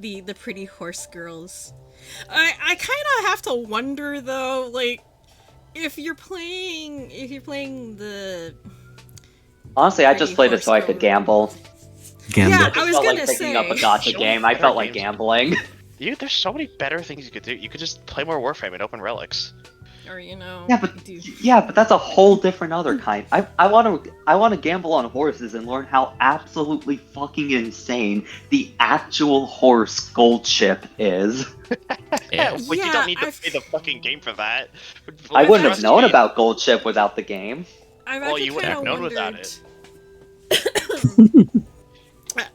the pretty horse girls. I kind of have to wonder though, like if you're playing the Honestly, I pretty just played it horse so I girl. could gamble. Gamble. Yeah, It I just was felt gonna like picking up a say. gacha So game. many I felt better like games. gambling. There's so many better things you could do. You could just play more Warframe and open relics. Or Yeah, but that's a whole different other kind. I want to gamble on horses and learn how absolutely fucking insane the actual horse gold ship is. Yeah. But you Yeah, don't need to I've- play the fucking game for that. I wouldn't have Trust known me. about gold ship without the game. I've Well, actually you wouldn't kind have of known without wondered. it.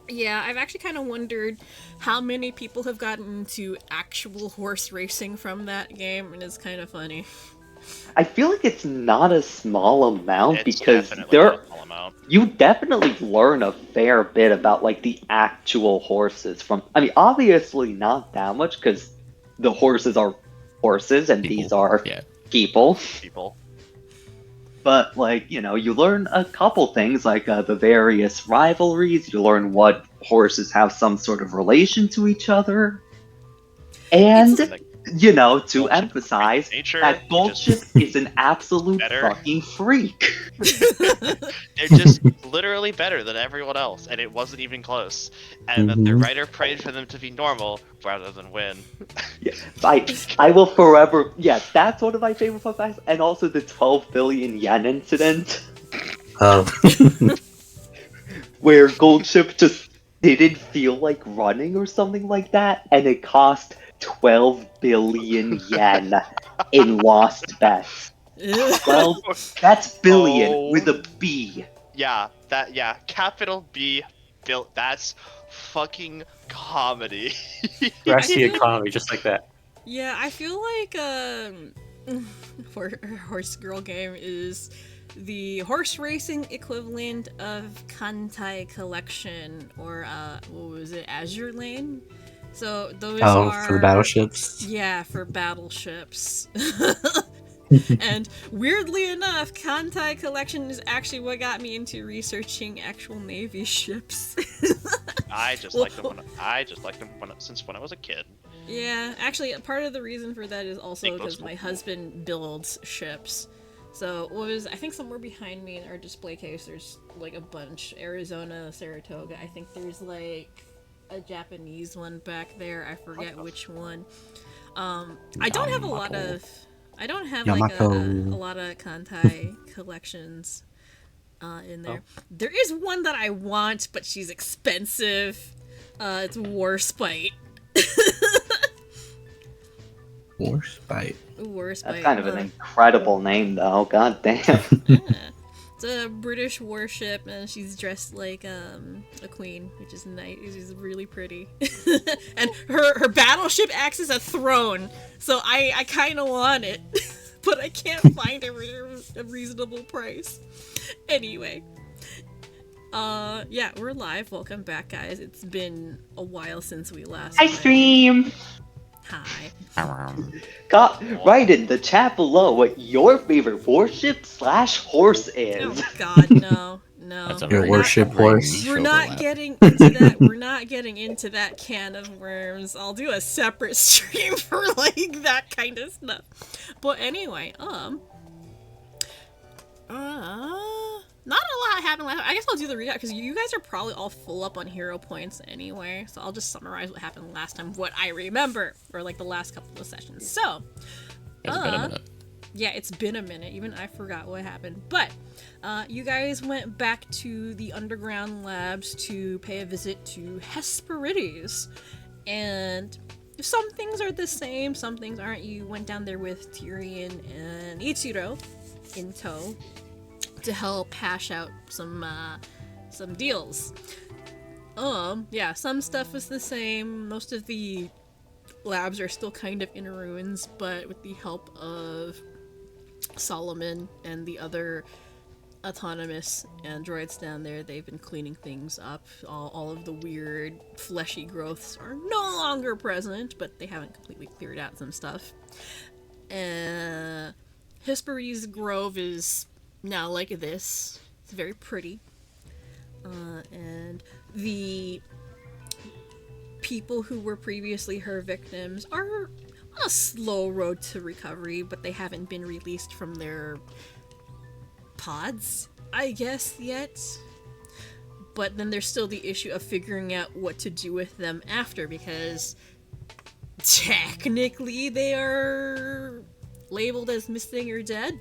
Yeah, I've actually kind of wondered how many people have gotten into actual horse racing from that game, and it's kind of funny. I feel like it's not a small amount It's because definitely not a small amount. you definitely learn a fair bit about like the actual horses from. I mean, obviously not that much because the horses are horses and these People. are Yeah. people. People. But like you learn a couple things like the various rivalries. You learn what horses have some sort of relation to each other, and It's like- to emphasize Nature, that Goldship is an absolute better. fucking freak. They're just literally better than everyone else, and it wasn't even close. And that the Mhm. writer prayed for them to be normal rather than win. I will forever. Yeah, that's one of my favorite fun facts, and also the 12 billion yen incident, Oh. where Goldship just didn't feel like running or something like that, and it cost 12 billion yen in lost bets. 12, that's billion Oh. with a B. Yeah, capital B, that's fucking comedy. Crash the economy just like that. Yeah, I feel like horse girl game is the horse racing equivalent of Kantai Collection or what was it, Azure Lane? So those are For battleships. Yeah, for battleships. And weirdly enough, Kantai Collection is actually what got me into researching actual Navy ships. I just liked them since when I was a kid. Yeah, actually, part of the reason for that is also Think those because my will- husband builds ships. So, I think somewhere behind me in our display case, there's like a bunch. Arizona, Saratoga. I think there's like a Japanese one back there. I forget which one. I don't have a lot of. I don't have like a Yamato. lot of Kantai collections in there. There is one that I want, but she's expensive. It's Warspite. Warspite. Warspite. That's kind of an incredible name, though. God damn. Yeah. It's a British warship, and she's dressed like a queen, which is nice. She's really pretty, and her battleship acts as a throne. So I kind of want it, but I can't find a reasonable price. Anyway, yeah, we're live. Welcome back, guys. It's been a while since we last. Hi, played. stream. Hi. Write in the chat below what your favorite warship/horse is. Oh God, no. That's a We're very not- warship horse. We're not getting into that. We're not getting into that can of worms. I'll do a separate stream for like that kind of stuff. But anyway, not a lot happened last. I guess I'll do the recap because you guys are probably all full up on hero points anyway. So I'll just summarize what happened last time, what I remember, or like the last couple of sessions. So, It's been a minute. yeah, it's been a minute. Even I forgot what happened. But you guys went back to the underground labs to pay a visit to Hesperides. And some things are the same, some things aren't. You went down there with Tyrion and Ichiro in tow to help hash out some deals. Yeah, some stuff is the same. Most of the labs are still kind of in ruins, but with the help of Solomon and the other autonomous androids down there, they've been cleaning things up. All of the weird fleshy growths are no longer present, but they haven't completely cleared out some stuff. Hesperides Grove is now like this. It's very pretty. And the people who were previously her victims are on a slow road to recovery, but they haven't been released from their pods, I guess, yet. But then there's still the issue of figuring out what to do with them after, because technically they are labeled as missing or dead.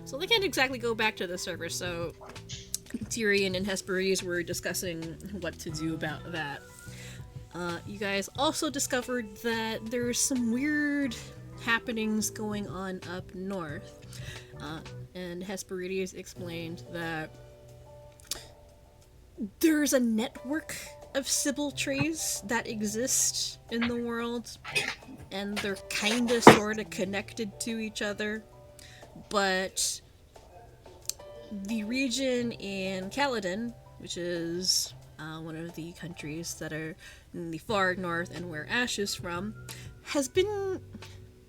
So they can't exactly go back to the surface, so Tyrion and Hesperides were discussing what to do about that. You guys also discovered that there's some weird happenings going on up north. And Hesperides explained that there's a network of Sibyl trees that exist in the world, and they're kinda sorta connected to each other, but the region in Caledon, which is one of the countries that are in the far north and where Ash is from,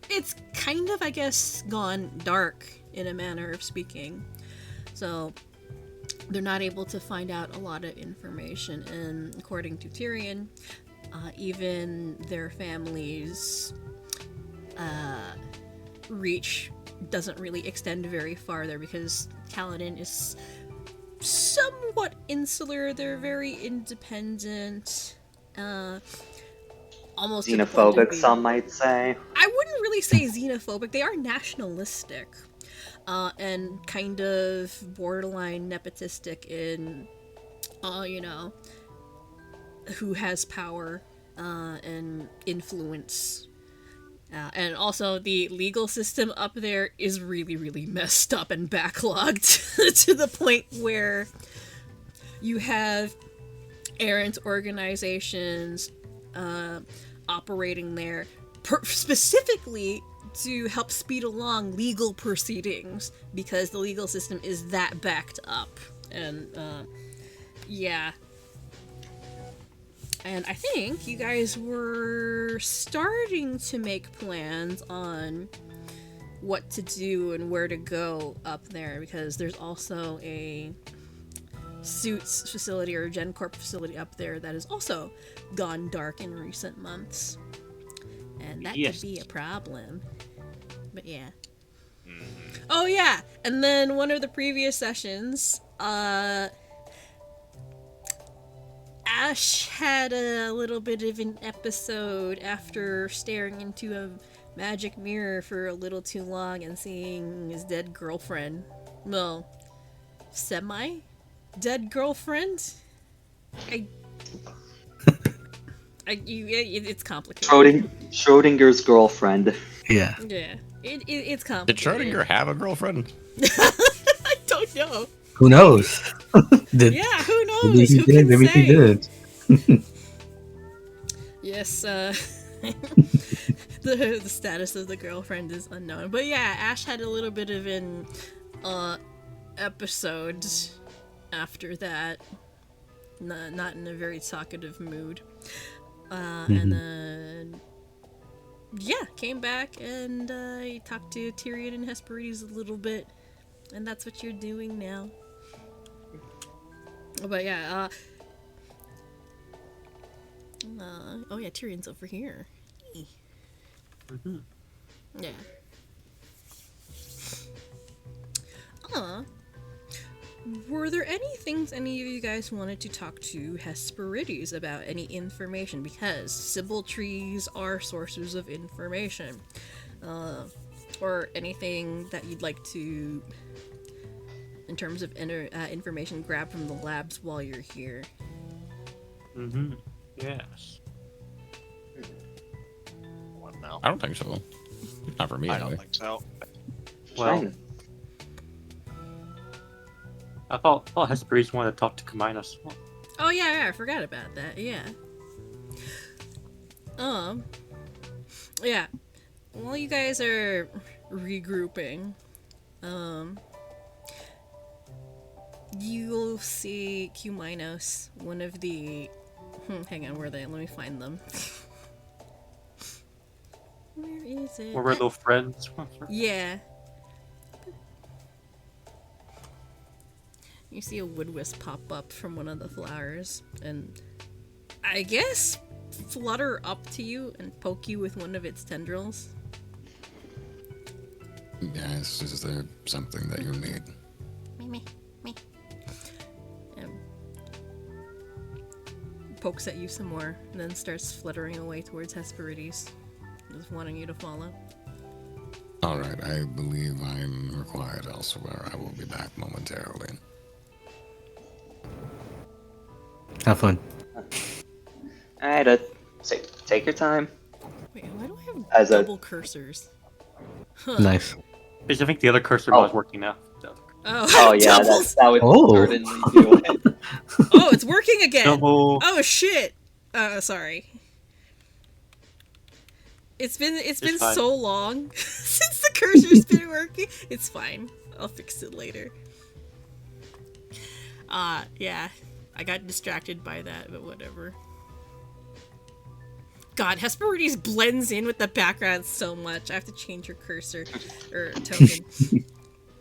it's kind of, I guess, gone dark in a manner of speaking. So they're not able to find out a lot of information, and according to Tyrion, even their family's reach doesn't really extend very far there, because Caledon is somewhat insular. They're very independent, almost Xenophobic, some might say. I wouldn't really say xenophobic. They are nationalistic, and kind of borderline nepotistic in, who has power and influence. And also, the legal system up there is really, really messed up and backlogged to the point where you have errant organizations operating there specifically to help speed along legal proceedings, because the legal system is that backed up. And, yeah. And I think you guys were starting to make plans on what to do and where to go up there, because there's also a Suits facility or GenCorp facility up there that has also gone dark in recent months. And that could be a problem. But yeah. Oh yeah! And then one of the previous sessions, Ash had a little bit of an episode after staring into a magic mirror for a little too long and seeing his dead girlfriend. Well, semi-dead girlfriend? It's complicated. Schrodinger's girlfriend. Yeah. Yeah, it's Did complicated. Schrodinger have a girlfriend? I don't know. Who knows? Yeah, who knows? Maybe he Who did. can Maybe say? he did. Yes, the status of the girlfriend is unknown. But yeah, Ash had a little bit of an episode after that. Not in a very talkative mood. And then yeah, came back and he talked to Tyrion and Hesperides a little bit, and that's what you're doing now. But yeah, oh yeah, Tyrion's over here. Yeah. Were there any things any of you guys wanted to talk to Hesperides about? Any information? Because Sibyl trees are sources of information. Or anything that you'd like to, in terms of information, grab from the labs while you're here. Yes. What now? I don't think so. Not for me, I anyway. don't think so. Well, I thought Hesperides wanted to talk to Kaminas. Oh yeah, I forgot about that. Yeah. Yeah. While you guys are regrouping, you'll see Cuminos, one of the. Hang on, where are they? Let me find them. Where is it? Or we're little friends. Yeah. You see a wood wisp pop up from one of the flowers, and I guess flutter up to you and poke you with one of its tendrils. Yes, is there something that you need? Me. Pokes at you some more, and then starts fluttering away towards Hesperides, just wanting you to follow. Alright, I believe I'm required elsewhere. I will be back momentarily. Have fun. Alright, take your time. Wait, why do I have As a- double cursors? Huh. Nice. Because I think the other cursor Oh. was working now. So. Oh yeah, doubles. that would Oh. certainly do it. Oh, it's working again. Double. Oh shit. Sorry. It's been fine. so long since the cursor's been working. It's fine. I'll fix it later. Yeah. I got distracted by that, but whatever. God, Hesperides blends in with the background so much. I have to change her cursor or token.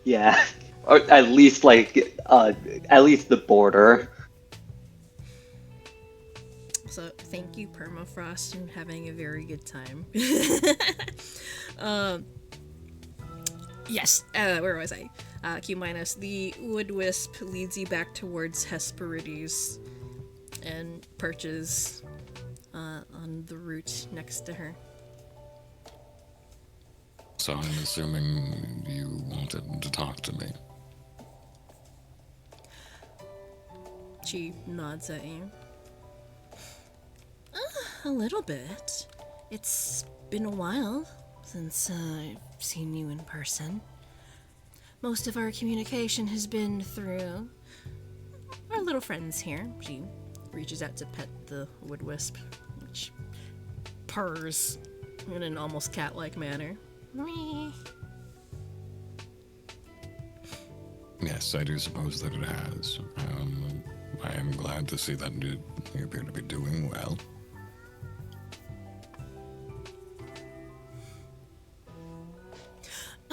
Yeah, or at least at least the border. So thank you, Permafrost, and having a very good time. Yes, where was I? Q minus. The wood wisp leads you back towards Hesperides and perches on the root next to her. So I'm assuming you wanted to talk to me. She nods at you. A little bit. It's been a while since I've seen you in person. Most of our communication has been through our little friends here. She reaches out to pet the wood wisp, which purrs in an almost cat-like manner. Meh. Yes, I do suppose that it has. I am glad to see that you appear to be doing well.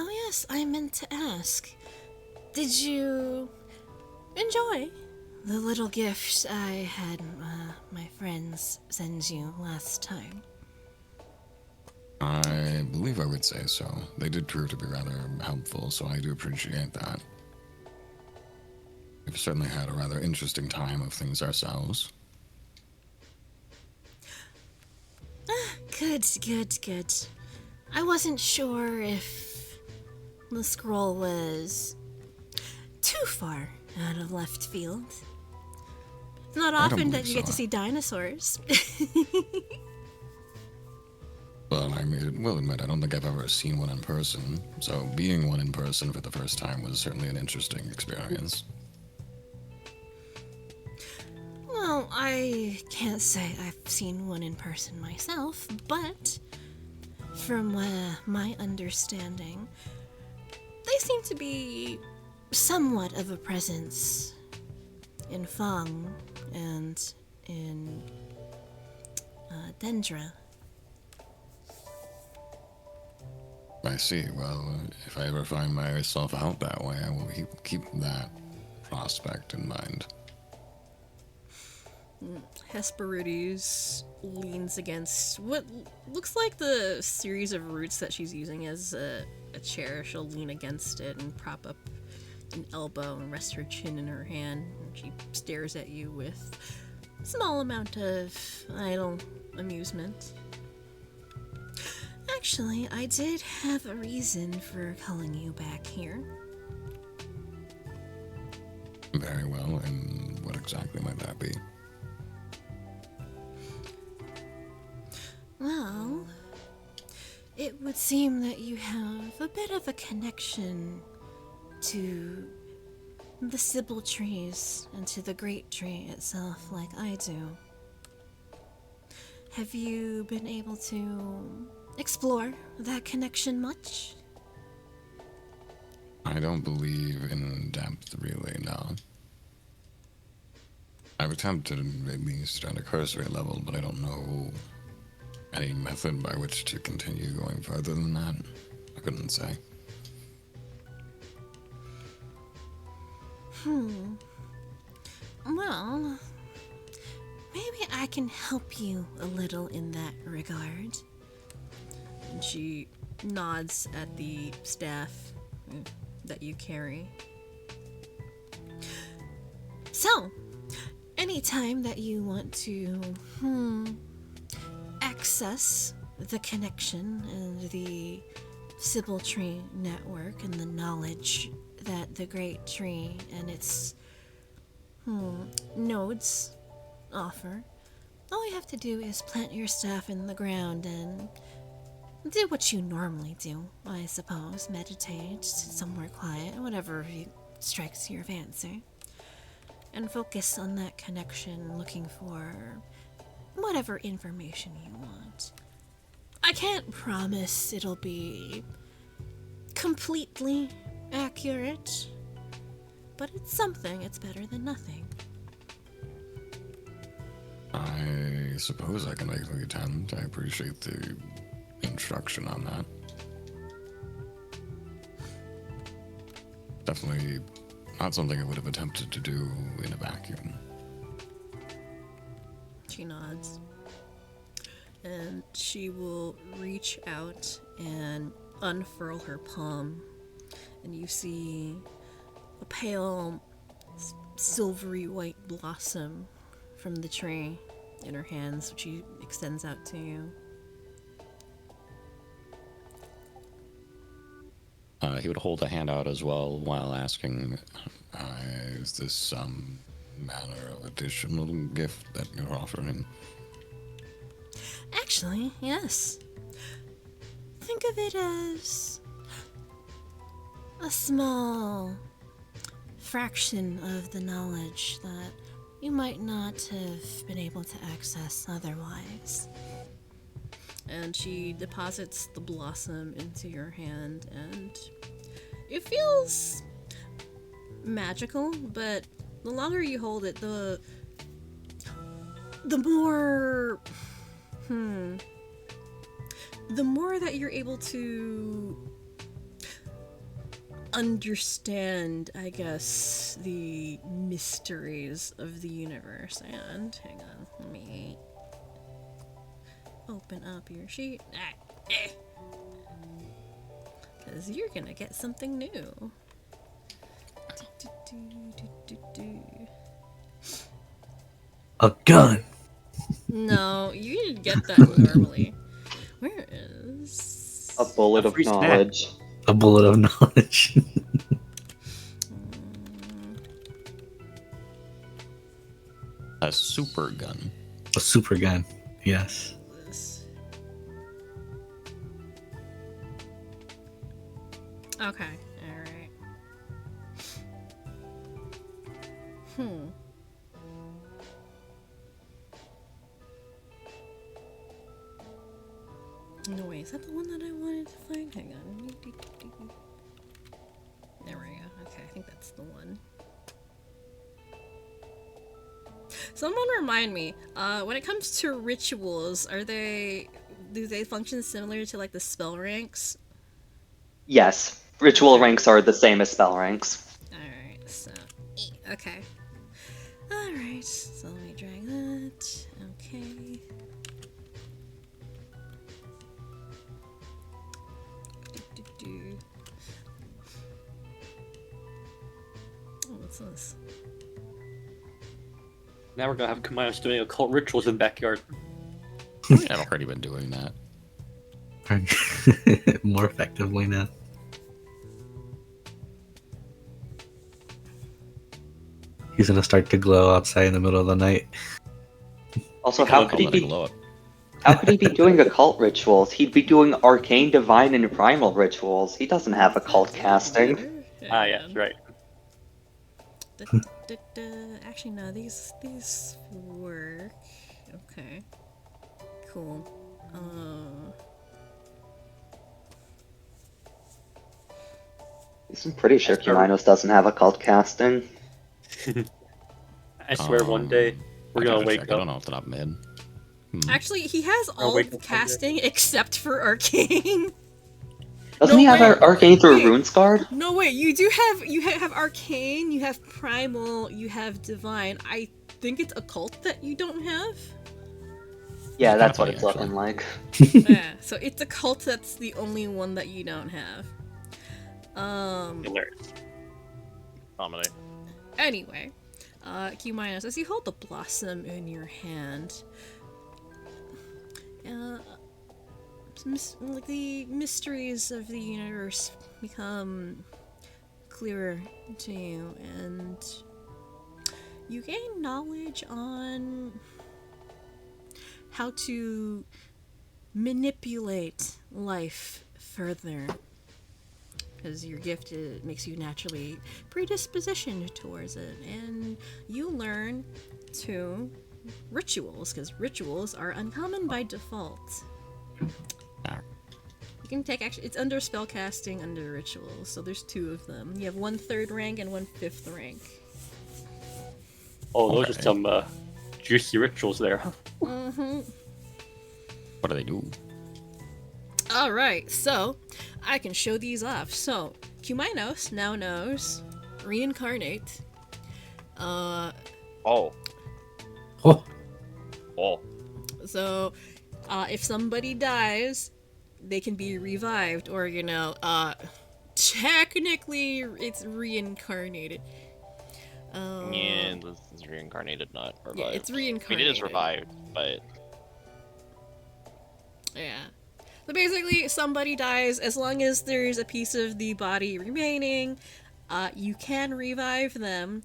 Oh yes, I meant to ask. Did you enjoy the little gifts I had my friends send you last time? I believe I would say so. They did prove to be rather helpful, so I do appreciate that. We've certainly had a rather interesting time of things ourselves. Good. I wasn't sure if the scroll was too far out of left field. It's not I don't often that believe you get to so. see dinosaurs. Well, I will admit, I don't think I've ever seen one in person, so being one in person for the first time was certainly an interesting experience. Well, I can't say I've seen one in person myself, but from my understanding, they seem to be somewhat of a presence in Fang and in Dendra. I see. Well, if I ever find myself out that way, I will keep that prospect in mind. Hesperides leans against what looks like the series of roots that she's using as a chair. She'll lean against it and prop up an elbow and rest her chin in her hand. And she stares at you with a small amount of idle amusement. Actually, I did have a reason for calling you back here. Very well, and what exactly might that be? Well, it would seem that you have a bit of a connection to the Sibyl trees and to the great tree itself, like I do. Have you been able to explore that connection much? I don't believe in depth, really, no. I've attempted at least at a cursory level, but I don't know any method by which to continue going further than that. I couldn't say. Well, maybe I can help you a little in that regard. And she nods at the staff that you carry. So, anytime that you want to access the connection and the Sybil Tree network and the knowledge that the Great Tree and its nodes offer, all you have to do is plant your staff in the ground and do what you normally do, I suppose. Meditate, somewhere quiet, whatever strikes your fancy. And focus on that connection, looking for whatever information you want. I can't promise it'll be completely accurate, but it's something. It's better than nothing. I suppose I can make the attempt. I appreciate the instruction on that. Definitely not something I would have attempted to do in a vacuum. She nods. And she will reach out and unfurl her palm. And you see a pale, silvery white blossom from the tree in her hands, which she extends out to you. He would hold a hand out as well while asking, is this some manner of additional gift that you're offering? Actually, yes. Think of it as a small fraction of the knowledge that you might not have been able to access otherwise. And she deposits the blossom into your hand, and it feels magical, but the longer you hold it, the more the more that you're able to understand, I guess, the mysteries of the universe. And hang on, let me open up your sheet. Because you're gonna get something new. A gun. No, you didn't get that normally. Where is A bullet A of free snack. knowledge. A bullet of knowledge. A super gun. A super gun. Yes. this? Okay, alright. No, wait, is that the one that I wanted to find? Hang on. There we go. Okay, I think that's the one. Someone remind me, when it comes to rituals, do they function similar to like the spell ranks? Yes, ritual ranks are the same as spell ranks. Alright, so, okay. Alright, so let me drag that. Okay. Oh, what's this? Now we're gonna have Kaminos doing occult rituals in the backyard. I've already been doing that. More effectively now. He's gonna start to glow outside in the middle of the night. Also, how I'll could he let it be? glow up. How could he be doing occult rituals? He'd be doing arcane, divine, and primal rituals. He doesn't have occult casting. Ah, yes, right. Actually, no, these work. Okay. Cool. I'm pretty sure Kuminos doesn't have occult casting. I swear one day we're I gonna gotta wake check. I don't up. know if they're not mid. Actually, he has all wake up casting except for arcane. Doesn't No, he have wait. arcane through Wait. RuneScarred? No, wait, you have arcane, you have primal, you have divine. I think it's a cult that you don't have. Yeah, It's that's kinda what it's funny, looking like. Yeah, so it's a cult that's the only one that you don't have. Hilarious. Comedy. Anyway, Q minus, as you hold the blossom in your hand, like the mysteries of the universe become clearer to you, and you gain knowledge on how to manipulate life further. Because your gift makes you naturally predispositioned towards it, and you learn to rituals, because rituals are uncommon by default. You can take action. It's under spellcasting, under rituals, so there's 2 of them. You have 1 3rd rank and 1 5th rank. Oh, those Okay. are some juicy rituals there. Mm-hmm. What do they do? Alright, so I can show these off. So, Kuminos now knows reincarnate. Oh. Oh, Oh. So, if somebody dies, they can be revived, or, technically it's reincarnated. Yeah, this is reincarnated, not revived. Yeah, it's I mean, reincarnated. it is revived, but Yeah. So basically, somebody dies, as long as there's a piece of the body remaining, you can revive them,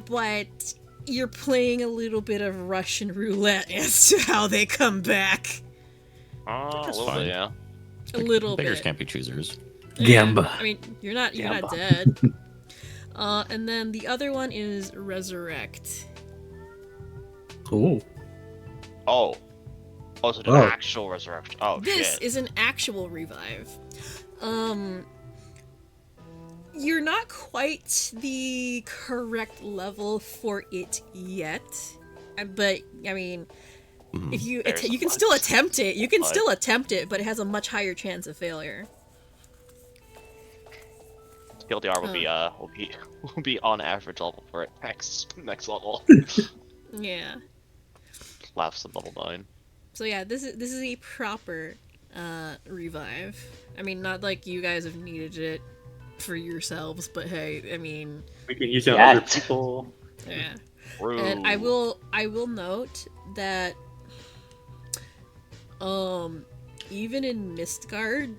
but you're playing a little bit of Russian roulette as to how they come back. a That's little fine. bit, yeah. A little Beggars bit. can't be choosers. Gamba. I mean, you're not Gamba. dead. And then the other one is resurrect. Ooh. Oh. Oh, so an Oh. actual resurrection. Oh, This shit. is an actual revive. You're not quite the correct level for it yet, but I mean, if you There's you can a still plus. attempt it. You can But- still attempt it, but it has a much higher chance of failure. TLDR will be on average level for it next level. Yeah. Laughs at level 9. So yeah, this is a proper revive. I mean, not like you guys have needed it for yourselves, but hey, I mean, We can use it on Yeah. other people. yeah. Rude. And I will note that even in Mistgard,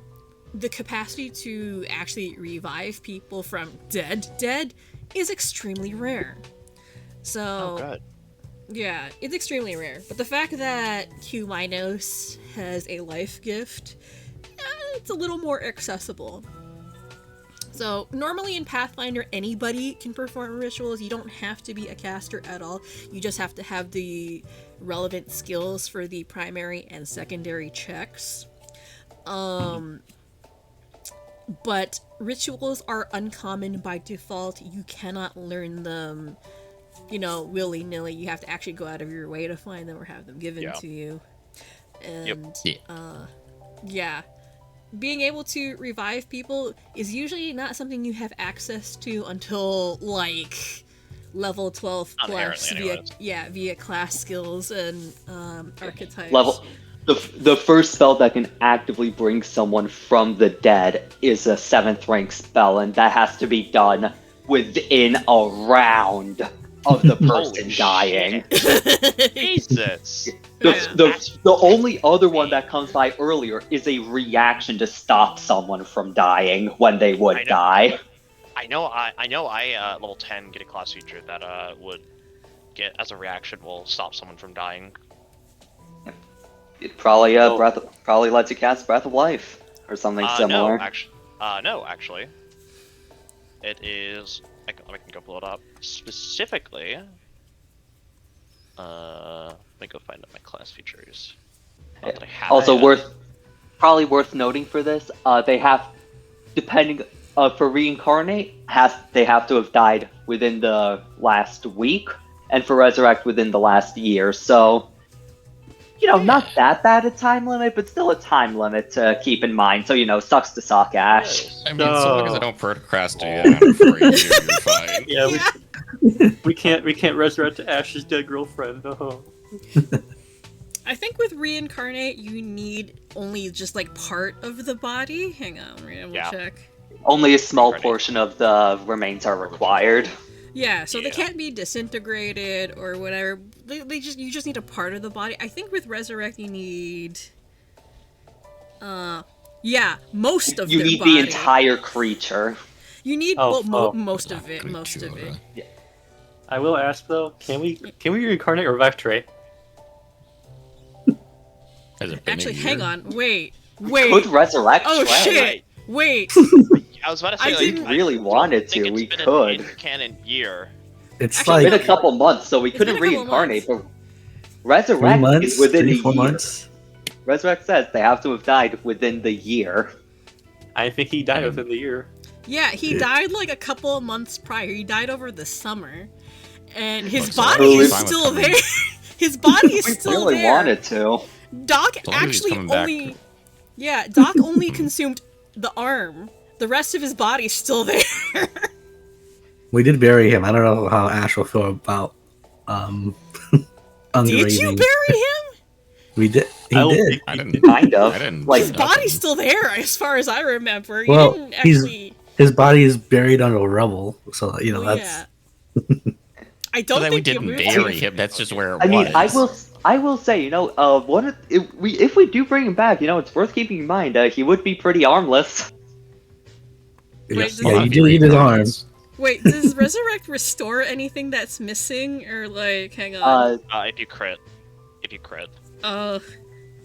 the capacity to actually revive people from dead is extremely rare. So Oh, good. yeah, it's extremely rare. But the fact that Q Minos has a life gift, it's a little more accessible. So normally in Pathfinder, anybody can perform rituals. You don't have to be a caster at all. You just have to have the relevant skills for the primary and secondary checks. But rituals are uncommon by default. You cannot learn them, willy-nilly. You have to actually go out of your way to find them or have them given Yeah. to you. And Yeah. yeah, being able to revive people is usually not something you have access to until like level 12 Not plus inherently, via class skills and archetypes. The first spell that can actively bring someone from the dead is a 7th rank spell, and that has to be done within a round of the person Holy dying. Jesus. The only other one that comes by earlier is a reaction to stop someone from dying when they would I know. die. I know I level 10 get a class feature that would get as a reaction will stop someone from dying. It probably Oh. probably lets you cast Breath of Life or something similar. No, actually. It is I can go pull it up. Specifically, let me go find out my class features. Not that I have Also it. probably worth noting for this, they have, depending for reincarnate, they have to have died within the last week, and for resurrect within the last year. So, not that bad a time limit, but still a time limit to keep in mind. So, sucks to suck, Ash. I mean, so long as I No. don't procrastinate for a year, you're fine. Yeah, Yeah. We can't resurrect Ash's dead girlfriend. No. I think with reincarnate, you need only just like part of the body. Hang on, we'll Yeah. check. Only a small Reincarnate. portion of the remains are required. Yeah, so they Yeah. can't be disintegrated or whatever. You just need a part of the body. I think with resurrect you need most of You their need body. the entire creature. You need Oh, most of it. Most of it. I will ask though, can we reincarnate or revive Trey? Has it been Actually, a hang year? on. Wait. Could resurrect Oh Trey. shit! Wait. I was about to say, I like, didn't If we really don't wanted think to, it's we been could. an in-canon year. It's Actually, It's been like a couple months, so we It's been couldn't a couple reincarnate, but 3 resurrect months, is within 3, a 4 year. months. Resurrect says they have to have died within the year. I think he died within the year. Yeah, he died like a couple of months prior. He died over the summer, and his Looks body like is fine with still coming. there. His body is We still really there. wanted to. Doc As long as he's actually coming back. only. Yeah, Doc only consumed the arm. The rest of his body's still there. We did bury him. I don't know how Ash will feel about Did ungraving. you bury him? We did. He I don't did. think I he didn't. did. Kind of. I didn't. Like, His body's still there, as far as I remember. He Well, didn't he's- actually. His body is buried under rubble, so that's. Yeah. I don't But then we think you didn't moved bury him. him. That's just where it I mean, was. I will say, if we do bring him back, it's worth keeping in mind. He would be pretty armless. Wait, Yes. does Yeah, he- you do need his arm. Wait, does Resurrect restore anything that's missing, or like, hang on? If you crit.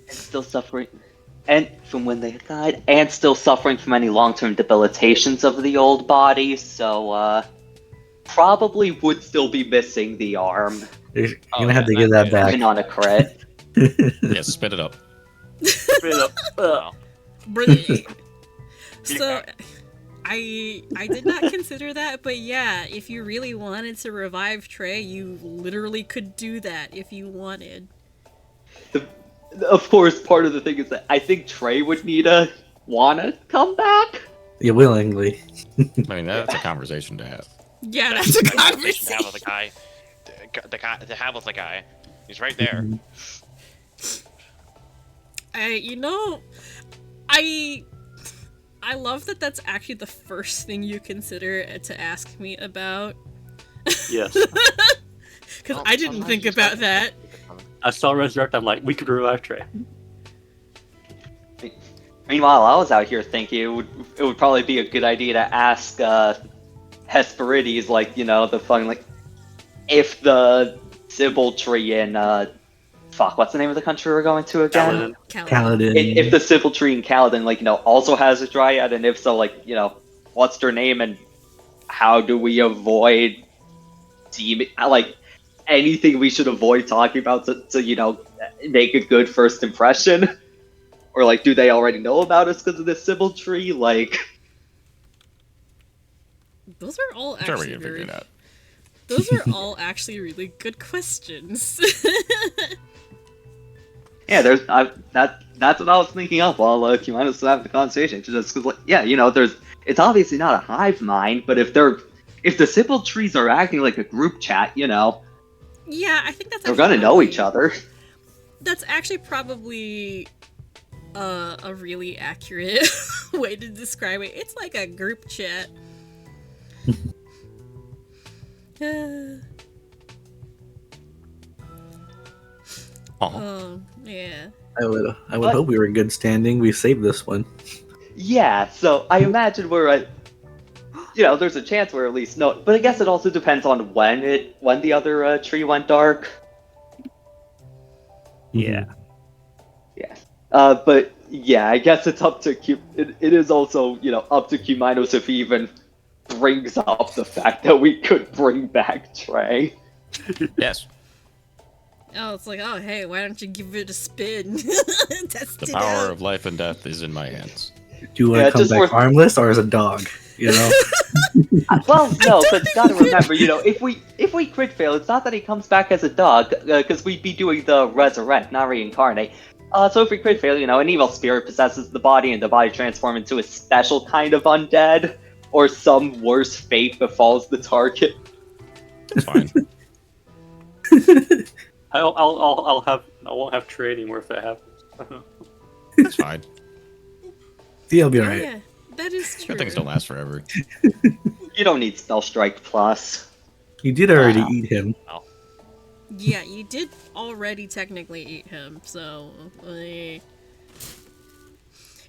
Still suffering, and from when they died, and still suffering from any long-term debilitations of the old body. So, probably would still be missing the arm, You're Oh, gonna have yeah, to give that that- back. even on a crit. Yeah, spit it up. Straight up. Oh. Brilliant. So, I did not consider that, but yeah, if you really wanted to revive Trey, you literally could do that if you wanted. Of course, part of the thing is that I think Trey would wanna come back. Yeah, willingly. I mean, that's a conversation to have. Yeah, that's a To have conversation. with the guy. To have with the guy. He's right there. I love that that's actually the first thing you consider to ask me about. Yes. Because Oh, I didn't sometimes think you just about gotta- that. I saw Resurrect, I'm like, we could revive Trey. Meanwhile, I was out here thinking it would probably be a good idea to ask Hesperides, the fun, if the Sybil tree in what's the name of the country we're going to again? Kaladin. Kaladin. If the Sybil tree in Kaladin, also has a dryad, and if so, what's their name, and how do we avoid demon, anything we should avoid talking about to make a good first impression? Or, do they already know about us because of the Sybil tree? Those are all I'm sure we actually can figure very, it out. those are all actually really good questions. Yeah, that's what I was thinking of while Kimanos was having the conversation. Just because, it's obviously not a hive mind, but if the Sybil trees are acting like a group chat, Yeah, I think that's they're actually gonna know probably- each other. That's actually probably a really accurate way to describe it. It's like a group chat. Yeah. I would hope we were in good standing. We saved this one. Yeah, so I imagine we're at. There's a chance we're at least no, but I guess it also depends on when the other tree went dark. Yeah. Yeah. But yeah, I guess it's up to it is also up to Kuminos if he even brings up the fact that we could bring back Trey. Yes. Oh, it's like, oh, hey, why don't you give it a spin? Test The it power out. of life and death is in my hands. Do you want Yeah, to come just back worth- armless or as a dog? Well, no, but gotta remember, if we crit fail, it's not that he comes back as a dog, because we'd be doing the resurrect, not reincarnate. So if we crit fail, an evil spirit possesses the body, and the body transforms into a special kind of undead, or some worse fate befalls the target. It's fine. I won't have trade anymore if that happens. It's fine. He'll be Oh, alright. yeah, that is true. Good things don't last forever. You don't need Spell Strike Plus. You did already Wow. eat him. Yeah, you did already technically eat him, so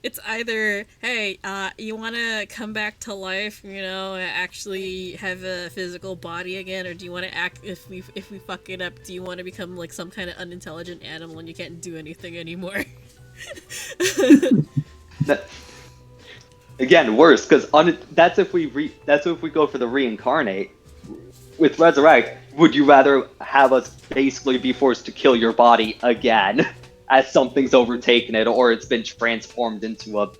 it's either, hey, you want to come back to life, you know, actually have a physical body again, or do you want to act, if we fuck it up, do you want to become like some kind of unintelligent animal and you can't do anything anymore? Again, worse, because that's if we go for the reincarnate. With Resurrect, would you rather have us basically be forced to kill your body again, as something's overtaken it, or it's been transformed into an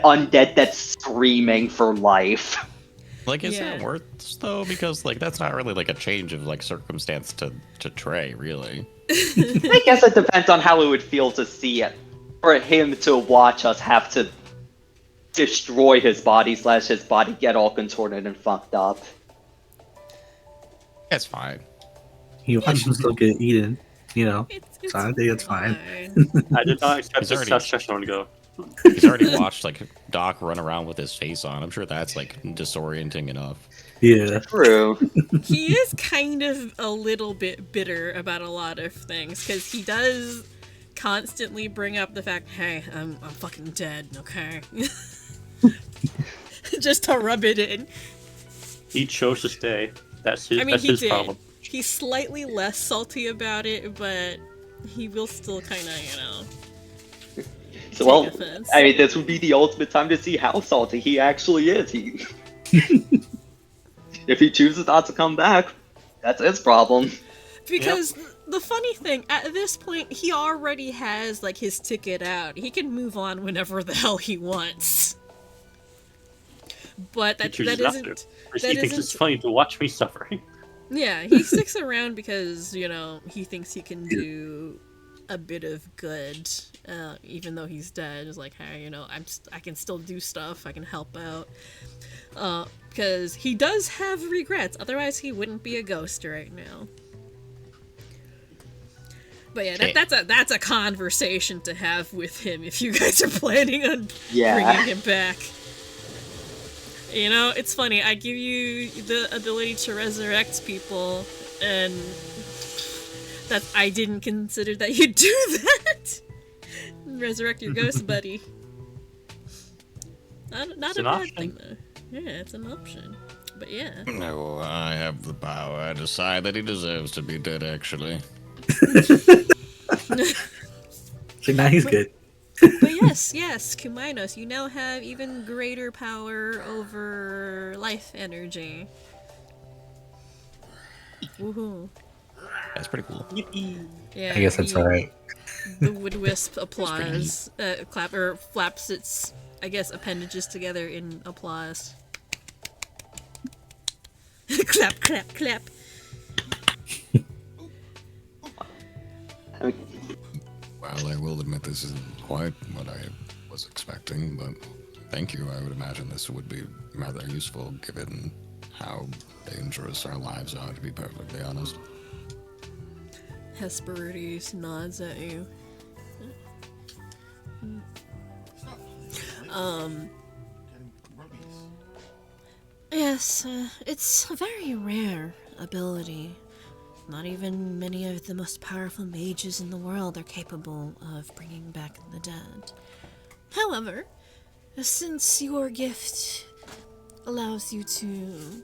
undead that's screaming for life? Like, is Yeah. that worth though? Because like that's not really like a change of like circumstance to Trey, really. I guess it depends on how it would feel to see it, for him to watch us have to destroy his body / his body get all contorted and fucked up. It's fine. You watch him still get eaten, you know. It's So I think it's fine. I did not expect He's this already- session to go. He's already watched like Doc run around with his face on. I'm sure that's like disorienting enough. Yeah. True. He is kind of a little bit bitter about a lot of things, because he does constantly bring up the fact, hey, I'm fucking dead, okay? Just to rub it in. He chose to stay. That's his. I mean, that's he his did. problem. He's slightly less salty about it, but he will still kind of, you know, So, well, take offense. I mean, this would be the ultimate time to see how salty he actually is. If he chooses not to come back, that's his problem. Because the funny thing, at this point, he already has, like, his ticket out. He can move on whenever the hell he wants. But He that chooses not to. isn't... Because that he thinks it's isn't- funny to watch me suffer. Yeah, he sticks around because, you know, he thinks he can do a bit of good, even though he's dead. It's like, hey, you know, I can still do stuff. I can help out. Because he does have regrets. Otherwise, he wouldn't be a ghost right now. But yeah, that's a conversation to have with him if you guys are planning on bringing him back. You know, it's funny. I give you the ability to resurrect people, and I didn't consider that you'd do that. Resurrect your ghost buddy. Not a bad thing though. Yeah, it's an option. But yeah. No, I have the power. I decide that he deserves to be dead, actually. So now he's good. But yes, Kumainos, you now have even greater power over life energy. Woohoo. That's pretty cool. Yeah, I guess that's alright. The wood wisp applause, flaps its, I guess, appendages together in applause. Clap, clap, clap. Well, I will admit this isn't quite what I was expecting, but thank you. I would imagine this would be rather useful given how dangerous our lives are, to be perfectly honest. Hesperides nods at you. Yes, it's a very rare ability. Not even many of the most powerful mages in the world are capable of bringing back the dead. However, since your gift allows you to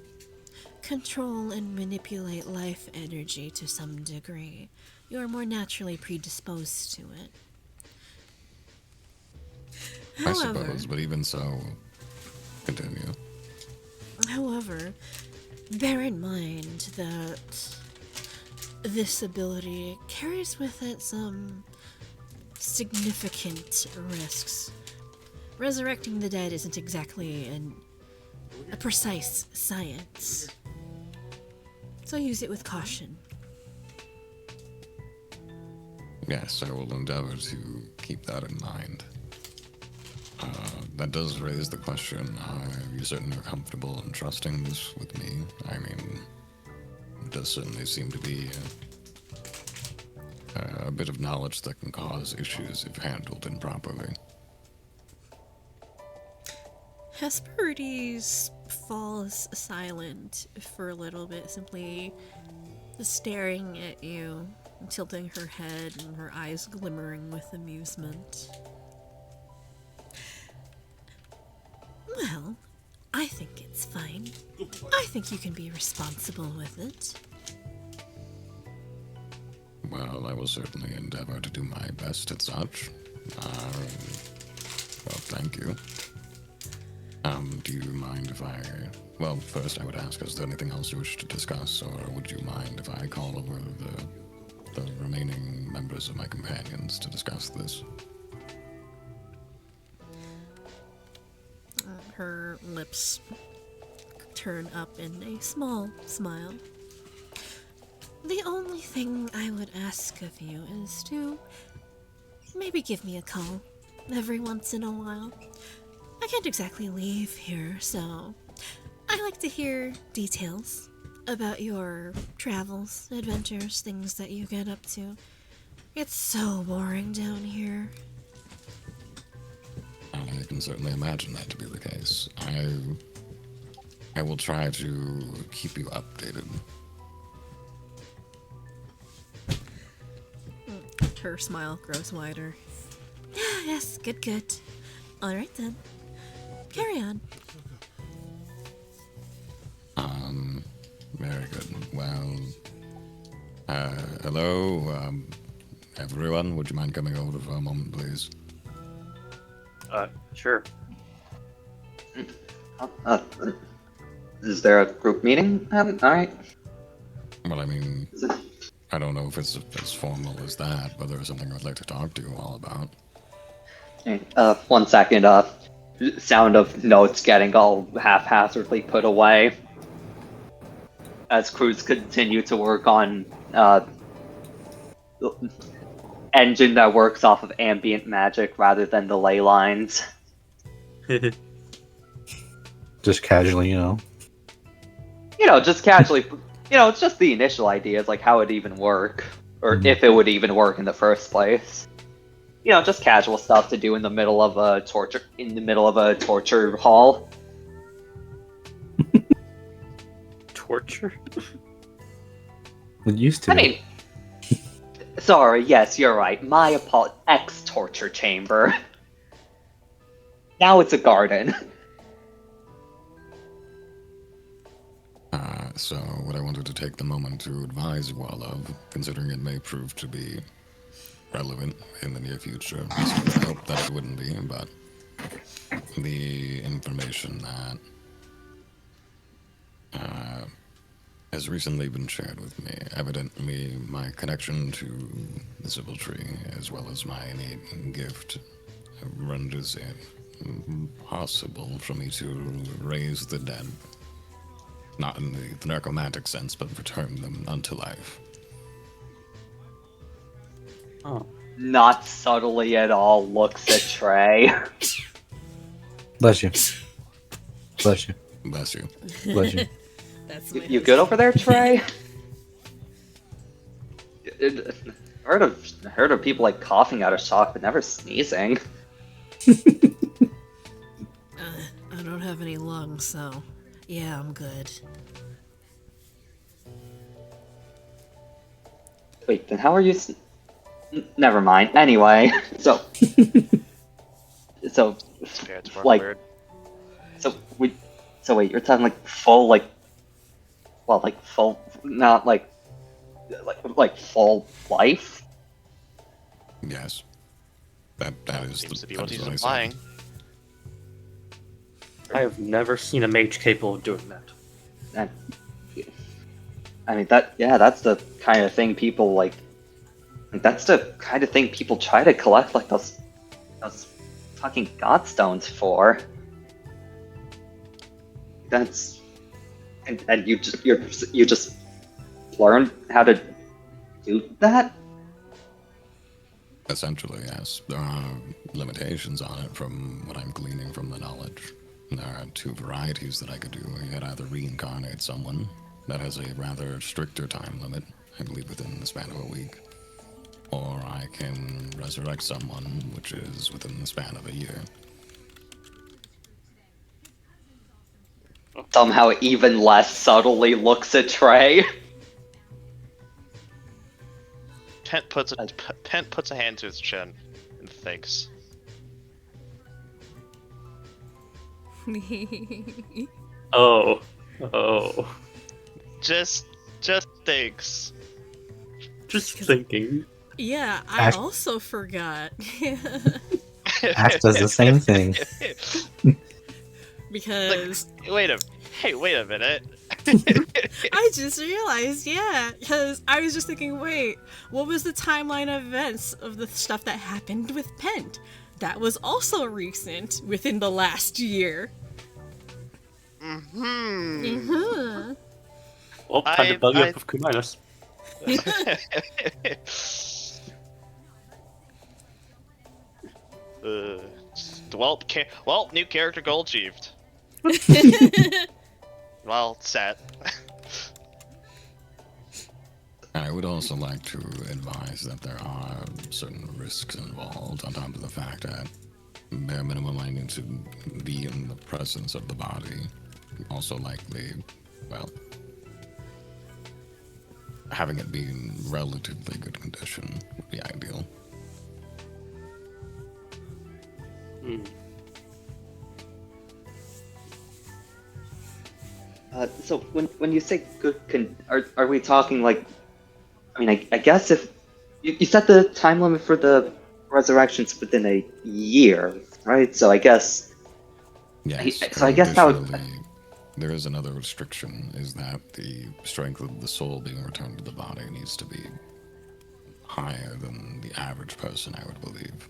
control and manipulate life energy to some degree, you are more naturally predisposed to it. I suppose, but even so, continue. However, bear in mind that this ability carries with it some significant risks. Resurrecting the dead isn't exactly a precise science, so use it with caution. Yes, I will endeavor to keep that in mind. That does raise the question, are you certain you're comfortable and trusting this with me? I mean, does certainly seem to be a bit of knowledge that can cause issues if handled improperly. Hesperides falls silent for a little bit, simply staring at you, tilting her head and her eyes glimmering with amusement. Well, I think it's fine. I think you can be responsible with it. Well, I will certainly endeavor to do my best at such. Well, thank you. Do you mind if I... Well, first I would ask, is there anything else you wish to discuss, or would you mind if I call over the remaining members of my companions to discuss this? Her lips turn up in a small smile. The only thing I would ask of you is to maybe give me a call every once in a while. I can't exactly leave here, so I like to hear details about your travels, adventures, things that you get up to. It's so boring down here. I can certainly imagine that to be the case. I will try to keep you updated. Her smile grows wider. Yes, good. Alright then. Carry on. Very good. Well, hello, everyone. Would you mind coming over for a moment, please? Sure. Is there a group meeting? Alright. Well, I mean, I don't know if it's as formal as that, but there is something I'd like to talk to you all about. 1 second, sound of notes getting all haphazardly put away. As crews continue to work on, engine that works off of ambient magic rather than the ley lines. Just casually, Just casually, it's just the initial ideas, like how it'd even work, or if it would even work in the first place. Just casual stuff to do in the middle of a torture hall. Torture? It used to. I mean, sorry, yes, you're right. My ex-torture chamber. Now it's a garden. So what I wanted to take the moment to advise you all of, considering it may prove to be relevant in the near future, I hope that it wouldn't be, but the information that has recently been shared with me. Evidently, my connection to the Civil Tree, as well as my innate gift, renders it possible for me to raise the dead. Not in the necromantic sense, but return them unto life. Oh. Not subtly at all looks at Trey. Bless you. Bless you. Bless you. Bless you. That's my You good over there, Trey? Heard of people like coughing out of shock, but never sneezing. I don't have any lungs, so yeah, I'm good. Wait, then how are you? Never mind. Anyway, so Spirits work like, weird. so wait, you're talking like full, like, well, like full, not like full life? Yes. That is Seems to be that what is he's I said. implying. I have never seen a mage capable of doing that. And I mean that's the kind of thing people like. That's the kind of thing people try to collect, like those fucking godstones for. That's and you just learn how to do that. Essentially, yes. There are limitations on it from what I'm gleaning from the knowledge. There are two varieties that I could do. I could either reincarnate someone, that has a rather stricter time limit, I believe within the span of a week. Or I can resurrect someone, which is within the span of a year. Somehow even less subtly looks at Trey. Pent puts a hand to his chin and thinks. Oh. Just thinks. Just thinking. Yeah, I Ash- also forgot. Ash does the same thing. Because Wait a minute. I just realized, yeah, because I was just thinking, wait, what was the timeline of events of the stuff that happened with Pent? That was also recent, within the last year. Well, time to bug up with Kuminos. Well, new character goal achieved. Well, set. I would also like to advise that there are certain risks involved, on top of the fact that bare minimum I need to be in the presence of the body. Also likely, well, having it be in relatively good condition would be ideal. So when you say good, are we talking like? I mean, I guess if you set the time limit for the resurrections within a year, right? So I guess. Yes. So I guess that would. Additionally, there is another restriction: is that the strength of the soul being returned to the body needs to be higher than the average person, I would believe.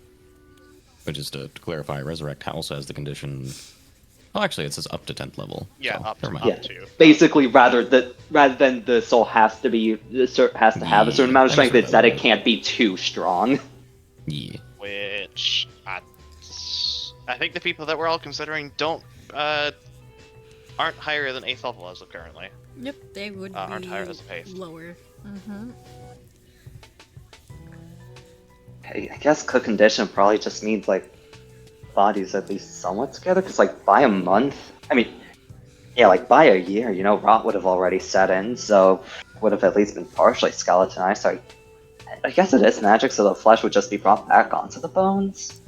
But just to clarify, Resurrect also has the condition. Oh, actually, it says up to 10th level. Yeah, so up to never mind. two. Basically, rather than the soul has to have a certain amount of strength, it's that it can't be too strong. Yeah. Which I think the people that we're all considering aren't higher than 8th level as of currently. Yep, they would Aren't be higher as of 8th. lower. I guess good condition probably just means like bodies at least somewhat together. Because like by a month, I mean, yeah, like by a year, rot would have already set in, so would have at least been partially skeletonized. So I guess it is magic, so the flesh would just be brought back onto the bones.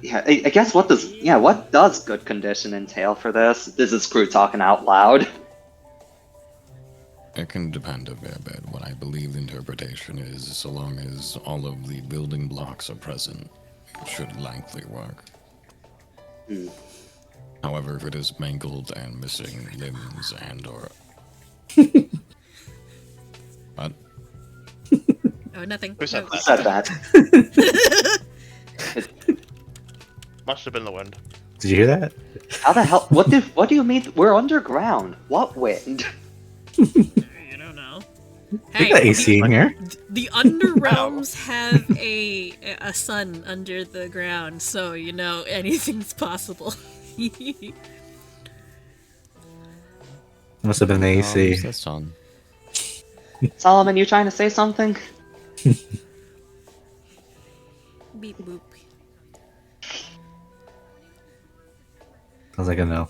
Yeah, I guess what does good condition entail for this? This is Screw talking out loud. It can depend a fair bit. What I believe the interpretation is, so long as all of the building blocks are present, it should likely work. However, if it is mangled and missing limbs and or... What? Oh, nothing. Who said No. Who said that? Must have been the wind. Did you hear that? How the hell? What do you mean? We're underground. What wind? You don't know. We got AC in here. The Underrealms have a sun under the ground, so anything's possible. Must have been the AC. Who's that song? Solomon, you trying to say something? Beep boop. Sounds like a no.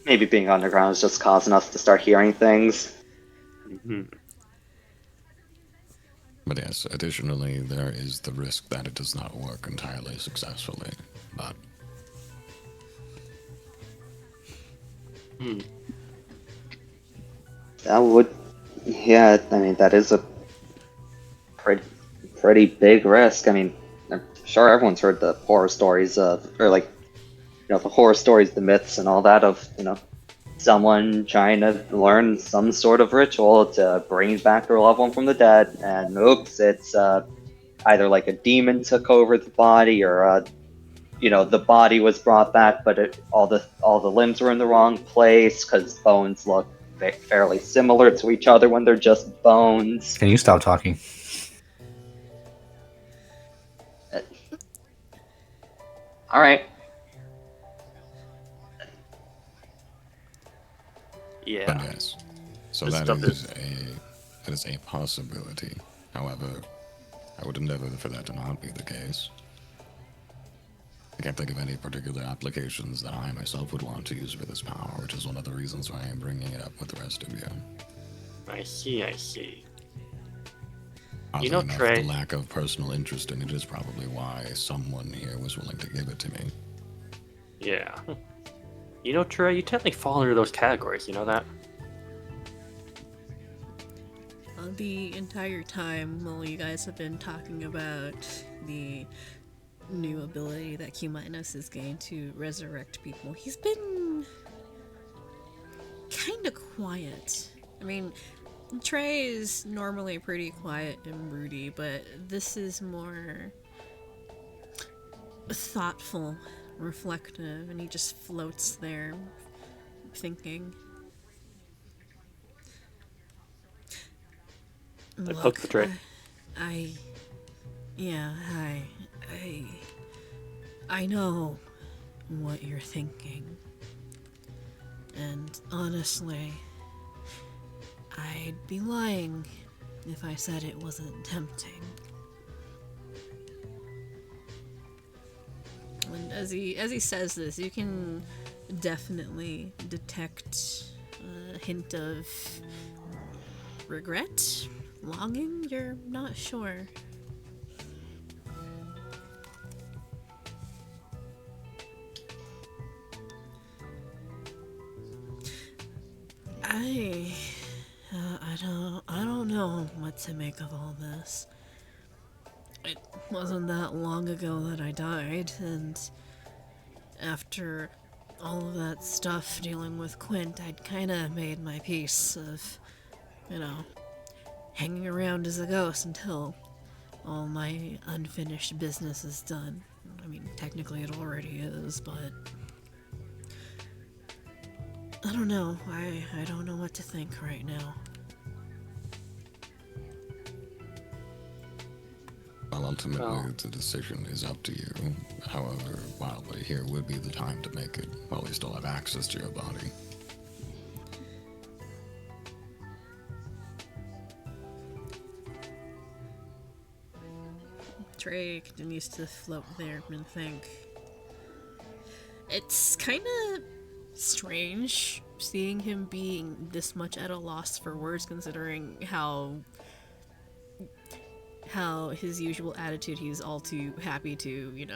Maybe being underground is just causing us to start hearing things. But yes, additionally, there is the risk that it does not work entirely successfully. But That would, yeah. I mean, that is a pretty big risk. I mean, I'm sure everyone's heard the horror stories of, or like, the horror stories, the myths, and all that of, someone trying to learn some sort of ritual to bring back their loved one from the dead, and oops, it's either like a demon took over the body, or the body was brought back, but all the limbs were in the wrong place because bones look fairly similar to each other when they're just bones. Can you stop talking? All right. Yeah. But yes, so This that stuff is a possibility. However, I would endeavor for that to not be the case. I can't think of any particular applications that I myself would want to use for this power, which is one of the reasons why I'm bringing it up with the rest of you. I see. Oddly know, enough, Trey- the lack of personal interest in it is probably why someone here was willing to give it to me. Yeah. You know, Trey, you technically fall under those categories, you know that? The entire time while you guys have been talking about the new ability that Q Minus is gained to resurrect people, he's been kind of quiet. I mean, Trey is normally pretty quiet and broody, but this is more thoughtful, reflective, and he just floats there thinking. Like, Look, hook the Trey. yeah, I know what you're thinking. And honestly, I'd be lying if I said it wasn't tempting. And as he says this, you can definitely detect a hint of regret, longing. You're not sure. I don't know what to make of all this. It wasn't that long ago that I died, and after all of that stuff dealing with Quint, I'd kinda made my peace of, hanging around as a ghost until all my unfinished business is done. I mean, technically it already is, but I don't know. I don't know what to think right now. Well, ultimately, Well- the decision is up to you. However, wildly, here would be the time to make it while we still have access to your body. Trey continues to float there and think. It's kind of strange seeing him being this much at a loss for words, considering how his usual attitude, he's all too happy to,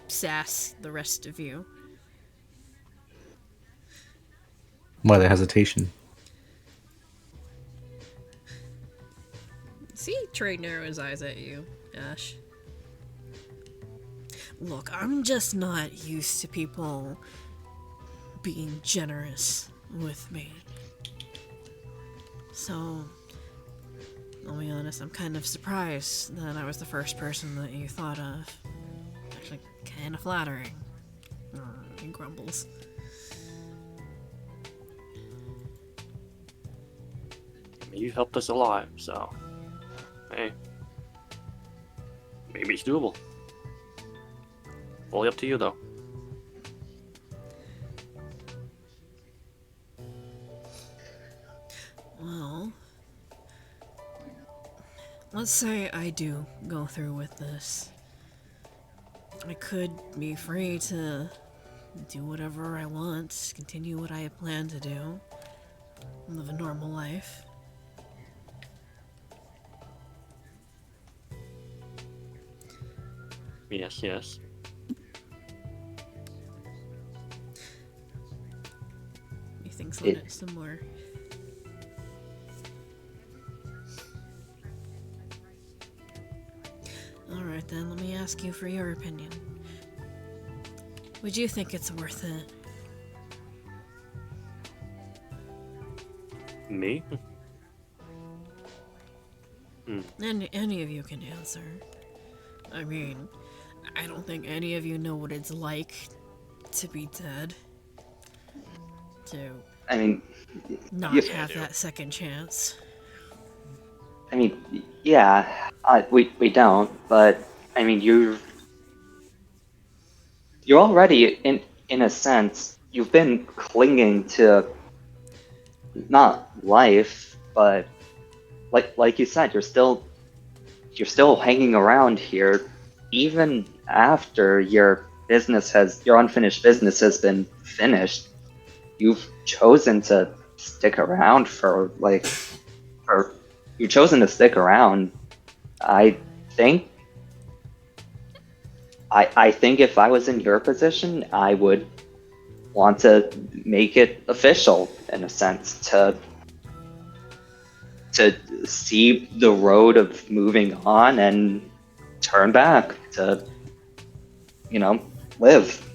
sass the rest of you. Why the hesitation? See, Trey narrow his eyes at you, Ash. Look, I'm just not used to people being generous with me. So, I'll be honest, I'm kind of surprised that I was the first person that you thought of. Actually, kind of flattering. He grumbles. I mean, you helped us a lot, so hey, maybe it's doable. Fully up to you, though. Well, let's say I do go through with this. I could be free to do whatever I want, continue what I had planned to do, live a normal life. Yes. He thinks on it some more. Alright then, let me ask you for your opinion. Would you think it's worth it? Me? Any of you can answer. I mean, I don't think any of you know what it's like to be dead. To I mean, not Yeah. have I do. that second chance. Yeah, we don't, but I mean, you're already in a sense, you've been clinging to not life, but like you said, you're still hanging around here, even after your unfinished business has been finished. You've chosen to stick around you've chosen to stick around. I think I think if I was in your position, I would want to make it official in a sense to see the road of moving on and turn back to live.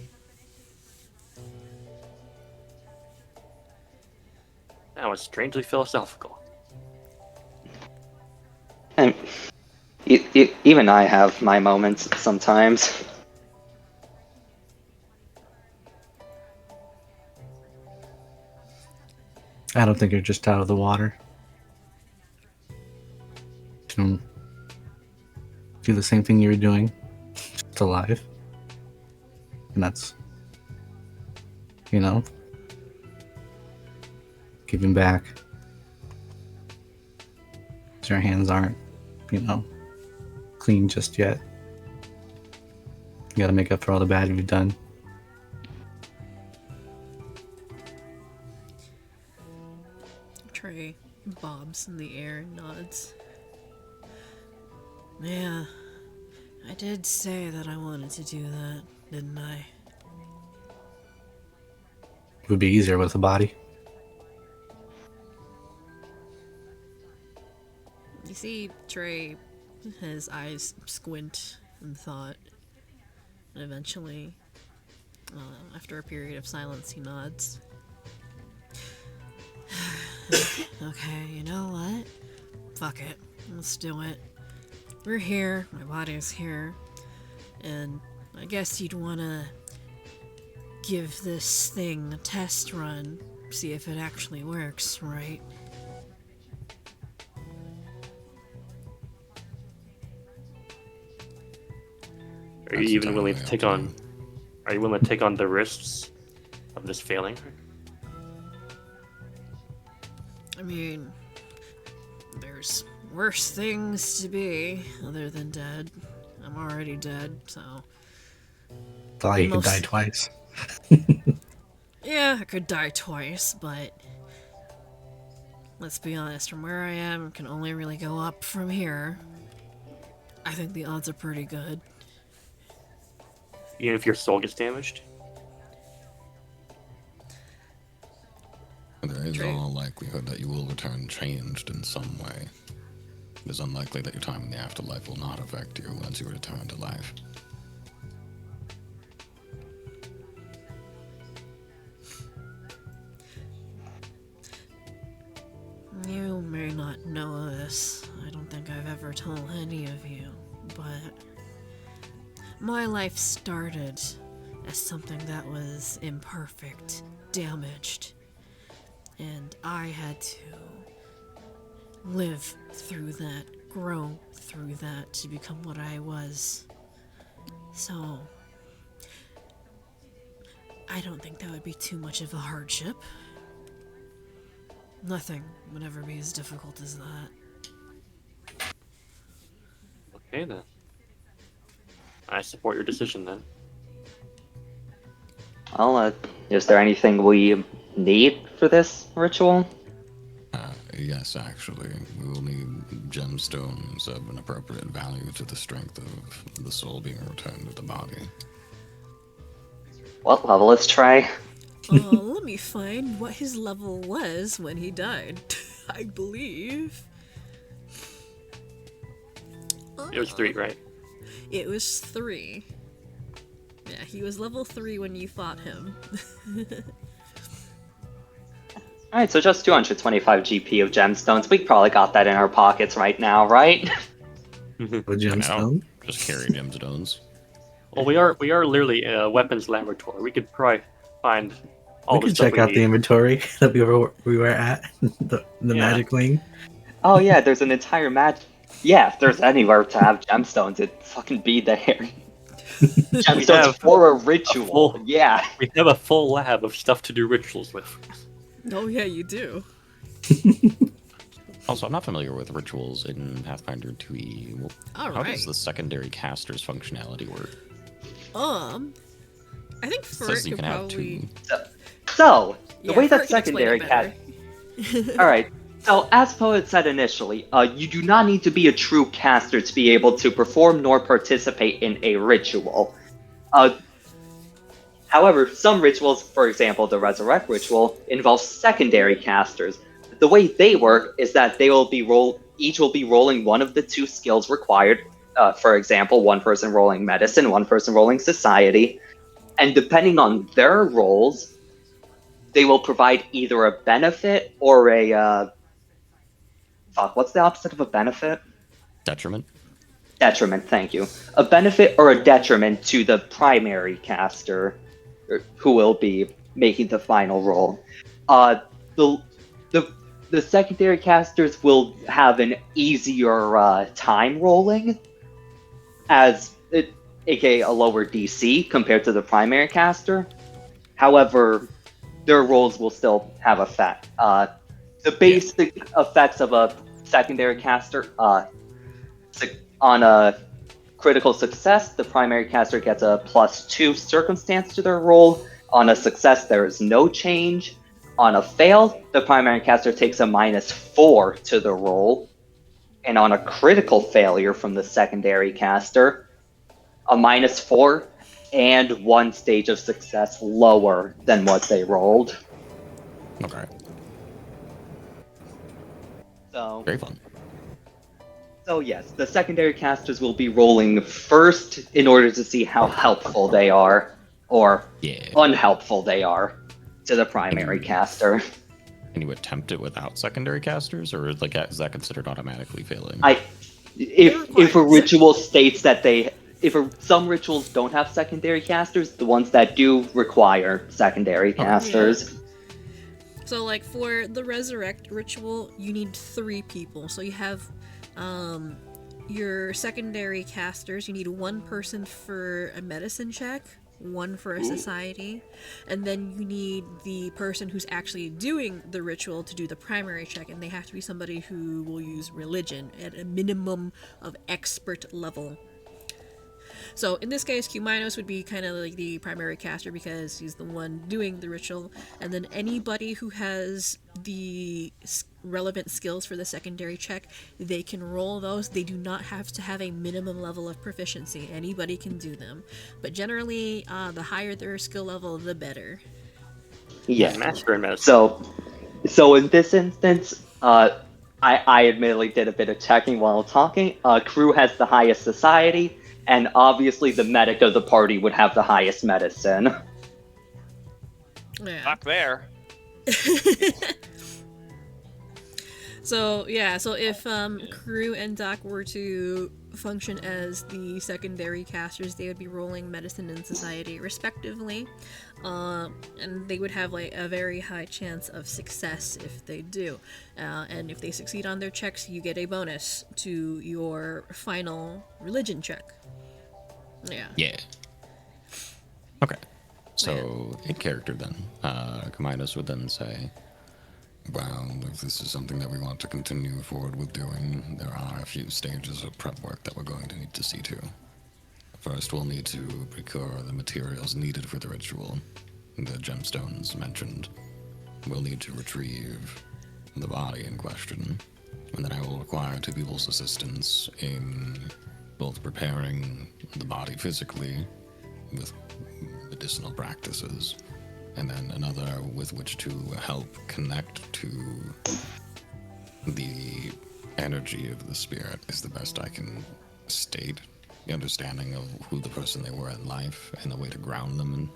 That was strangely philosophical. And even I have my moments sometimes. I don't think you're just out of the water. You do the same thing you were doing, just alive. And that's, giving back. Your hands aren't, clean just yet. You gotta make up for all the bad you've done. Trey bobs in the air and nods. Yeah, I did say that I wanted to do that, didn't I? It would be easier with a body. You see Trey, his eyes squint in thought, and eventually, after a period of silence, he nods. Okay, you know what? Fuck it. Let's do it. We're here, my body's here, and I guess you'd wanna give this thing a test run, see if it actually works, right? Are you even willing to take on? Are you willing to take on the risks of this failing? I mean, there's worse things to be other than dead. I'm already dead, so. Thought you could die twice. Yeah, I could die twice, but let's be honest, from where I am, can only really go up from here. I think the odds are pretty good. Even if your soul gets damaged? There is all likelihood that you will return changed in some way. It is unlikely that your time in the afterlife will not affect you once you return to life. You may not know this. I don't think I've ever told any of you, but my life started as something that was imperfect, damaged, and I had to live through that, grow through that to become what I was. So, I don't think that would be too much of a hardship. Nothing would ever be as difficult as that. Okay then. I support your decision then. Well, is there anything we need for this ritual? Yes, actually. We will need gemstones of an appropriate value to the strength of the soul being returned to the body. What level is Trey? Let me find what his level was when he died. I believe. It was 3, right? It was 3. Yeah, he was level 3 when you fought him. Alright, so just 225 GP of gemstones. We probably got that in our pockets right now, right? A gemstone? Just carry gemstones. Well, we are literally a weapons laboratory. We could probably find all We the can stuff check we out need. the inventory that we were at. the Yeah. magic wing. Oh yeah, there's an entire match. Yeah, if there's anywhere to have gemstones, it'd fucking be there. Gemstones have for a ritual. full- Yeah. We have a full lab of stuff to do rituals with. Oh yeah, you do. Also, I'm not familiar with rituals in Pathfinder 2e. Well, All how does right. the secondary caster's functionality work? I think It says Furt you could can have probably. two. So, the Yeah, way that Furt can explain secondary it better. Alright, so as Poet said initially, you do not need to be a true caster to be able to perform nor participate in a ritual. However, some rituals, for example the Resurrect ritual, involve secondary casters. The way they work is that each will be rolling one of the two skills required. For example, one person rolling medicine, one person rolling society, and depending on their roles, they will provide either a benefit or a what's the opposite of a benefit? Detriment? Detriment, thank you. A benefit or a detriment to the primary caster, who will be making the final roll. The the the secondary casters will have an easier time rolling, aka a lower DC compared to the primary caster. However, their rolls will still have effect. The basic effects of a secondary caster on a critical success, the primary caster gets a +2 circumstance to their roll. On a success, there is no change. On a fail, the primary caster takes a -4 to the roll. And on a critical failure from the secondary caster, a -4 and one stage of success lower than what they rolled. Okay. So, Very fun. so yes, the secondary casters will be rolling first in order to see how helpful they are, or Yeah. unhelpful they are, to the primary you- caster. Can you attempt it without secondary casters, or like is that considered automatically failing? If a ritual states that some rituals don't have secondary casters, the ones that do require secondary casters. Yeah. So, like, for the Resurrect ritual, you need 3 people. So you have your secondary casters. You need 1 person for a medicine check, 1 for a society, and then you need the person who's actually doing the ritual to do the primary check, and they have to be somebody who will use religion at a minimum of expert level. So in this case, Cuminos would be kind of like the primary caster because he's the one doing the ritual, and then anybody who has the relevant skills for the secondary check, they can roll those. They do not have to have a minimum level of proficiency. Anybody can do them, but generally, the higher their skill level, the better. Yeah. Master in medicine. So in this instance, I admittedly did a bit of checking while talking. Crew has the highest society, and obviously the medic of the party would have the highest medicine. Yeah. Back there. So yeah, so if Crew and Doc were to function as the secondary casters, they would be rolling medicine and society respectively, and they would have like a very high chance of success if they do. And if they succeed on their checks, you get a bonus to your final religion check. Yeah. Yeah. Okay. So, in character then, Kamidas would then say, well, if this is something that we want to continue forward with doing, there are a few stages of prep work that we're going to need to see to. First, we'll need to procure the materials needed for the ritual, the gemstones mentioned. We'll need to retrieve the body in question, and then I will require 2 people's assistance in both preparing the body physically with medicinal practices, and then another with which to help connect to the energy of the spirit is the best I can state. The understanding of who the person they were in life and the way to ground them. And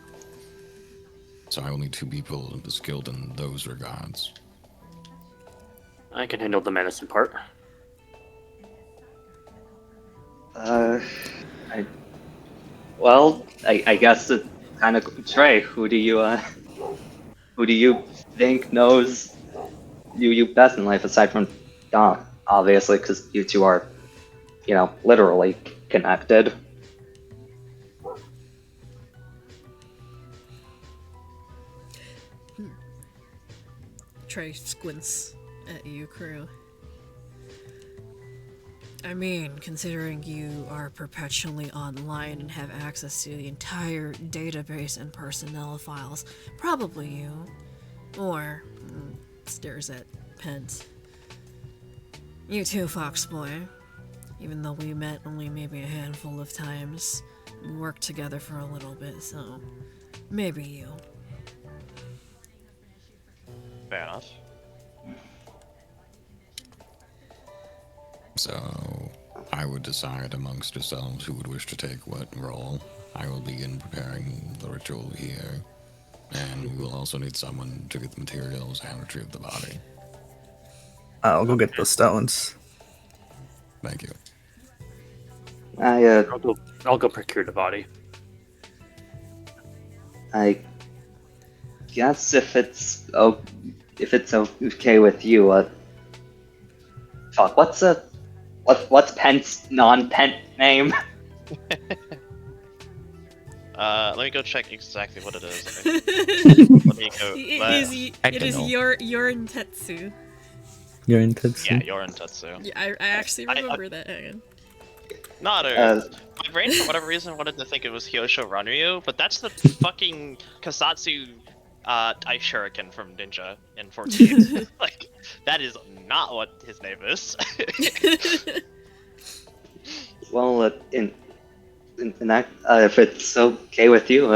so I will need 2 people skilled in those regards. I can handle the medicine part. I guess it kind of Trey. Who do you think knows you best in life aside from Doc? Obviously, because you two are, literally connected. Trey squints at you, crew. I mean, considering you are perpetually online and have access to the entire database and personnel files, probably you. Or, stares at Pence. You too, Foxboy. Even though we met only maybe a handful of times, we worked together for a little bit, so maybe you. Fair enough. So, I would decide amongst yourselves who would wish to take what role. I will begin preparing the ritual here, and we will also need someone to get the materials and retrieve the body. I'll go get the stones. Thank you. I'll go procure the body. I guess if it's okay with you, fuck, what's Pent's non-Pent name? Let me go check exactly what it is. Let me go. It is Yorin Tetsu. You're in Tetsu? Yeah, Yorin Tetsu. Yeah, I actually remember that. Hang on. My brain for whatever reason wanted to think it was Hyosho Ranryu, but that's the fucking Kasatsu Ice Shuriken from Ninja in 14. Like, that is not what his name is. Well, in that, if it's okay with you,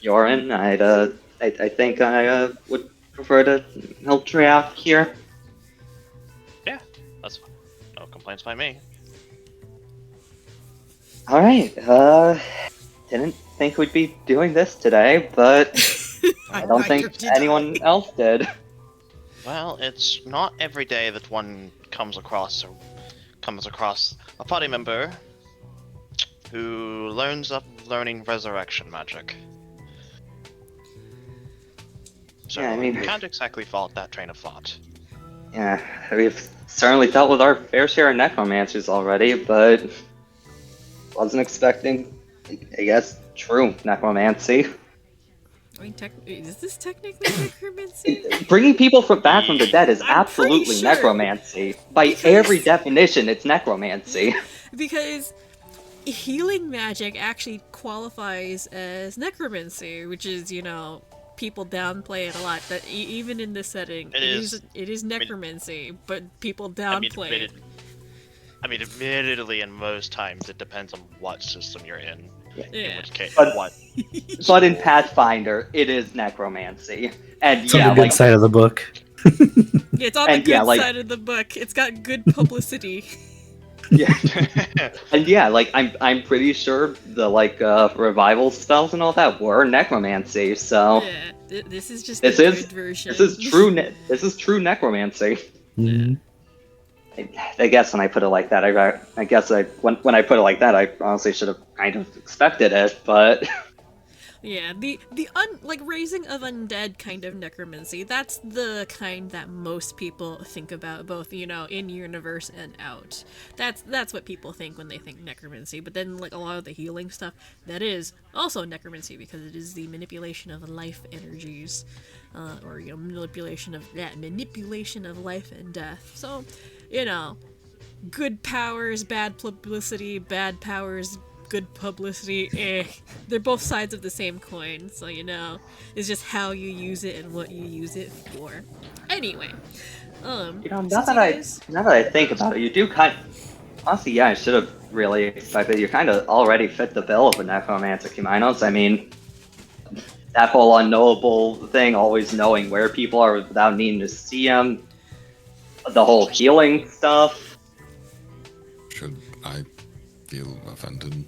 Yorin, I think I would prefer to help Trey out here. Yeah, that's fine. No complaints by me. All right. Didn't think we'd be doing this today, but I don't think anyone else did. Well, it's not every day that one comes across a party member who learning resurrection magic. So Yeah, I mean, can't exactly fault that train of thought. Yeah, we've certainly dealt with our fair share of necromancers already, but wasn't expecting, I guess, true necromancy. I mean, is this technically necromancy? Bringing people back from the dead is I'm absolutely pretty sure. necromancy. By every definition, it's necromancy. Because healing magic actually qualifies as necromancy, which is, people downplay it a lot. That even in this setting, it is necromancy, but people downplay it. Admittedly, in most times, it depends on what system you're in. Yeah. In which case, But in Pathfinder, it is necromancy, and It's on the good side of the book. Yeah, it's on the good side of the book. It's got good publicity. Yeah, and yeah, I'm pretty sure the revival spells and all that were necromancy. So yeah, this is just the good version. This is true necromancy. Mm-hmm. I guess when I put it like that, when I put it like that, I honestly should have kind of expected it, but yeah, the raising of undead kind of necromancy, that's the kind that most people think about, both in universe and out. That's what people think when they think necromancy. But then a lot of the healing stuff, that is also necromancy, because it is the manipulation of life energies, or manipulation of life and death. So good powers, bad publicity, bad powers, good publicity, they're both sides of the same coin, so it's just how you use it and what you use it for. Anyway, now that I think about it, you do honestly, yeah, I should have really expected. You kind of already fit the bill of a necromancer, Kuminos. I mean, that whole unknowable thing, always knowing where people are without needing to see them, the whole healing stuff. Should I feel offended?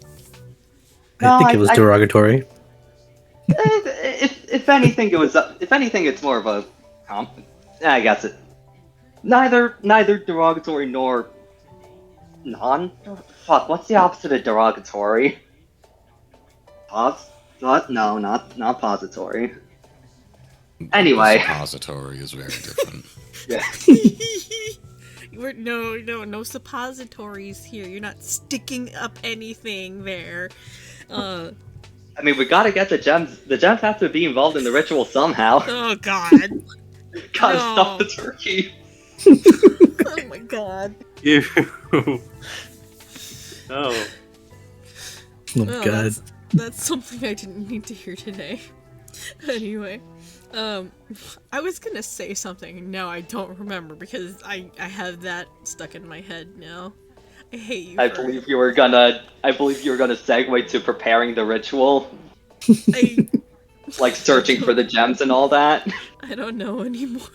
I think it was derogatory. If anything, it's more of a I guess it. Neither derogatory nor fuck. What's the opposite of derogatory? No, not pository. Anyway, suppository is very different. Yeah. No suppositories here. You're not sticking up anything there. I mean, we gotta get the gems. The gems have to be involved in the ritual somehow. Oh God! Gotta stop the turkey. Oh my god. Ew. Oh. Oh Well, god. that's something I didn't need to hear today. Anyway, I was gonna say something. Now I don't remember because I have that stuck in my head now. I hate you. I believe you were gonna segue to preparing the ritual, I like searching for the gems and all that. I don't know anymore.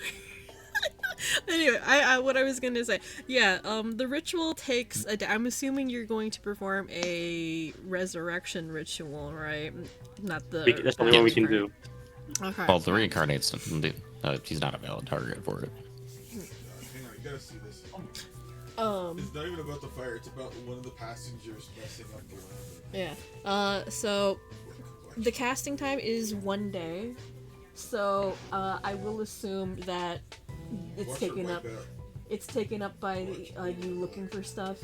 Anyway, I what I was gonna say, yeah, the ritual takes a day. I'm assuming you're going to perform a resurrection ritual, right? Not the. That's the only one we can do. Okay. Well, the reincarnate's he's not a valid target for it. Hang on, you gotta see this. It's not even about the fire, it's about one of the passengers messing up the ladder. Yeah. So the casting time is 1 day. So I will assume that it's Watch taken it up. wipe out. It's taken up by you looking for stuff.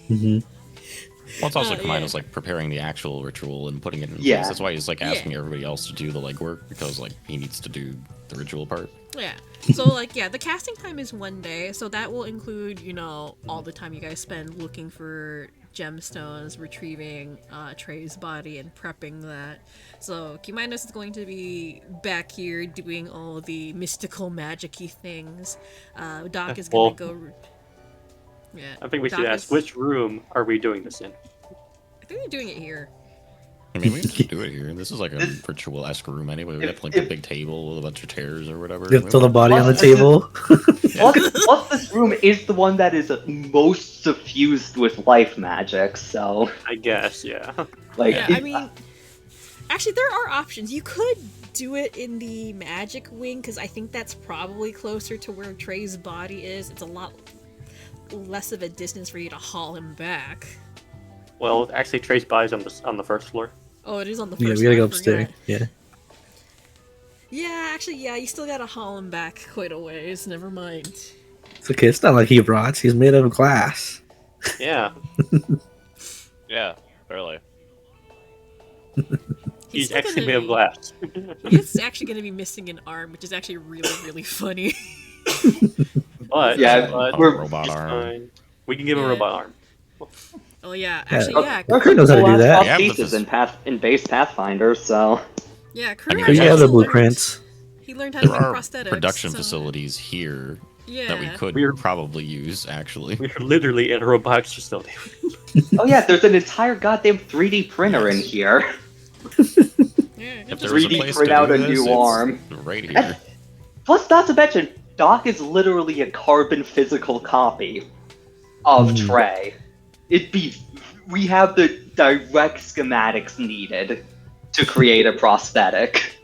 Mm-hmm. Well, it's also combined yeah. as like preparing the actual ritual and putting it in Yeah. place. That's why he's like asking Yeah. everybody else to do the legwork because like he needs to do the ritual part. Yeah. So like the casting time is 1 day. So that will include all the time you guys spend looking for gemstones, retrieving Trey's body, and prepping that. So Kiminus is going to be back here doing all the mystical, magic-y things. Doc is gonna go. Yeah. I think we Doc should ask, is- which room are we doing this in? I think they're doing it here. I mean, we can just do it here. This is like a ritual-esque room anyway. We got like a big table with a bunch of chairs or whatever. You throw the body on the What? table. Plus, this room is the one that is most suffused with life magic, so I guess, yeah. like. Yeah, I mean, actually, there are options. You could do it in the magic wing because I think that's probably closer to where Trey's body is. It's a lot less of a distance for you to haul him back. Well, actually, Trey's body's on the first floor. Oh, it is on the Yeah, first we gotta floor, go I upstairs. forgot. Yeah. Yeah, actually, you still gotta haul him back quite a ways. Never mind. It's okay. It's not like he rots. He's made of glass. Yeah. Yeah, barely. He's still actually gonna made of be- glass. He's actually gonna be missing an arm, which is actually really, really funny. But, Yeah, but we're- robot he's arm. fine. We can give him a Yeah. robot arm. Oh yeah, actually, yeah, Crew knows how to do that. Yeah, but Pieces this- in base Pathfinder, so yeah. Crew I mean, So you actually have the learned- blueprints. He learned how to There make are prosthetics. production so- facilities here Yeah. that we could We're- probably use actually. We're literally in a robotics facility. oh yeah, there's an entire goddamn 3D printer in Yes. here. Yeah, If there was a 3D place print to out do a this, new it's arm. right here. Plus, not to mention, Doc is literally a carbon physical copy of Trey. We have the direct schematics needed to create a prosthetic.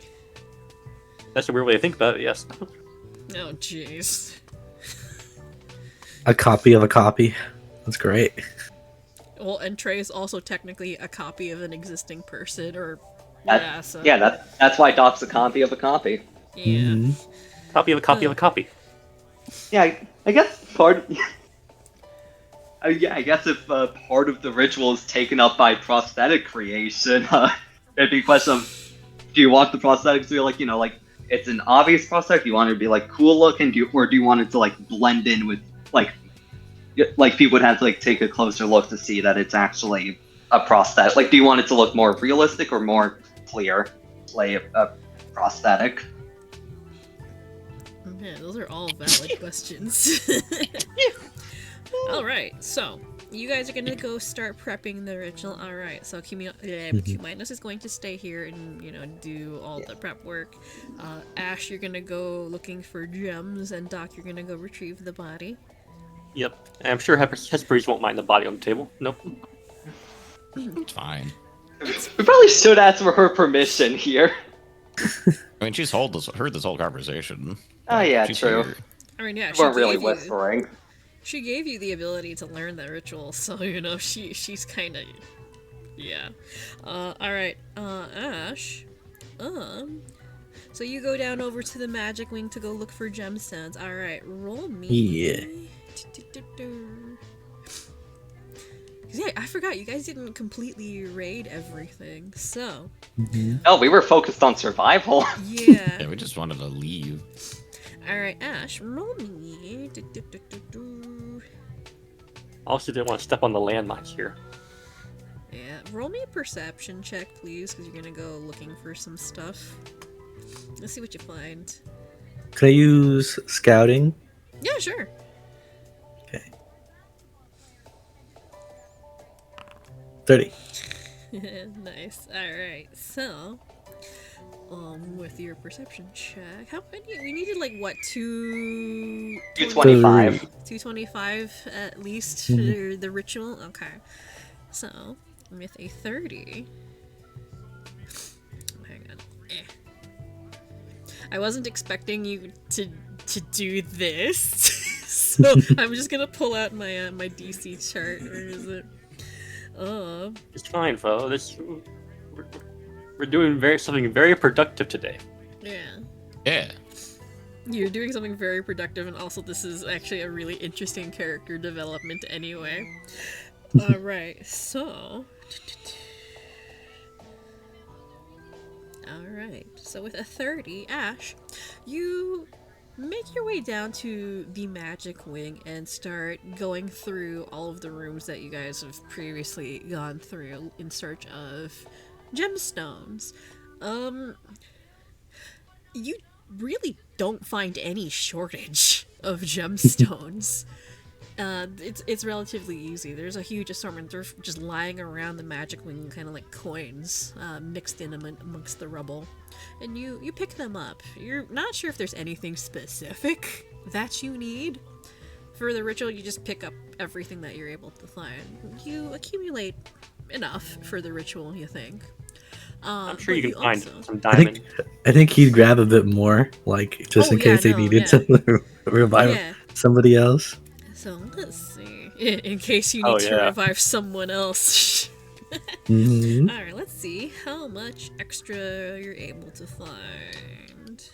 That's a weird way to think about it, yes. Oh jeez. A copy of a copy. That's great. Well, and Trey is also technically a copy of an existing person, or That- yeah. So Yeah, that's why Doc's a copy of a copy. yeah. Mhm. Copy of a copy of a copy. Yeah, I guess part. Yeah, I guess if part of the ritual is taken up by prosthetic creation, it'd be a question of, do you want the prosthetics to be like, like it's an obvious prosthetic? Do you want it to be like cool looking, or do you want it to like blend in with like people would have to like take a closer look to see that it's actually a prosthetic? Like, do you want it to look more realistic or more clear, like a prosthetic? Man, those are all valid questions. Alright, so you guys are gonna go start prepping the ritual. Alright, so Q-Minus is going to stay here and, do all the prep work. Ash, you're gonna go looking for gems, and Doc, you're gonna go retrieve the body. Yep. And I'm sure Hesperus won't mind the body on the table. Nope. It's fine. We probably should ask for her permission here. I mean, she's heard this whole conversation. Oh yeah, She's true. here. I mean, yeah, We weren't really whispering. She gave you the ability to learn the ritual, so she's kind of, yeah. All right, Ash. So you go down over to the magic wing to go look for gemstones. All right, roll me. Yeah. Yeah, I forgot you guys didn't completely raid everything. So Oh, we were focused on survival. yeah, Yeah, we just wanted to leave. Alright, Ash, roll me. Do. Also, didn't want to step on the landmine here. Yeah, roll me a perception check, please, because you're gonna go looking for some stuff. Let's see what you find. Could I use scouting? Yeah, sure. Okay. 30. Nice. Alright, so with your perception check, how many we needed like what 225. 225 at least Mhm. for the ritual? Okay. So with a 30. Hang on. I wasn't expecting you to do this. So I'm just gonna pull out my my DC chart. Where is it? It's fine, Fo. We're doing something very productive today. Yeah. Yeah. You're doing something very productive, and also this is actually a really interesting character development anyway. Alright, so... Alright, so with a 30, Ash, you make your way down to the magic wing and start going through all of the rooms that you guys have previously gone through in search of gemstones. You really don't find any shortage of gemstones. It's relatively easy. There's a huge assortment. They're just lying around the magic wing, kind of like coins, mixed in amongst the rubble, and you pick them up. You're not sure if there's anything specific that you need for the ritual. You just pick up everything that you're able to find. You accumulate enough for the ritual, you think. I'm sure you can but find also- some diamond. I think he'd grab a bit more, like just Oh, in case yeah, they no, needed yeah. to revive Yeah. somebody else. So let's see. In case you Oh, need to yeah. revive someone else. Mhm. Alright, let's see how much extra you're able to find.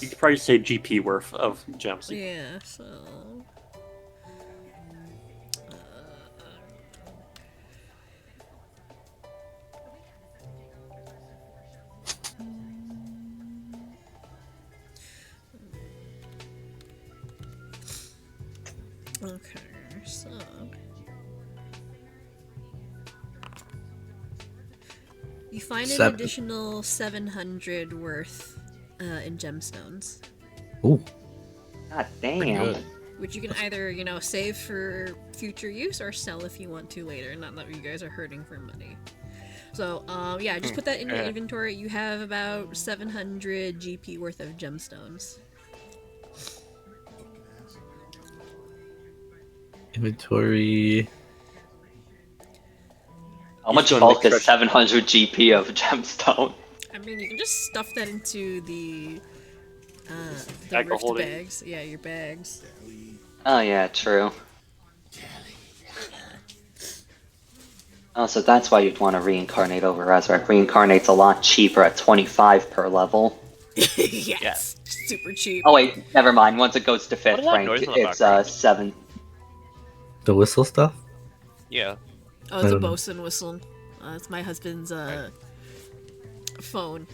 You could probably say GP worth of gems. Yeah, so. Okay, so. You find an 7. additional 700 worth in gemstones. Ooh. God Pretty damn. good. Which you can either, save for future use or sell if you want to later. Not that you guys are hurting for money. So, yeah, just put that in your inventory. You have about 700 GP worth of gemstones. Inventory. How much going bulk like is 700 GP of gemstone? I mean, you can just stuff that into the Bag rift holding. bags. Yeah, your bags. Oh yeah, true. Oh, so that's why you'd want to reincarnate over Resurrect. Reincarnate's a lot cheaper at 25 per level. Yes, super cheap. Oh wait, never mind. Once it goes to 5th is that rank, noise in the it's background? 7. The whistle stuff? Yeah. Oh, it's a I don't know. bosun whistle. It's my husband's phone.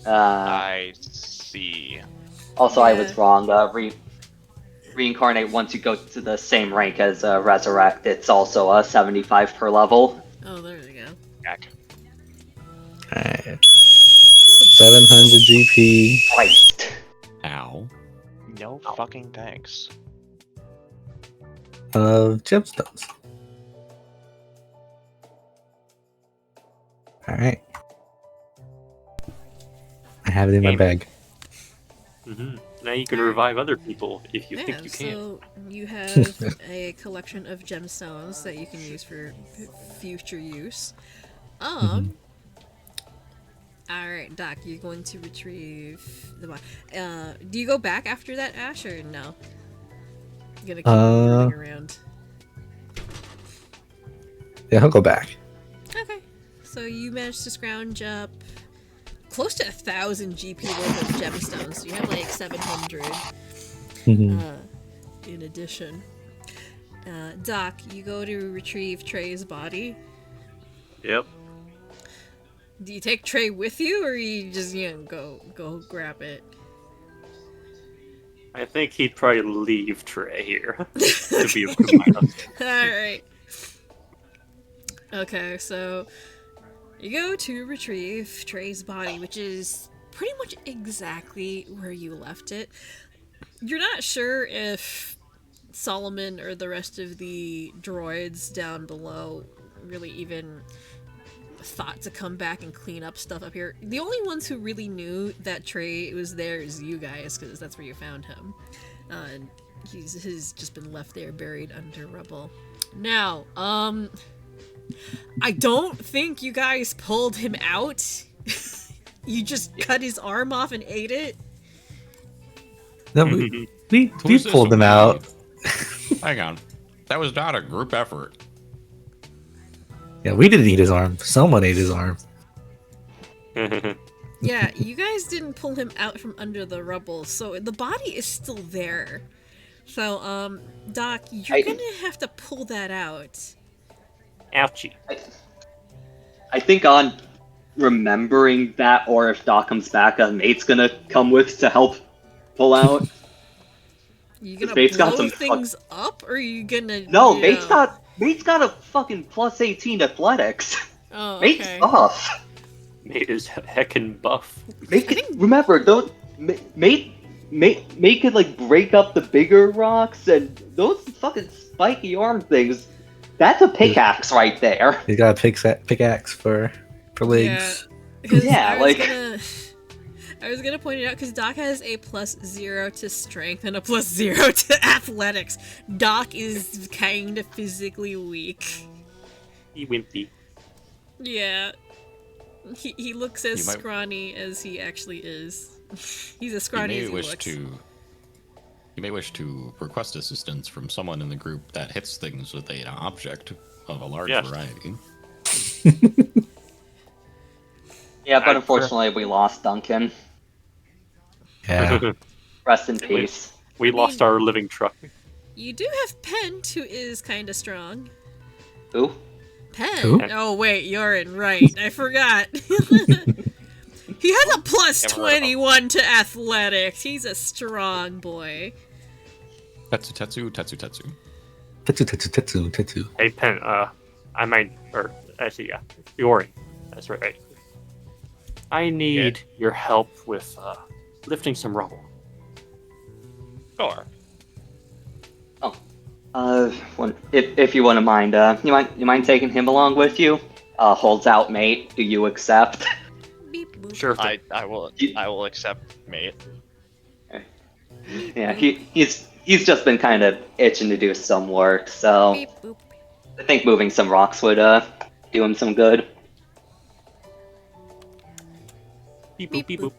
I see. Also, I Yeah. was wrong. Reincarnate, once you go to the same rank as Resurrect, it's also 75 per level. Oh, there we go. Jack. Alright. 700 GP. Christ. Ow. No fucking thanks. Of gemstones. Alright. I have it in my Aim. bag. Mm-hmm. Now you can revive other people if you Yeah, think you can. so you have a collection of gemstones that you can use for future use. Alright, Doc, you're going to retrieve the body. Do you go back after that, Ash, or no? You're gonna keep running around. Yeah, I'll go back. Okay. So you managed to scrounge up close to 1,000 GP worth of gemstones. So you have like 700 Mhm. in addition. Doc, you go to retrieve Trey's body. Yep. Do you take Trey with you, or you just go grab it? I think he'd probably leave Trey here to be with us. All right. Okay, so you go to retrieve Trey's body, which is pretty much exactly where you left it. You're not sure if Solomon or the rest of the droids down below really even thought to come back and clean up stuff up here. The only ones who really knew that Trey was there is you guys, because that's where you found him. And he's just been left there buried under rubble. Now, I don't think you guys pulled him out. You just cut his arm off and ate it. No, we pulled them out. Hang on. That was not a group effort. Yeah, we didn't eat his arm. Someone ate his arm. Yeah, you guys didn't pull him out from under the rubble, so the body is still there. So, Doc, you're gonna have to pull that out. Ouchie. I think on remembering that, or if Doc comes back, Mate's gonna come with to help pull out. You gonna Mate's blow got some things up, or are you gonna... No, you Mate's got a fucking plus 18 athletics. Oh, Mate's okay. buff. Mate is heckin' buff. Remember, Mate could like break up the bigger rocks, and those fucking spiky arm things. That's a pickaxe right there. He's got a pickaxe for legs. Yeah, Yeah, I was gonna point it out because Doc has a +0 to strength and a +0 to athletics. Doc is kind of physically weak. He wimpy. Yeah. He looks as scrawny as he actually is. He's as scrawny as he looks. You may wish to request assistance from someone in the group that hits things with an object of a large variety. Yeah, but unfortunately we lost Duncan. Yeah. Rest in peace. We lost our living truck. You do have Pent, who is kind of strong. Who? Pent? Who? Oh wait, you're in right. I forgot. He has a +21 to athletics. He's a strong boy. Tetsu. Hey, Pen, I might, or actually, yeah, Yori. That's right. I need your help with lifting some rubble. Sure. If you wouldn't mind, you mind taking him along with you? Holds out, Mate. Do you accept? Beep, boop. Sure. I will accept, mate. Yeah, he's just been kind of itching to do some work, so Beep, boop. I think moving some rocks would do him some good. Beep boop beep boop.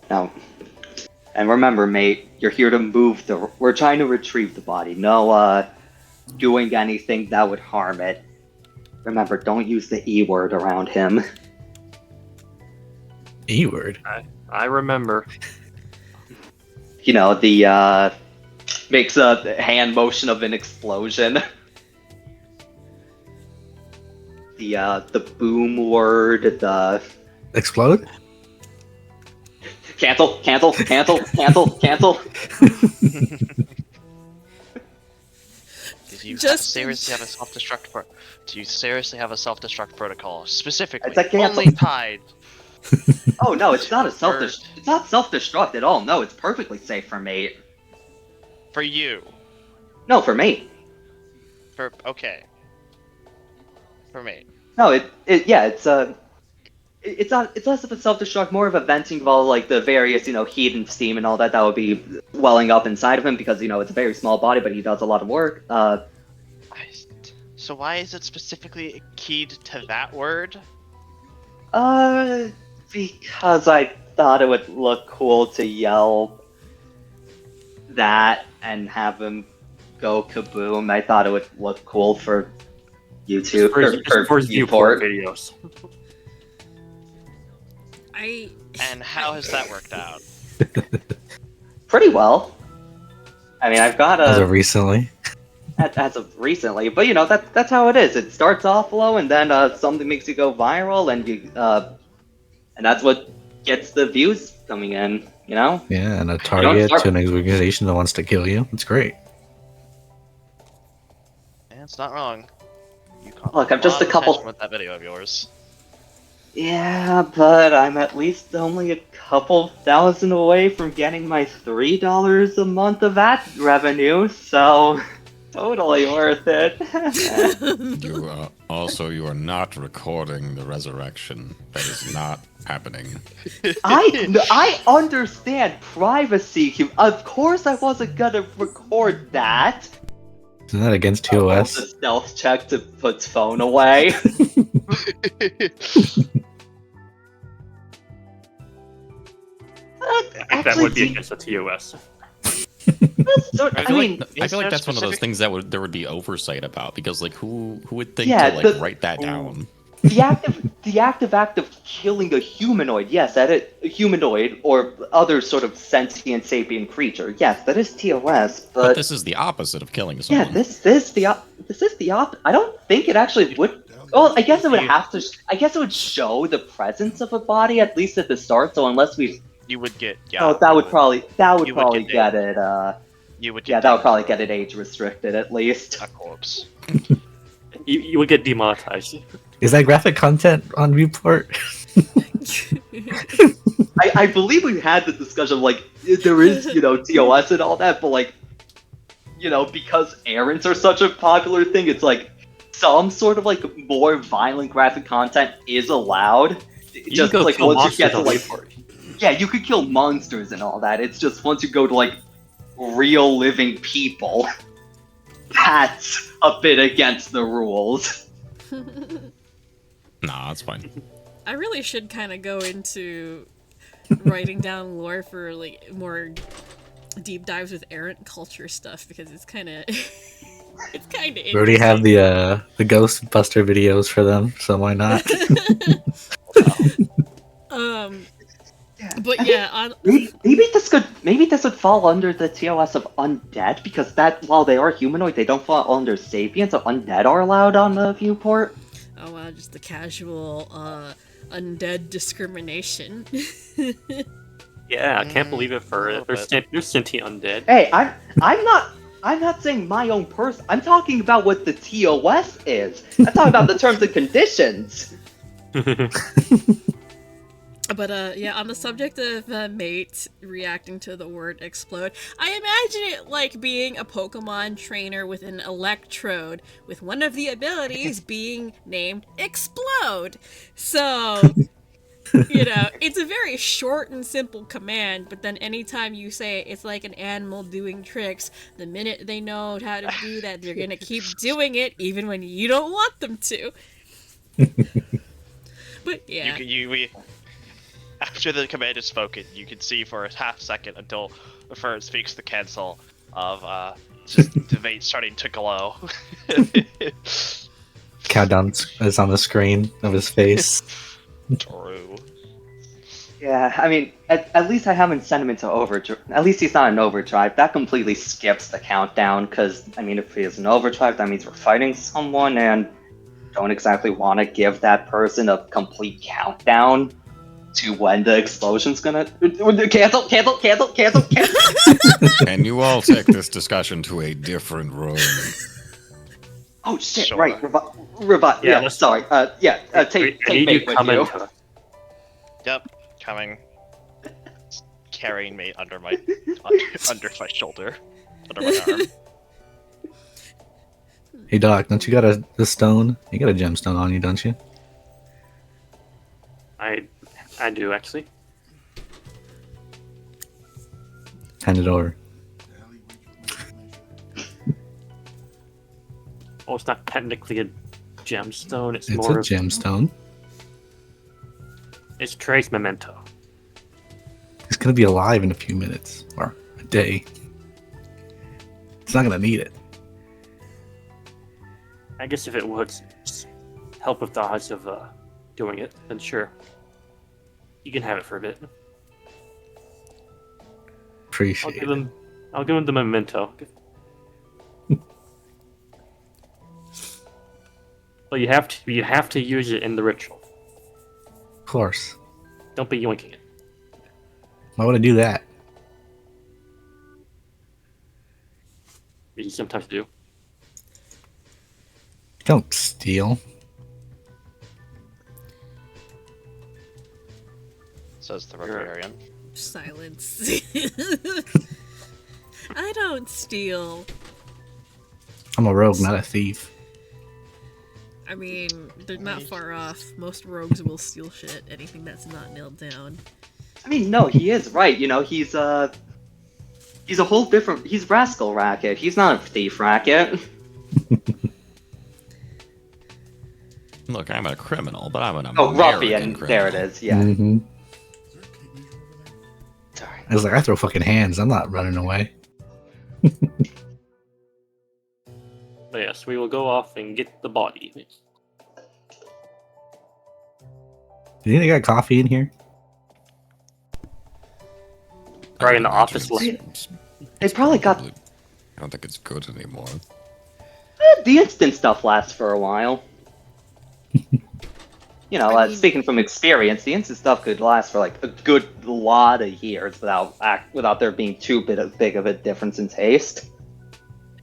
Now, and remember, Mate, you're here to move we're trying to retrieve the body. No, doing anything that would harm it. Remember, don't use the E word around him. E word? I remember. You know, the, makes a hand motion of an explosion. The boom word, the... Explode? Cancel. Do you seriously have a self-destruct protocol specifically It's a cancel. only tied? Oh no, it's not it's not self-destruct at all. No, it's perfectly safe for Mate. For you. No, for Mate. For me. No, it's less of a self-destruct, more of a venting of all like the various, heat and steam and all that would be welling up inside of him because it's a very small body, but he does a lot of work. So why is it specifically keyed to that word? Because I thought it would look cool to yell that and have him go kaboom. I thought it would look cool for YouTube for viewport videos. And how has that worked out? Pretty well. I mean, I've got As of recently. as of recently. But that's how it is. It starts off low, and then something makes you go viral, and that's what gets the views coming in. Yeah, and a You don't target start. to an organization that wants to kill you. It's great. And it's not wrong. You caught Look, a I'm just lot a of couple. attention with that video of yours. Yeah, but I'm at least only a couple thousand away from getting my $3 a month of ad revenue, so totally worth it. You are not recording the resurrection. That is not happening. I understand privacy. Of course, I wasn't gonna record that. Isn't that against The TOS? stealth check to put phone away. I think that would be against the TOS. I feel like that's one of those things that there would be oversight about, because like who would think to write that down? The active act of killing a humanoid, yes, a humanoid or other sort of sentient sapient creature, yes, that is TOS. But this is the opposite of killing yeah, someone. this is the op. I don't think it actually would. Well, I guess it would have to. I guess it would show the presence of a body at least at the start. So unless we, you would get that would probably get it. You would that would probably get it age restricted at least. A corpse. You would get demonetized. Is that graphic content on Viewport? I believe we had the discussion like there is TOS and all that, but like because errands are such a popular thing, it's like some sort of like more violent graphic content is allowed. Just like once you get to like you could kill monsters and all that. It's just once you go to like real living people, that's a bit against the rules. Nah, that's fine. I really should kind of go into writing down lore for like more deep dives with errant culture stuff, because it's kind of We already have the Ghostbuster videos for them, so why not? But yeah, maybe this would fall under the TOS of undead, because that while they are humanoid, they don't fall under sapient, so undead are allowed on the viewport. Oh wow, just the casual undead discrimination. Yeah, I can't believe it. They're sentient undead. Hey, I'm not saying my own person. I'm talking about what the TOS is. I'm talking about the terms and conditions. But yeah, on the subject of mate reacting to the word explode, I imagine it like being a Pokemon trainer with an electrode, with one of the abilities being named Explode. So, it's a very short and simple command, but then anytime you say it, it's like an animal doing tricks. The minute they know how to do that, they're gonna keep doing it, even when you don't want them to. But yeah. After the command is spoken, you can see for a half second until Fern speaks the cancel of just the mate starting to glow. Countdown is on the screen of his face. True. Yeah, I mean, at least I haven't sent him into overdrive. At least he's not in overdrive. That completely skips the countdown, because, I mean, if he is in overdrive, that means we're fighting someone, and don't exactly want to give that person a complete countdown to when the explosion's gonna cancel. And you all take this discussion to a different room. Oh shit! Sure. Right, revive. Yeah, sorry. Take mate with you. Yep, coming. Carrying mate under my shoulder, under my arm. Hey Doc, don't you got the stone? You got a gemstone on you, don't you? I do, actually. Hand it over. Oh, it's not technically a gemstone. It's a more gemstone. It's Trey's memento. He's gonna be alive in a few minutes or a day. He's not gonna need it. I guess if it would help with the odds of doing it, then sure. You can have it for a bit. Appreciate it. I'll give him the memento. But you have to use it in the ritual. Of course. Don't be yoinking it. Why would I do that? You sometimes do. Don't steal. Says the barbarian. Silence. I don't steal. I'm a rogue, not a thief. I mean, they're not far off. Most rogues will steal shit, anything that's not nailed down. I mean, no, he is right. You know, he's a whole different. He's rascal racket. He's not a thief racket. Look, I'm a criminal, but I'm an Oh, American ruffian. criminal. There it is. Yeah. Mm-hmm. Sorry. I was like, I throw fucking hands. I'm not running away. But yes, we will go off and get the body. Do you think they got coffee in here? I Right would in the imagine office. They probably got I don't think it's good anymore. the instant stuff lasts for a while. You know, I mean- speaking from experience, the instant stuff could last for like a good lot of years without there being too big of a difference in taste.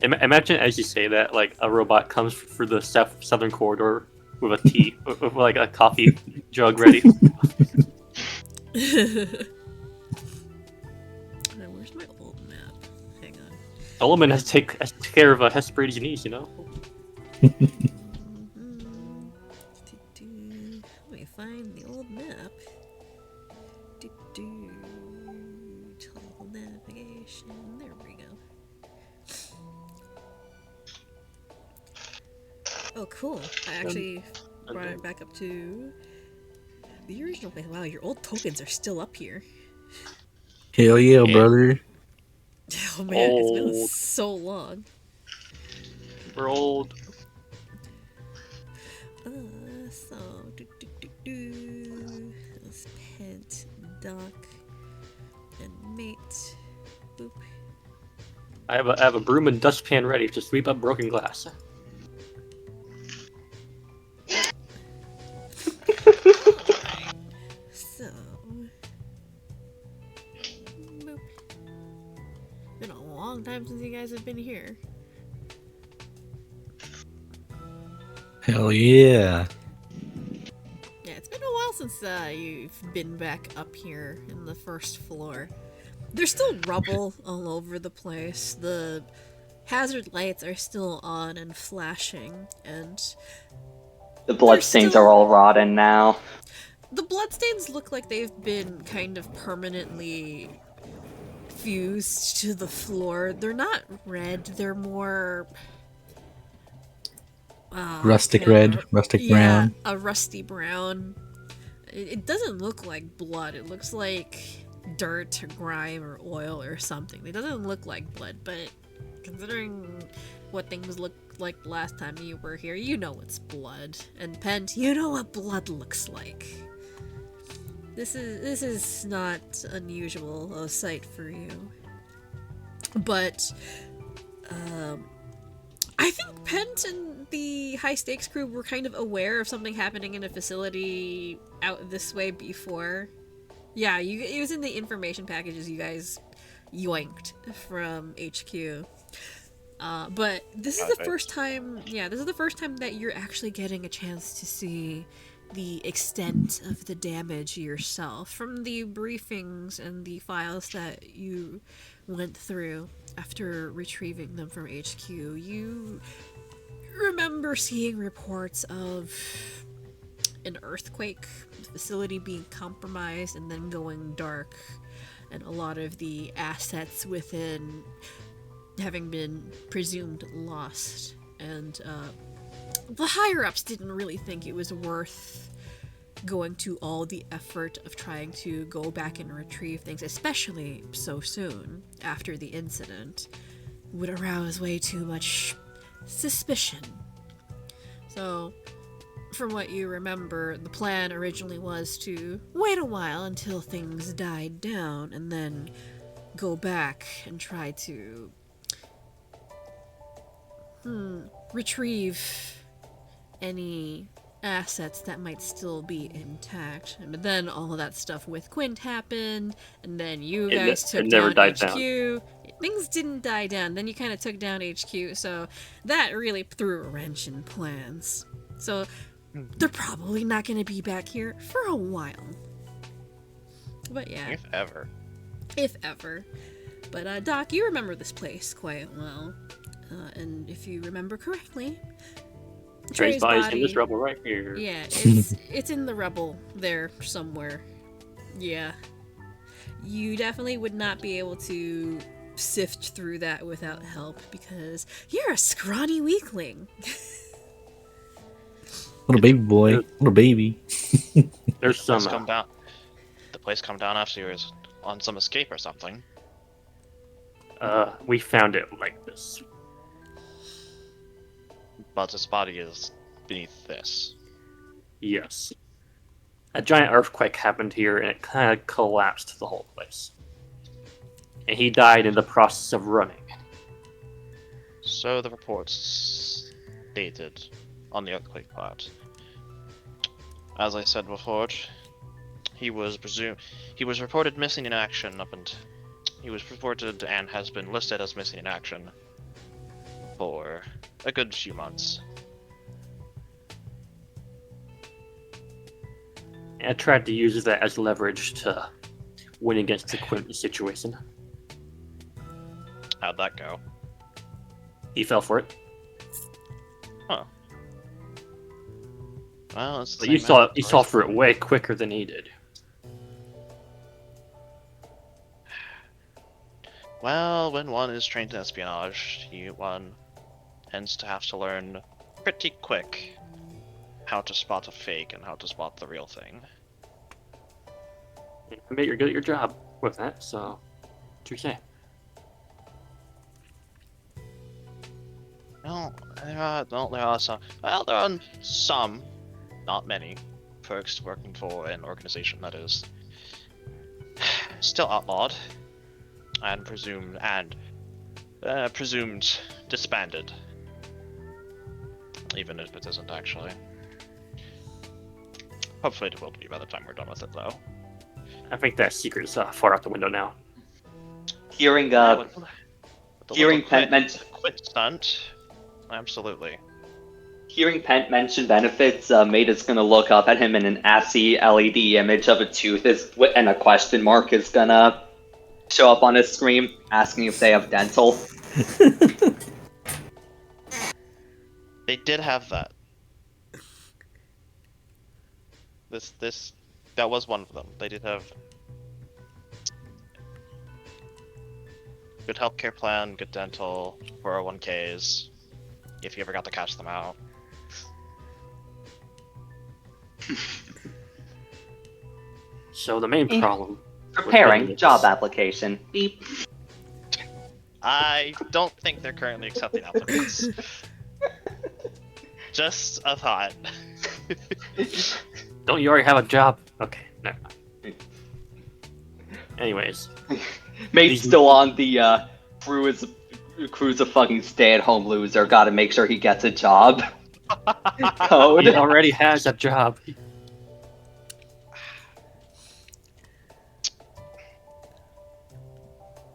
Imagine as you say that, like a robot comes through the southern corridor with a tea, with like a coffee jug ready. Where's my old map? Hang on. Solomon has to take care of Hesperides' niece, you know. Let me find the old map. Total navigation. There we go. Oh, cool. I actually brought it back up to the original place. Wow, your old tokens are still up here. Hell yeah, brother. Oh man, it's been Old. so long. We're old. So this pent, dock, and mate. Boop. I have a broom and dustpan ready to sweep up broken glass. So, boop. Been a long time since you guys have been here. Hell yeah. Yeah, it's been a while since you've been back up here in the first floor. There's still rubble all over the place. The hazard lights are still on and flashing, and The bloodstains still- are all rotten now. the bloodstains look like they've been kind of permanently fused to the floor. They're not red, they're more... Rustic yeah, red, rustic brown. a rusty brown. It doesn't look like blood. It looks like dirt or grime or oil or something. It doesn't look like blood, but considering what things looked like last time you were here, you know it's blood. And Pent, you know what blood looks like. This is not unusual a sight for you. But I think Pent and the high stakes crew were kind of aware of something happening in a facility out this way before. Yeah, it was in the information packages you guys yoinked from HQ. But this is the first time, this is the first time that you're actually getting a chance to see the extent of the damage yourself. From the briefings and the files that you went through after retrieving them from HQ, you remember seeing reports of an earthquake, the facility being compromised and then going dark, and a lot of the assets within having been presumed lost. And the higher-ups didn't really think it was worth going to all the effort of trying to go back and retrieve things, especially so soon after the incident. It would arouse way too much suspicion. So, from what you remember, the plan originally was to wait a while until things died down and then go back and try to retrieve any assets that might still be intact. But then all of that stuff with Quint happened, and then you guys took down HQ. Things didn't die down. Then you kind of took down HQ, so that really threw a wrench in plans. So they're probably not going to be back here for a while. But yeah. If ever. If ever. But Doc, you remember this place quite well. And if you remember correctly, Trey's body's in this rubble right here. Yeah, it's in the rubble there somewhere. Yeah. You definitely would not be able to sift through that without help because you're a scrawny weakling. Little baby boy. Little baby. There's some... The place come down after you was on some escape or something. We found it like this. But his body is beneath this. Yes. A giant earthquake happened here and it kind of collapsed the whole place. And he died in the process of running. So the reports stated on the earthquake part. As I said before, he was reported missing in action he was reported and has been listed as missing in action for a good few months. I tried to use that as leverage to win against the Quint situation. How'd that go? He fell for it. Huh. Well, it's the But you saw through it way quicker than he did. Well, when one is trained in espionage, one tends to have to learn pretty quick how to spot a fake and how to spot the real thing. I bet you're good at your job with that, so what you say? No, there are some, not many, perks to working for an organization that is still outlawed and presumed disbanded, even if it isn't actually. Hopefully it will be by the time we're done with it, though. I think that secret's far out the window now. Hearing Pent mention quit stunt. Absolutely. Hearing Pent mention benefits made us gonna look up at him, and an ASCII LED image of a tooth and a question mark is gonna show up on his screen, asking if they have dental. They did have that. That was one of them. They did have good healthcare plan, good dental, 401ks, if you ever got to cash them out. So the main problem... Preparing job application. Beep. I don't think they're currently accepting applicants. Just a thought. Don't you already have a job? Okay, never mind. Anyways. Mate's still on the crew's a fucking stay-at-home loser. Gotta make sure he gets a job. Code. He already has a job.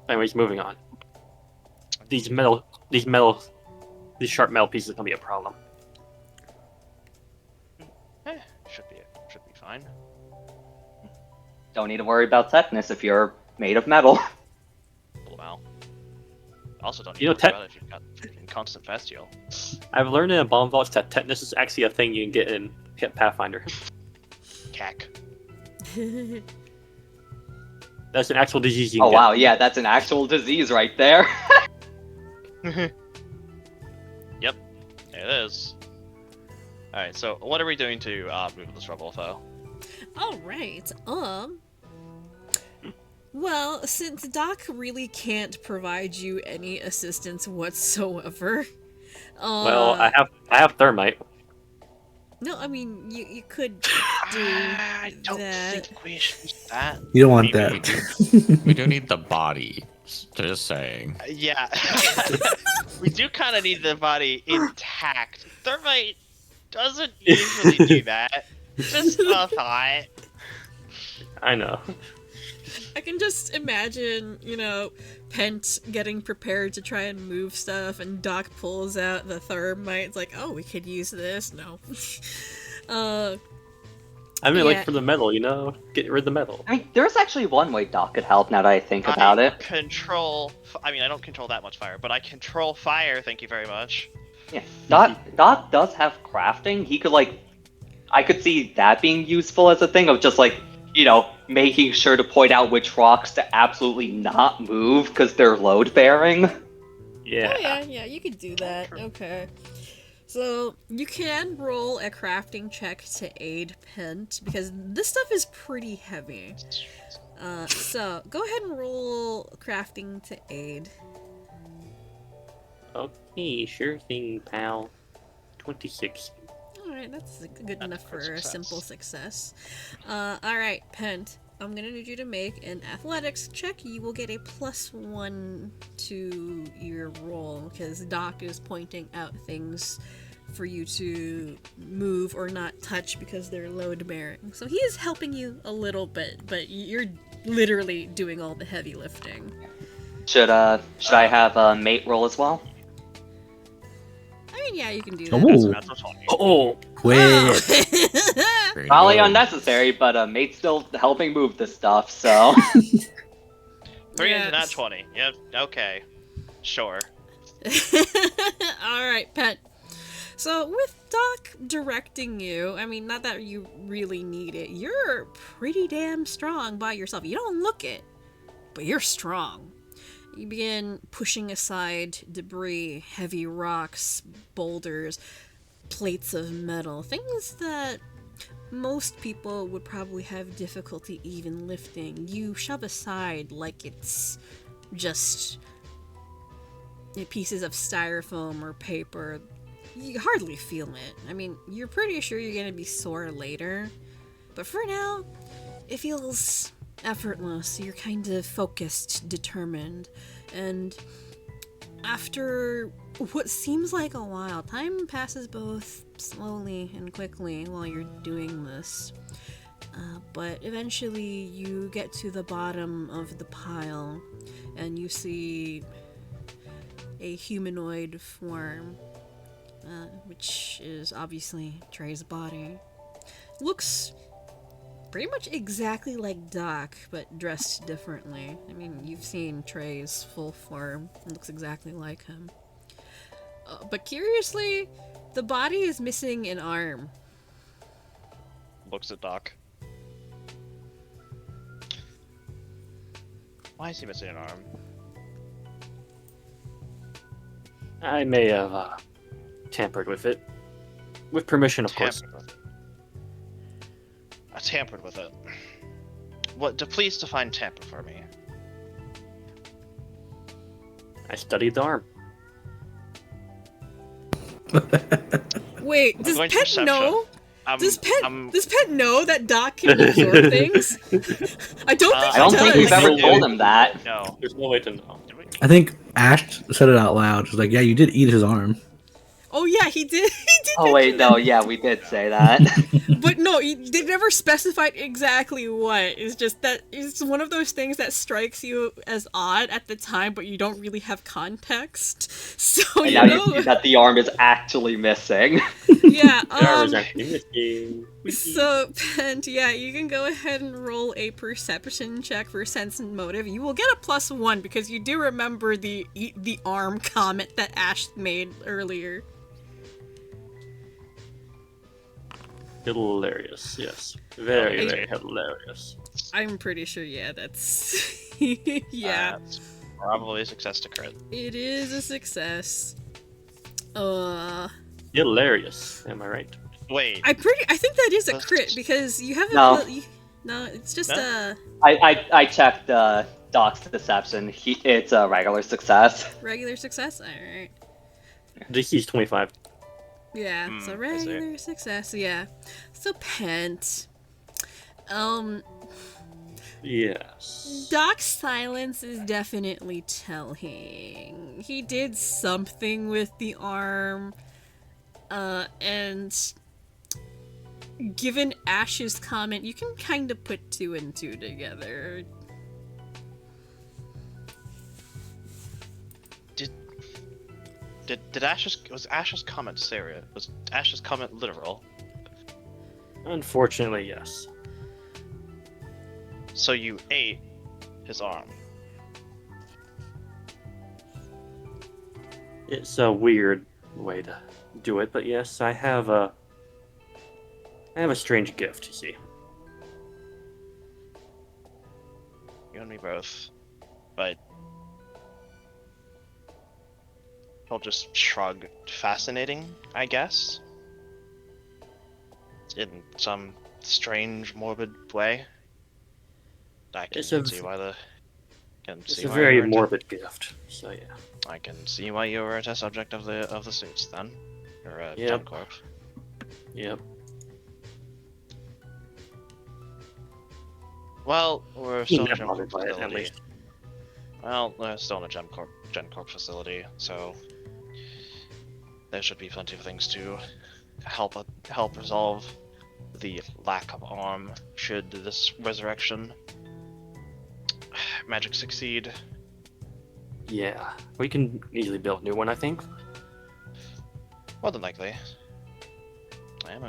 Anyways, moving on. These sharp metal pieces are gonna be a problem. Should be fine. Don't need to worry about tetanus if you're made of metal. Well, also don't need You know, to worry about it if you've got freaking constant fastio. I've learned in Bomb Vaults that tetanus is actually a thing you can get in Hit Pathfinder. Cack. That's an actual disease you can Oh get. wow, yeah, that's an actual disease right there. Yep, it is. Alright, so what are we doing to move this rubble, though? Alright, well, since Doc really can't provide you any assistance whatsoever, Well, I have thermite. No, I mean, you could do I don't that. think we should use that. You don't want Maybe that. We do need the body. Just saying. Yeah. We do kind of need the body intact. Thermite doesn't usually do that. Just a thought. I know. I can just imagine, Pent getting prepared to try and move stuff, and Doc pulls out the thermite. It's like, oh, we could use this. No. I mean, Yeah. like for the metal, get rid of the metal. I mean, there's actually one way Doc could help now that I think about it. I don't control that much fire, but I control fire, thank you very much. Yeah, Doc does have crafting. He could, I could see that being useful as a thing of just, making sure to point out which rocks to absolutely not move because they're load-bearing. Yeah. Oh, yeah, you could do that. Okay. So, you can roll a crafting check to aid Pent, because this stuff is pretty heavy. So, go ahead and roll crafting to aid. Okay, sure thing, pal. 26. Alright, that's good enough for a success. simple success. Alright, Pent, I'm gonna need you to make an athletics check. You will get a +1 to your roll, because Doc is pointing out things for you to move or not touch because they're load-bearing. So he is helping you a little bit, but you're literally doing all the heavy lifting. Should I have a mate roll as well? I mean, yeah, you can do that. That's a Ooh, natural 20. Oh, quit. Great to Probably go. unnecessary, but mate's still helping move this stuff, so. 3 into Yes. nat 20. Yep, okay. Sure. Alright, Pet. So, with Doc directing you, I mean, not that you really need it, you're pretty damn strong by yourself. You don't look it, but you're strong. You begin pushing aside debris, heavy rocks, boulders, plates of metal, things that most people would probably have difficulty even lifting. You shove aside like it's just pieces of styrofoam or paper. You hardly feel it. I mean, you're pretty sure you're gonna be sore later, but for now, it feels effortless. You're kind of focused, determined, and after what seems like a while, time passes both slowly and quickly while you're doing this. But eventually you get to the bottom of the pile and you see a humanoid form, which is obviously Trey's body. Looks pretty much exactly like Doc, but dressed differently. I mean, you've seen Trey's full form. It looks exactly like him. But curiously, the body is missing an arm. Looks at Doc. Why is he missing an arm? I may have tampered with it. With permission, of course. Tampered with it. I tampered with it. Please define tamper for me. I studied the arm. Wait, does going to Pet perception. know? Does I'm- Pet know that Doc can absorb things? I don't think I he don't does. think we've ever Dude. told him that. No. There's no way to know. Did we? I think Ash said it out loud. She's like, "Yeah, you did eat his arm." Oh yeah, he did. He did. Oh wait, mention no, yeah, we did say that. that. But no, they never specified exactly what. It's just that it's one of those things that strikes you as odd at the time, but you don't really have context. So And you now know, you see that the arm is actually missing. yeah. The arm is actually missing. So, Pent, yeah, you can go ahead and roll a perception check for sense and motive. You will get a +1 because you do remember the eat the arm comment that Ash made earlier. Hilarious, yes. Very, Hey. very hilarious. I'm pretty sure, yeah, that's... yeah, That's probably a success to crit. it is a success. Hilarious, am I right? Wait. I think that is a crit because you haven't... No. No, it's just No? I checked Doc's deception. It's a regular success. regular success? Alright. DC's 25. Yeah, so I see. regular success, yeah. So, Pent... Yes. Doc's silence is definitely telling. He did something with the arm. And given Ash's comment, you can kind of put 2 and 2 together. Did Ash's comment serious? Was Ash's comment literal? Unfortunately, yes. So you ate his arm. It's a weird way to do it, but yes, I have a strange gift, you see. You and me both. But he'll just shrug. Fascinating, I guess. In some strange, morbid way. I can It's a- see why the. It's a very morbid gift, so yeah. I can see why you were a test subject of the suits then. Or a Yep. Gem Corp. Yep. Well, we're still in a Not Gem bothered Corp by it, at facility. least. Well, we're still in a Gem Corp facility, so there should be plenty of things to help resolve the lack of arm should this resurrection magic succeed. Yeah, we can easily build a new one, I think. More than likely. I am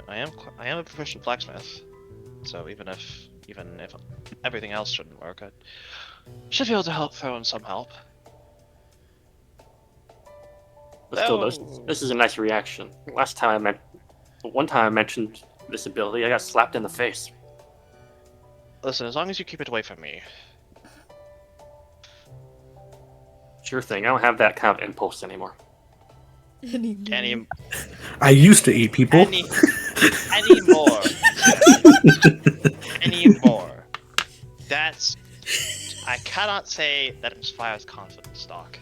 a proficient blacksmith, so even if everything else shouldn't work, I should be able to throw in some help. But still, this is a nice reaction. One time I mentioned this ability, I got slapped in the face. Listen, as long as you keep it away from me. Sure thing, I don't have that kind of impulse anymore. I used to eat people. Anymore. Anymore. That's. I cannot say that inspires confidence, Doc.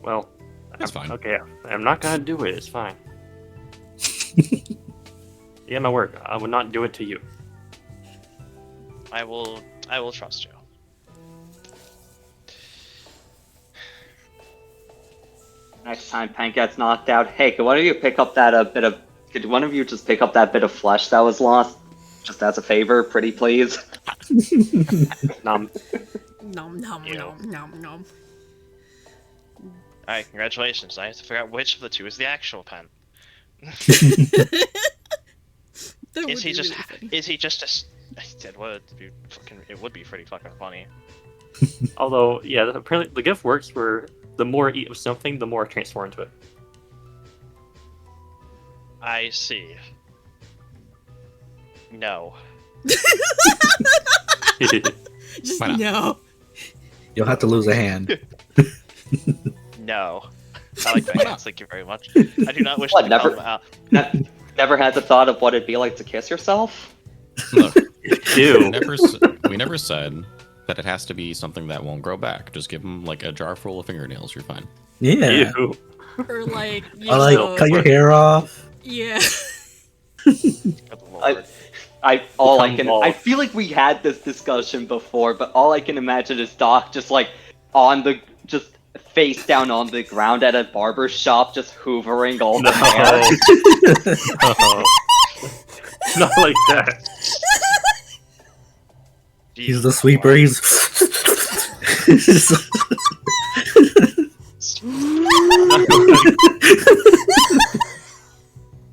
Well, That's fine. Okay, I'm not gonna do it. It's fine. Yeah, my word. I would not do it to you. I will trust you. Next time Pank gets knocked out, hey, could one of you pick up that could one of you just pick up that bit of flesh that was lost? Just as a favor, pretty please. Nom. Nom nom nom nom nom. Alright, congratulations. I have to figure out which of the two is the actual pen. That Is he would be just really funny. is he just a it would be pretty fucking funny. Although, yeah, apparently the gift works where the more you eat of something, the more it transforms into it. I see. No. Just Why not? no. You'll have to lose a hand. No. I like my hands, thank you very much. I do not wish What, to never- come out. Never had the thought of what it'd be like to kiss yourself? Look, Ew. we never said that it has to be something that won't grow back. Just give them like a jar full of fingernails. You're fine. Yeah. Ew. Or like, you Or like know, cut your hair off. yeah. Good lord. I feel like we had this discussion before, but all I can imagine is Doc just just face down on the ground at a barber shop, just hoovering all the hair. No. Not like that. He's the sweeper. He's.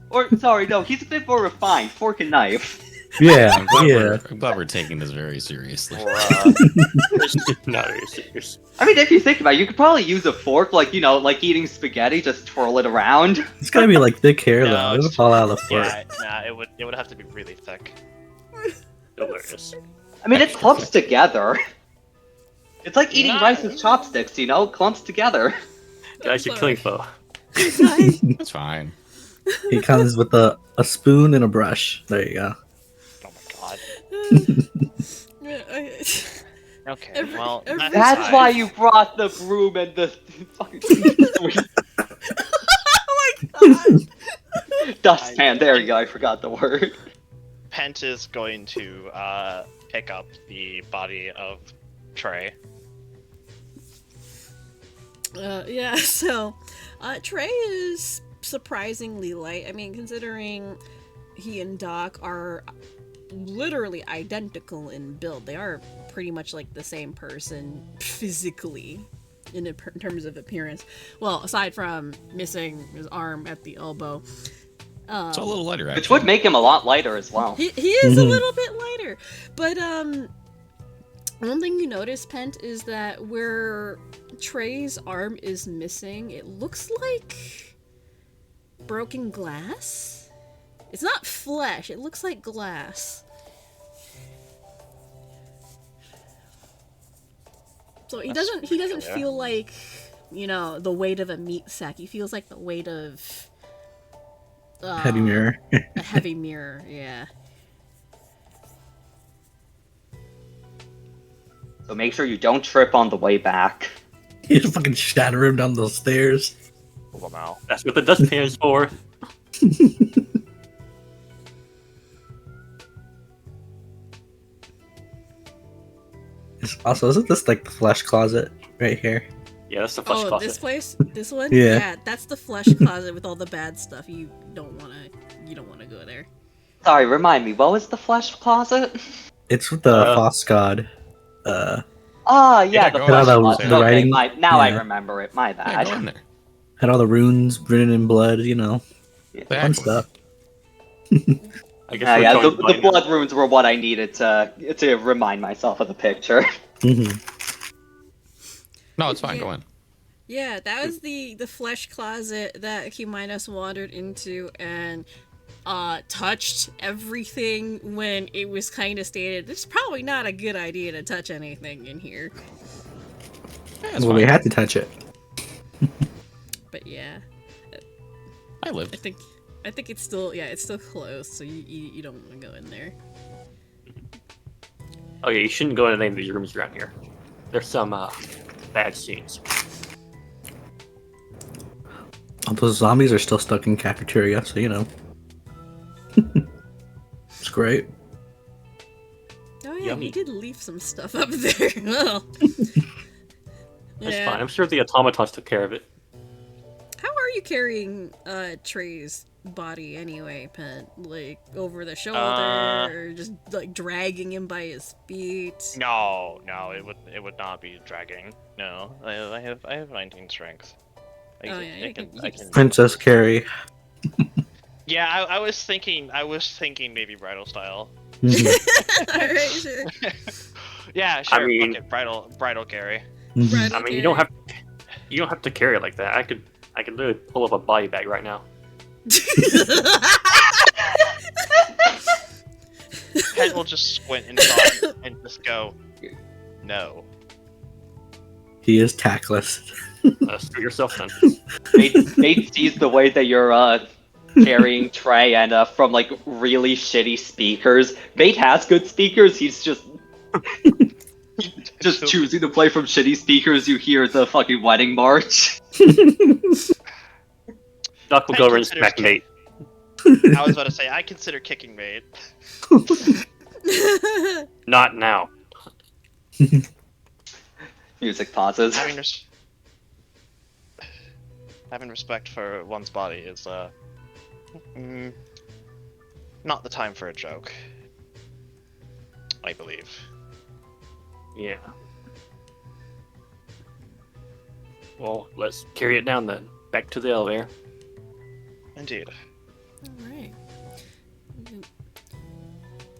Or sorry, no, he's a bit more refined. Fork and knife. Yeah, I'm glad, yeah. I'm glad we're taking this very seriously. Not very serious. I mean, if you think about it, you could probably use a fork, like eating spaghetti, just twirl it around. It's gotta be like thick hair No, though. It'll it's- fall out of the fork. Yeah, nah, it would have to be really thick. Hilarious. I mean, it clumps together. It's like eating Nah. rice with chopsticks, clumps together. Guys, you're killing foe. It's fine. He comes with a spoon and a brush. There you go. Oh my god. I- Okay, Every- well, every- that That's aside, why you brought the broom and the fucking dustpan. There you go. I forgot the word. Pent is going to pick up the body of Trey. Yeah, so Trey is surprisingly light. I mean, considering he and Doc are literally identical in build, they are pretty much like the same person physically in terms of appearance. Well, aside from missing his arm at the elbow. It's a little lighter, actually. Which would make him a lot lighter as well. He is a little bit lighter. But one thing you notice, Pent, is that where Trey's arm is missing, it looks like broken glass. It's not flesh, it looks like glass. So he doesn't feel like, you know, the weight of a meat sack. He feels like the weight of Heavy mirror. a heavy mirror, yeah. So make sure you don't trip on the way back. You just fucking shatter him down those stairs. Pull them out. That's what the dustpan's for. Also, isn't this like the flesh closet right here? Yeah, that's the flesh Oh, closet. this place? This one? Yeah. That's the flesh closet with all the bad stuff. You don't wanna go there. Sorry, remind me, what was the flesh closet? It's with the Foss god. Yeah, Yeah, the go flesh ahead. closet. The Okay, writing? now I Yeah. remember it. My Yeah, bad. go in there. Had all the runes written in blood, you know, fun Exactly. stuff. I guess Yeah, we're the going blind blood runes were what I needed to remind myself of the picture. Mhm. No, it's fine. Yeah. Go in. Yeah, that was the flesh closet that Huminos wandered into and touched everything when it was kind of stated it's probably not a good idea to touch anything in here. Yeah, it's Well, we fine. had to touch it. But yeah, I lived. I think it's still closed, so you don't want to go in there. Oh yeah, you shouldn't go into any of these rooms around here. There's some bad scenes. All those zombies are still stuck in cafeteria, so you know. It's great. Oh yeah, Yummy. he did leave some stuff up there. Well, That's yeah. fine. I'm sure the automatons took care of it. How are you carrying Trey's body anyway, Pent? Like over the shoulder, or just like dragging him by his feet? No, it would not be dragging. No, I have 19 strength. Oh, yeah, you can- Princess Carrie. Yeah, I was thinking maybe bridal style. Mhm. Alright, sure. Yeah, sure. I mean- fuck it, bridal carry. Mhm. Bridal I mean, carry. you don't have to carry it like that. I could literally pull up a body bag right now. Pen will just squint inside and just go, no. He is tactless. Screw yourself then. Nate sees the way that you're carrying Trey, and from like really shitty speakers. Nate has good speakers. He's just choosing to play from shitty speakers. You hear the fucking wedding march. Doc will I go over and consider smack Nate. I was about to say, I consider kicking mate. Not now. Music pauses. Having respect for one's body is not the time for a joke. I believe. Yeah. Well, let's carry it down then. Back to the elevator. Indeed. Alright.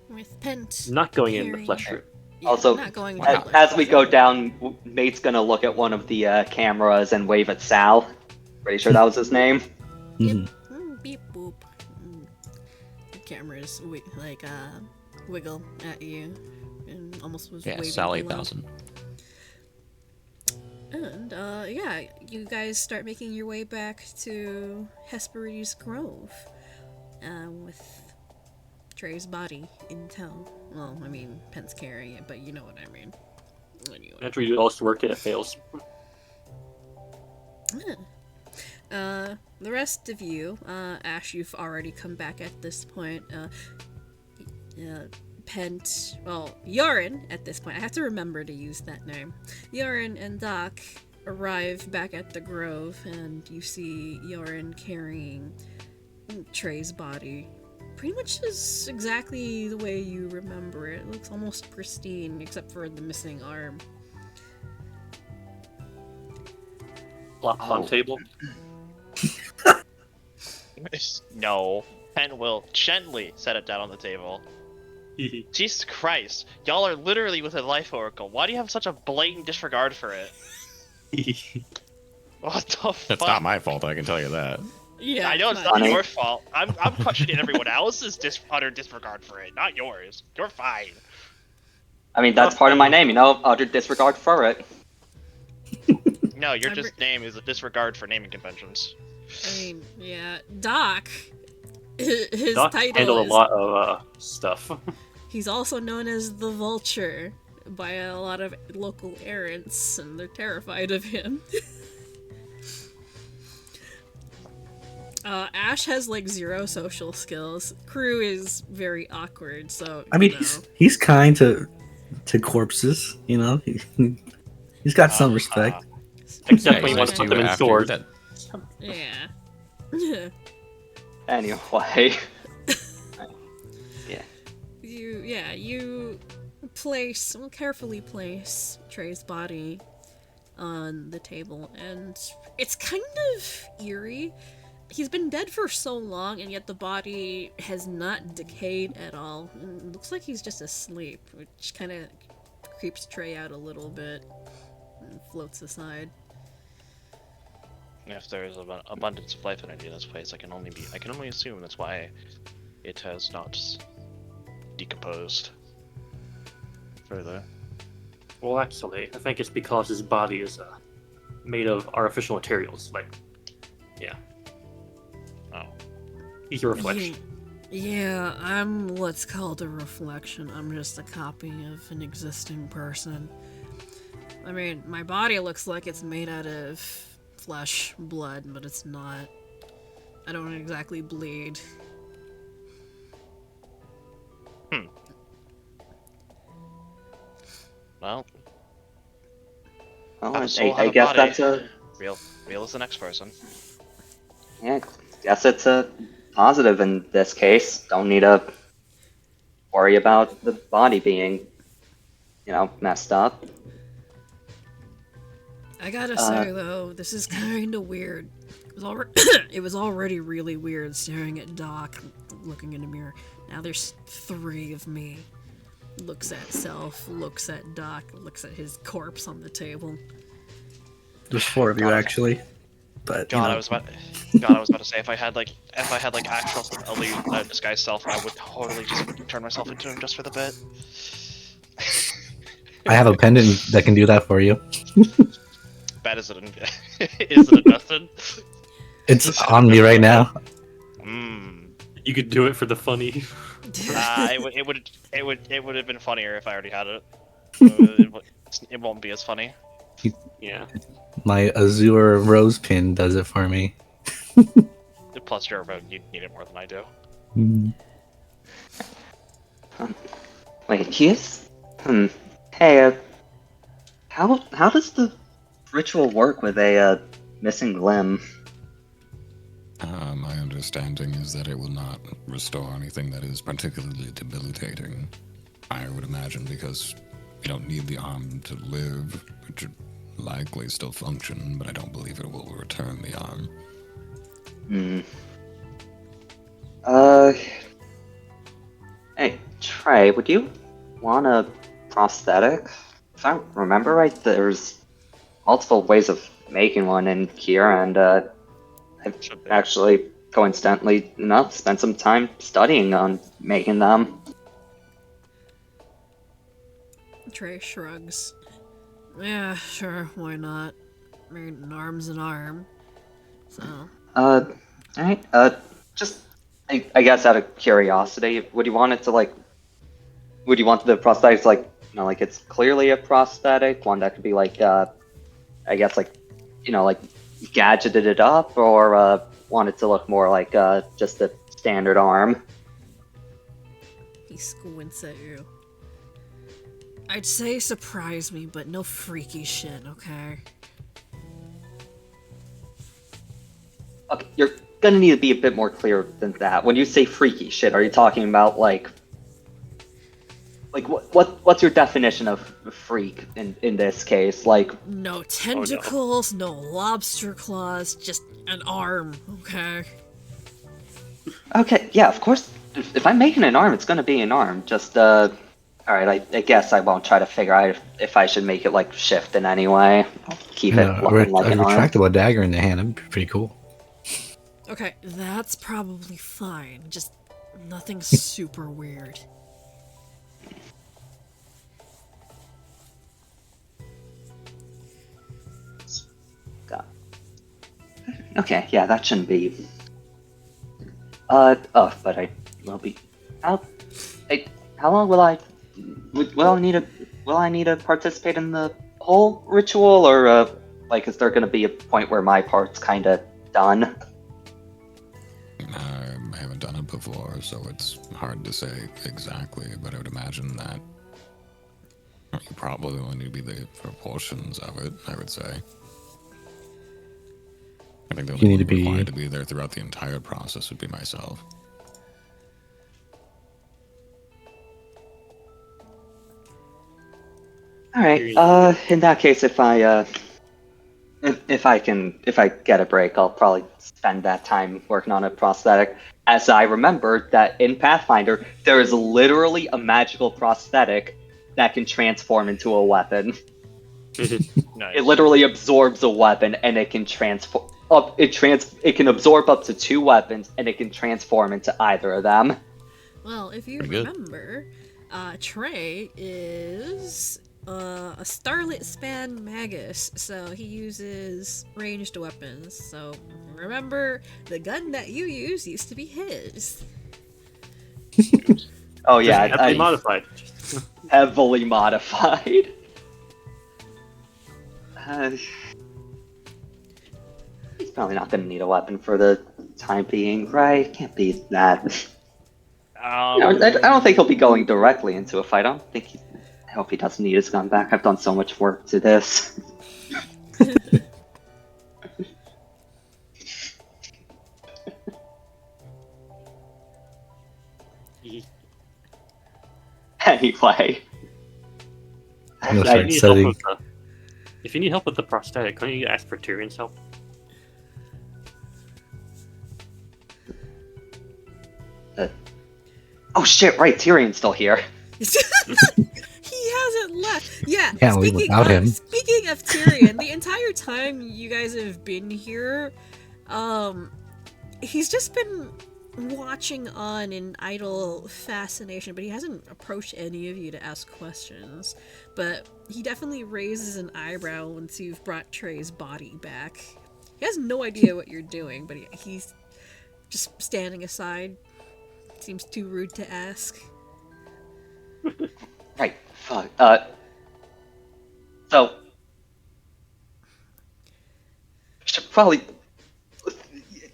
With Pent. Not going in the carrying- flesh room. Yeah, Also, not going Wow. into As we go down, Nate's gonna look at one of the cameras and wave at Sal. Pretty sure that was his name. Mhm. Beep boop. The cameras wiggle at you, and almost was Yeah, waving Sally hello. 1000. And yeah, you guys start making your way back to Hesperides Grove, with Trey's body in tow. Well, I mean, Pence carrying it, but you know what I mean. Anyway. After we do all this work and it fails. The rest of you, Ash, you've already come back at this point. Pent, well, Yorin at this point. I have to remember to use that name. Yorin and Doc, arrive back at the Grove and you see Yorin carrying Trey's body. Pretty much is exactly the way you remember it. It looks almost pristine, except for the missing arm. Flop on table. No. Pen will gently set it down on the table. Jesus Christ. Y'all are literally with a life oracle. Why do you have such a blatant disregard for it? What the fuck? It's not my fault, I can tell you that. Yeah, I know it's not your fault. I'm questioning everyone else's utter disregard for it, not yours. You're fine. I mean, that's part of my name, utter disregard for it. No, your name is a disregard for naming conventions. I mean, yeah, Doc. His Doc title handled is... a lot of stuff. He's also known as the Vulture by a lot of local errants, and they're terrified of him. Ash has like 0 social skills. Crew is very awkward, so I mean, he's kind to corpses, you know. He's got some respect. Except when he wants to put them in stores. Yeah. Anyway. You carefully place Trey's body on the table, and it's kind of eerie. He's been dead for so long, and yet the body has not decayed at all. It looks like he's just asleep, which kind of creeps Trey out a little bit and floats aside. If there is an abundance of life energy in this place, I can only assume that's why it has not decomposed further. Well, actually, I think it's because his body is made of artificial materials. Like, yeah. Oh. He's a reflection. Yeah, I'm what's called a reflection. I'm just a copy of an existing person. I mean, my body looks like it's made out of flesh, blood, but it's not. I don't exactly bleed. Well, I guess that's a... Real as the next person. Yeah, guess it's a positive in this case. Don't need to worry about the body being, messed up. I gotta say, though, this is kind of weird. It was already really weird staring at Doc, looking in the mirror. Now there's 3 of me. Looks at self, looks at Doc, looks at his corpse on the table. There's 4 of you, actually. But I was about to say if I had actual disguised self, I would totally just turn myself into him just for the bit. I have a pendant that can do that for you. Bad is it invested? It's on me right now. You could do it for the funny. It would have been funnier if I already had it. It won't be as funny. Yeah. My Azure rose pin does it for me. Plus, you're a rogue, you need it more than I do. Wait, he is? Hey, how does the ritual work with a missing limb? My understanding is that it will not restore anything that is particularly debilitating. I would imagine because you don't need the arm to live, it should likely still function, but I don't believe it will return the arm. Hey, Trey, would you want a prosthetic? If I remember right, there's multiple ways of making one in here, and I've actually, coincidentally enough, spent some time studying on making them. Trey shrugs. Yeah, sure, why not? I mean, an arm's an arm. So. Alright, just, I guess out of curiosity, would you want it to, would you want the prosthetics, like it's clearly a prosthetic, one that could be, I guess, gadgeted it up, or, want it to look more like, just a standard arm? He squints at you. I'd say surprise me, but no freaky shit, okay? Okay, you're gonna need to be a bit more clear than that. When you say freaky shit, are you talking about like what's your definition of freak in this case? Like, No tentacles, no lobster claws, just an arm, okay? okay, yeah, of course. If I'm making an arm, it's gonna be an arm. Just all right. I guess I won't try to figure out if I should make it like shift in any way. I'll keep And it looking like a an arm. retractable dagger in the hand, that'd be pretty cool. Okay, that's probably fine. Just nothing super weird. Okay, yeah, that shouldn't be. But I will be. How long will I? Will I need to participate in the whole ritual, or like, is there gonna be a point where my part's kind of done? I haven't done it before, so it's hard to say exactly, but I would imagine that you probably only need to be there for portions of it, I would say. I think the You only need one to be- required to be there throughout the entire process would be myself. All right. In that case, if I get a break, I'll probably spend that time working on a prosthetic. As I remember that in Pathfinder, there is literally a magical prosthetic that can transform into a weapon. Nice. It literally absorbs a weapon, and it can transform up. It can absorb up to 2 weapons, and it can transform into either of them. Well, if you Pretty good. remember, Trey is a Starlit Span Magus, so he uses ranged weapons. So remember, the gun that you use used to be his. Oh yeah, Heavily modified. heavily modified. He's probably not going to need a weapon for the time being, right? Can't be that. I don't think he'll be going directly into a fight. I hope he doesn't need his gun back. I've done so much work to this. Anyway. I'm gonna If start you need help setting. with the- if you need help with the prosthetic, can't you ask for Tyrion's help? Oh shit! Right, Tyrion's still here. He hasn't left. Yeah. Can't leave without him. Speaking of Tyrion, the entire time you guys have been here, he's just been watching on in idle fascination, but he hasn't approached any of you to ask questions. But he definitely raises an eyebrow once you've brought Trey's body back. He has no idea what you're doing, but he's just standing aside. Seems too rude to ask. Right. Fuck. So should probably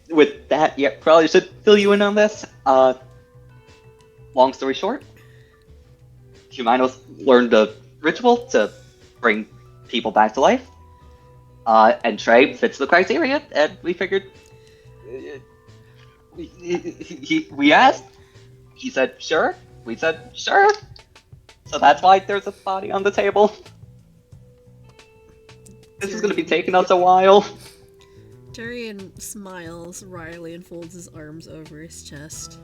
with that, yeah, probably should fill you in on this. Long story short, Humanos learned a ritual to bring people back to life. And Trey fits the criteria, and we figured. We asked. He said sure. We said sure. So that's why there's a body on the table. This is gonna be taking us a while. Tyrion smiles wryly and folds his arms over his chest.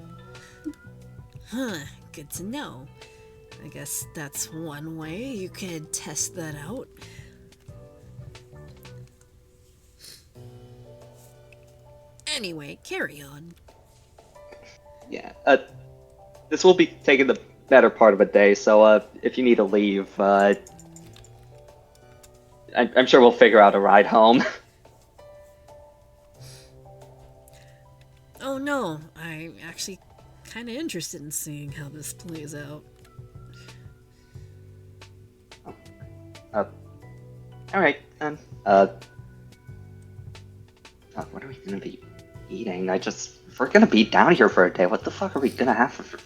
Huh, good to know. I guess that's one way you could test that out. Anyway, carry on. Yeah. This will be taking the better part of a day, so if you need to leave, I'm sure we'll figure out a ride home. Oh no, I'm actually kind of interested in seeing how this plays out. Alright, then. What are we gonna be eating? If we're gonna be down here for a day, what the fuck are we gonna have for...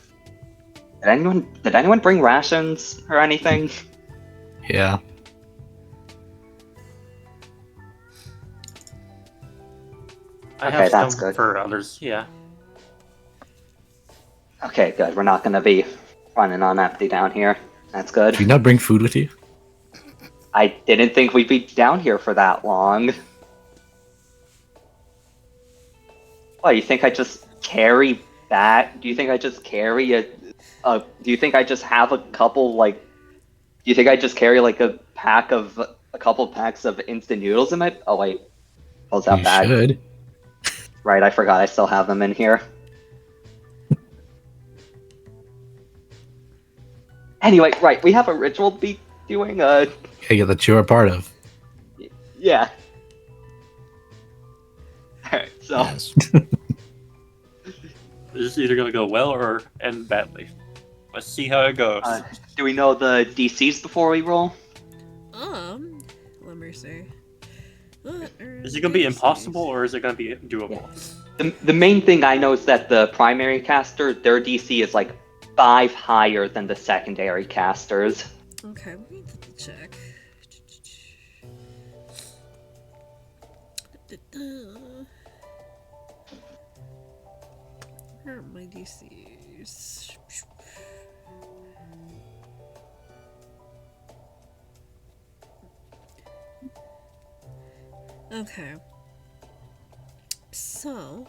Did anyone bring rations or anything? Yeah. I Okay, have that's some good. for others, yeah. Okay, good. We're not gonna be running on empty down here. That's good. Did you not bring food with you? I didn't think we'd be down here for that long. What, you think I just carry that? Do you think I just carry do you think I just have a couple, like, do you think I just carry, like, a couple packs of instant noodles in my, oh wait, close that You bag. should. Right, I forgot I still have them in here. Anyway, right, we have a ritual to be doing, Yeah, that you're a part of. yeah. Alright, so, Yes. This is either gonna go well or end badly. Let's see how it goes. do we know the DCs before we roll? Let me see. Is it gonna be impossible or is it gonna be doable? The main thing I know is that the primary caster, their DC is like 5 higher than the secondary casters. Okay, let me double check. Where are my DCs? Okay. So.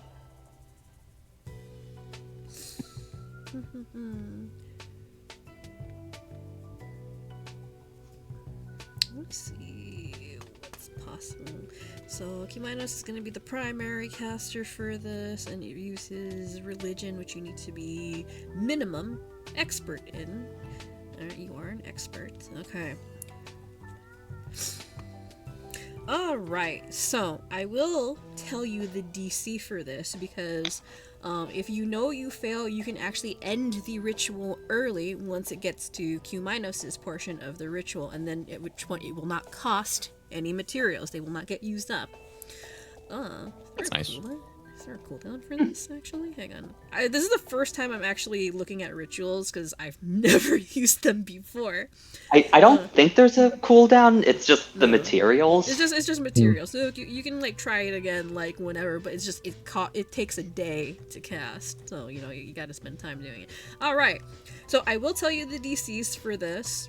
Let's see what's possible. So Kimanos is going to be the primary caster for this, and it uses religion, which you need to be minimum expert in. You are an expert. Okay. Alright, so I will tell you the DC for this because if you know you fail, you can actually end the ritual early once it gets to Q-Minos' portion of the ritual, and then at which point it will not cost any materials. They will not get used up. That's nice. Is there a cooldown for this, actually? Hang on. This is the first time I'm actually looking at rituals, because I've never used them before. I don't think there's a cooldown, it's just the materials. It's just materials. So you can, like, try it again, like, whenever, but it's just, it takes a day to cast. So, you know, you gotta spend time doing it. Alright. So, I will tell you the DCs for this.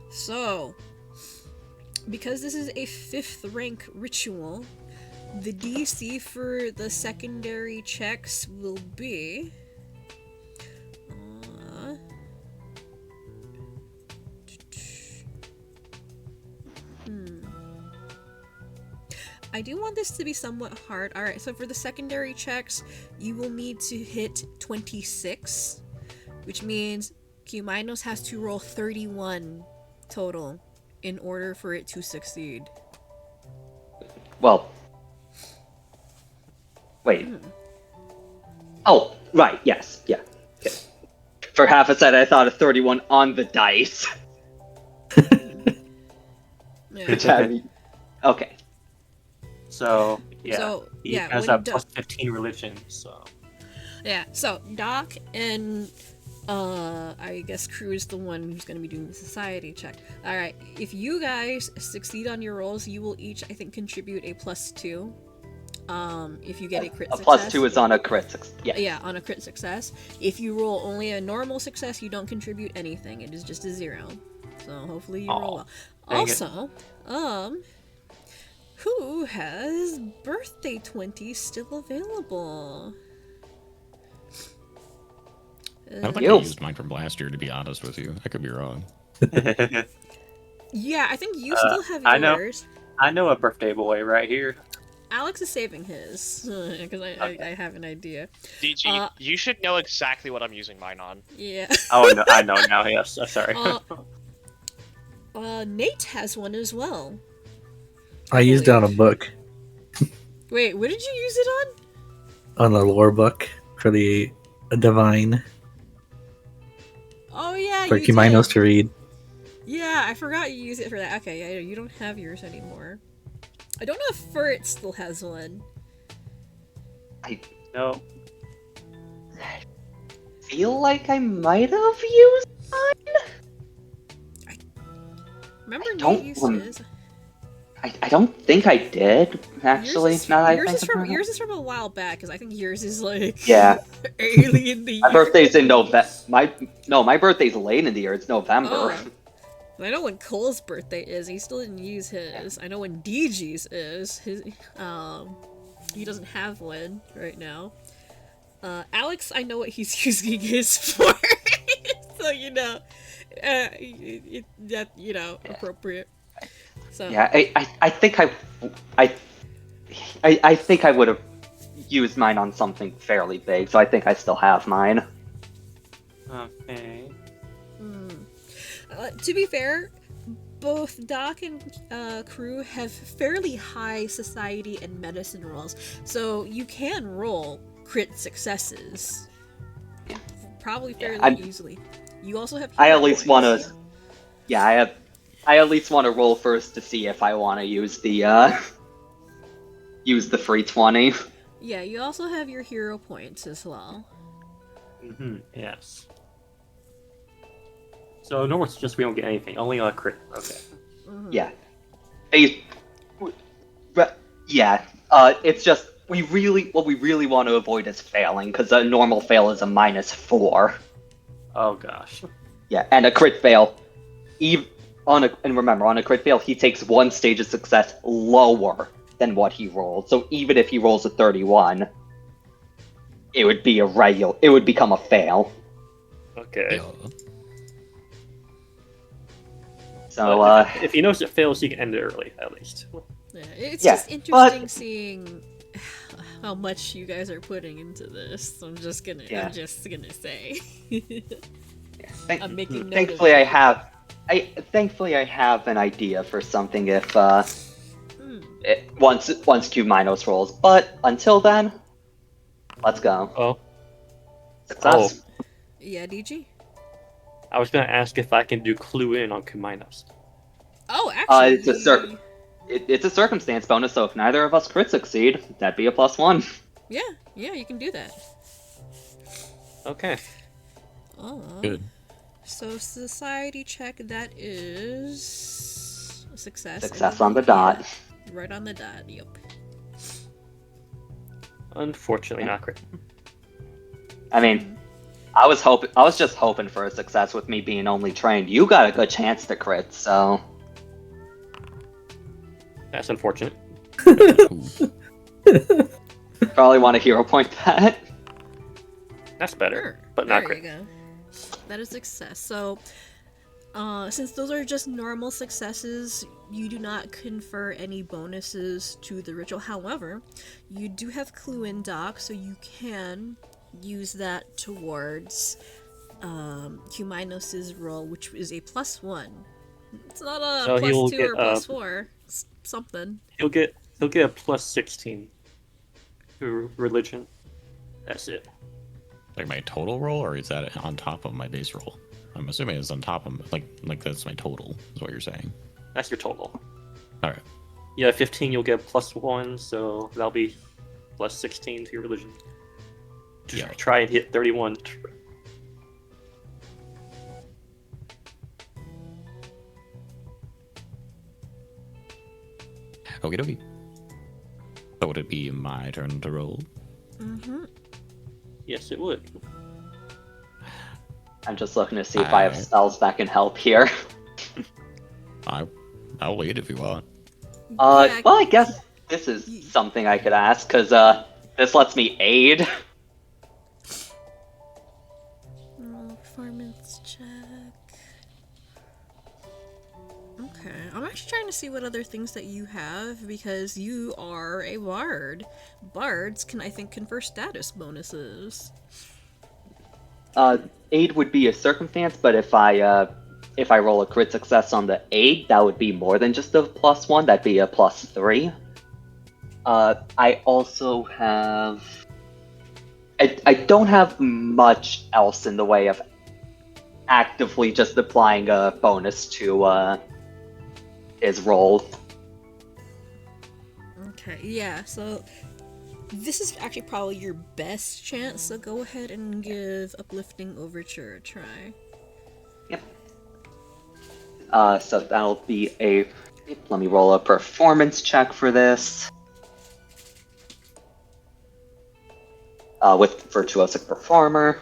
So, because this is a 5th rank ritual, the DC for the secondary checks will be... I do want this to be somewhat hard. Alright, so for the secondary checks, you will need to hit 26, which means Q-Minos has to roll 31 total in order for it to succeed. Well... Wait. Oh, right, yes, yeah. Okay. For half a second I thought of 31 on the dice. Yeah. Okay. So, yeah. So, he yeah, has when that plus 15 religion, so... Yeah, so Doc and I guess Crew is the one who's going to be doing the society check. Alright, if you guys succeed on your rolls, you will each, I think, contribute a +2. If you get a crit success. +2 is on a crit success. Yeah. Yeah, on a crit success. If you roll only a normal success, you don't contribute anything. It is just a 0. So hopefully you roll well. Also, who has birthday 20 still available? I don't think I used mine from last year, to be honest with you. I could be wrong. Yeah, I think you still have yours. I know a birthday boy right here. Alex is saving his, because I have an idea. DG, you should know exactly what I'm using mine on. Yeah. Oh, no, I know now, yes. Sorry. Nate has one as well. I used it on a book. Wait, what did you use it on? On the lore book for the divine. Oh yeah, For you Kimanos did. to read. Yeah, I forgot you use it for that. Okay, yeah, you don't have yours anymore. I don't know if Furt still has one. No. I feel like I might have used mine. Remember Nate used his? I don't think I did, actually, now that I think about it. Yours is from a while back, because I think yours is like Yeah. early in the year. My birthday's in November. My birthday's late in the year. It's November. Oh. I know when Cole's birthday is. He still didn't use his. I know when DG's is. He doesn't have one right now. Alex, I know what he's using his for. So, appropriate. So. Yeah, I think I think I would have used mine on something fairly big, so I think I still have mine. Okay. To be fair, both Doc and Crew have fairly high society and medicine rolls, so you can roll crit successes. Probably fairly easily. You also have. I at least want to. Yeah, I at least want to roll first to see if I want to use the free 20. Yeah, you also have your hero points as well. Yes. So normal it's just we don't get anything, only a crit. Okay. Yeah. It's just what we really want to avoid is failing, because a normal fail is a -4. Oh gosh. Yeah, and a crit fail, and remember, on a crit fail, he takes one stage of success lower than what he rolled. So even if he rolls a 31, it would become a fail. Okay. So, if he knows it fails, he can end it early, at least. Yeah, it's just interesting seeing how much you guys are putting into this. I'm just gonna say. I'm making note thankfully, of I have an idea for something if once Q Minos rolls. But until then, let's go. Oh. Success. Yeah, DG. I was gonna ask if I can do clue in on Kuminos. Oh, actually, it's a circumstance bonus. So if neither of us crit succeed, that'd be a +1. Yeah, you can do that. Okay. Good. So society check, that is a success. Success on the dot. Right on the dot. Yep. Unfortunately, not crit. I mean, I was just hoping for a success with me being only trained. You got a good chance to crit, so. That's unfortunate. Probably want to hero point that. That's better, Sure. but not there crit. You go. That is success. So, since those are just normal successes, you do not confer any bonuses to the ritual. However, you do have clue in Doc, so you can use that towards Kuminos' roll, which is a +1. It's not a So +2 or +4. It's something. He'll get a +16 to religion. That's it. Like my total roll, or is that on top of my base roll? I'm assuming it's on top of like that's my total. Is what you're saying? That's your total. All right. Yeah, 15. You'll get +1, so that'll be +16 to your religion. Yeah. Try and hit 31. Okie dokie. So would it be my turn to roll? Yes, it would. I'm just looking to see if I have spells that can help here. I'll wait if you want. Well, I guess this is something I could ask, because this lets me aid. Performance check. Okay, I'm actually trying to see what other things that you have, because you are a bard. Bards can, I think, confer status bonuses. Aid would be a circumstance, but if I roll a crit success on the aid, that would be more than just a +1. That'd be a +3. I also have. I don't have much else in the way of actively just applying a bonus to his roll. Okay, yeah, so this is actually probably your best chance, so go ahead and give Uplifting Overture a try. Yep. So that'll be a Let me roll a performance check for this. With Virtuosic Performer.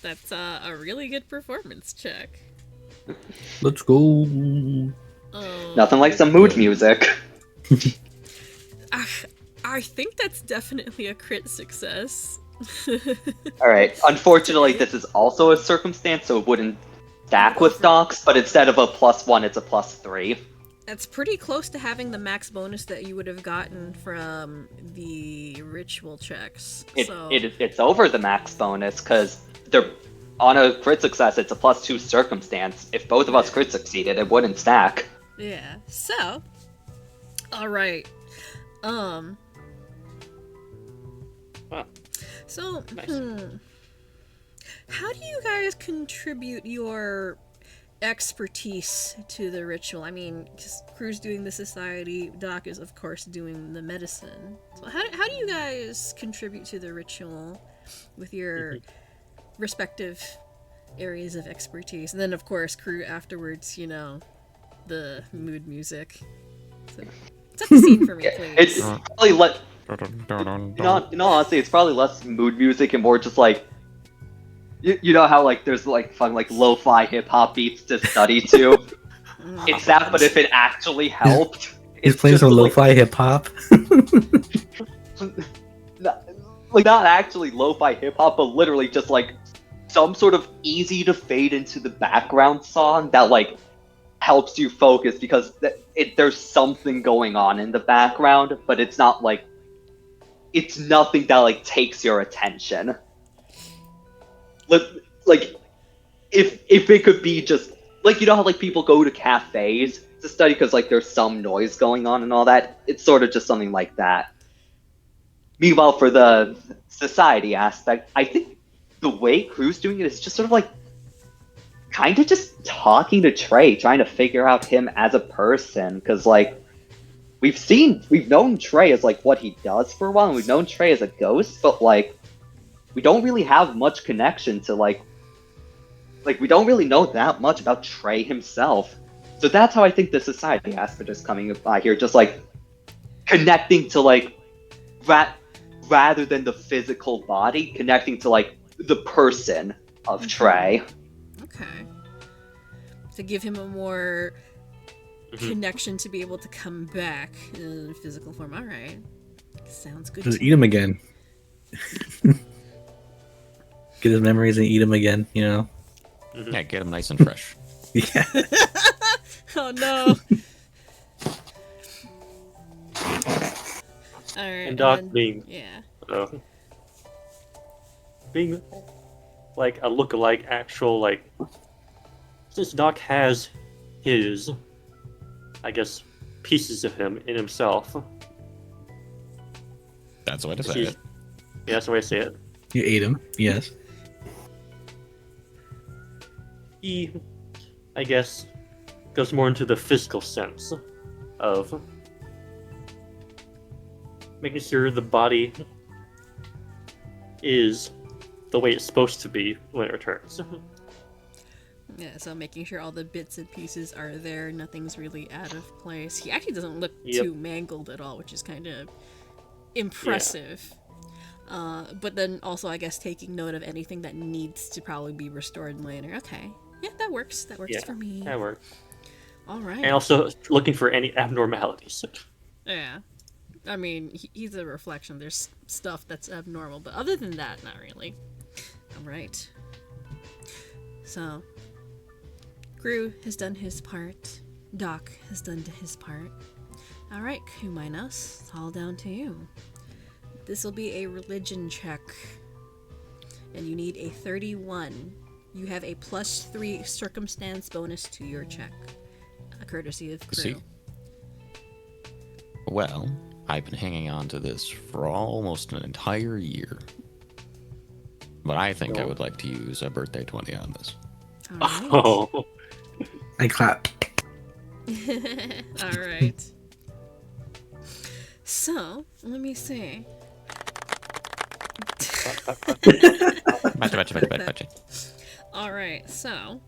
That's a really good performance check. Let's go. Nothing like some mood music. I think that's definitely a crit success. Alright, unfortunately this is also a circumstance, so it wouldn't stack with Doc's, but instead of a +1, it's a +3. That's pretty close to having the max bonus that you would have gotten from the ritual checks. It's over the max bonus, because they're on a crit success, it's a +2 circumstance. If both of us crit succeeded, it wouldn't stack. Yeah, so... Alright. Wow. So, Nice. How do you guys contribute your expertise to the ritual? I mean, Crew's doing the society, Doc is of course doing the medicine. So how do you guys contribute to the ritual with your respective areas of expertise? And then of course Crew afterwards, you know, the mood music. So, set the scene for me, please. It's probably in all honesty, it's probably less mood music and more just like, you know how like there's like fun like lo-fi hip-hop beats to study to? It's that, but if it actually helped. He's playing some lo-fi hip-hop. Not actually lo-fi hip-hop, but literally just like some sort of easy to fade into the background song that like helps you focus, because there's something going on in the background, but it's not like, it's nothing that like takes your attention. Like, if it could be just like, you know how like people go to cafes to study because like there's some noise going on and all that, it's sort of just something like that. Meanwhile, for the society aspect, I think the way Crew's doing it is just sort of like kind of just talking to Trey, trying to figure out him as a person, because like we've known Trey as like what he does for a while, and we've known Trey as a ghost, but like we don't really have much connection to like we don't really know that much about Trey himself. So that's how I think the society aspect is coming by here, just like connecting to like rather than the physical body, connecting to like the person of Trey. Okay. To give him a more connection to be able to come back in physical form. Alright. Sounds good. Just eat him again. Get his memories and eat him again, you know? Yeah, get him nice and fresh. Yeah. Oh no. Alright. And Doc being being like a look-alike actual, like, since Doc has his, I guess, pieces of him in himself. That's the way to say it. Yeah, that's the way I say it. You ate him, yes. He, I guess, goes more into the physical sense of making sure the body is the way it's supposed to be when it returns. Yeah, so making sure all the bits and pieces are there, nothing's really out of place. He actually doesn't look too mangled at all, which is kind of impressive. But then also, I guess, taking note of anything that needs to probably be restored later. Okay. Yeah, that works. That works for me. That works. All right. And also looking for any abnormalities. Yeah. I mean, he's a reflection. There's stuff that's abnormal, but other than that, not really. All right. So, Gru has done his part. Doc has done his part. All right, Kumainos, it's all down to you. This will be a religion check, and you need a 31. You have a +3 circumstance bonus to your check, courtesy of Gru. See? Well, I've been hanging on to this for almost an entire year. But I think I would like to use a birthday 20 on this. All right. Oh. I clap. All right. So, let me see. Bachi. All right, so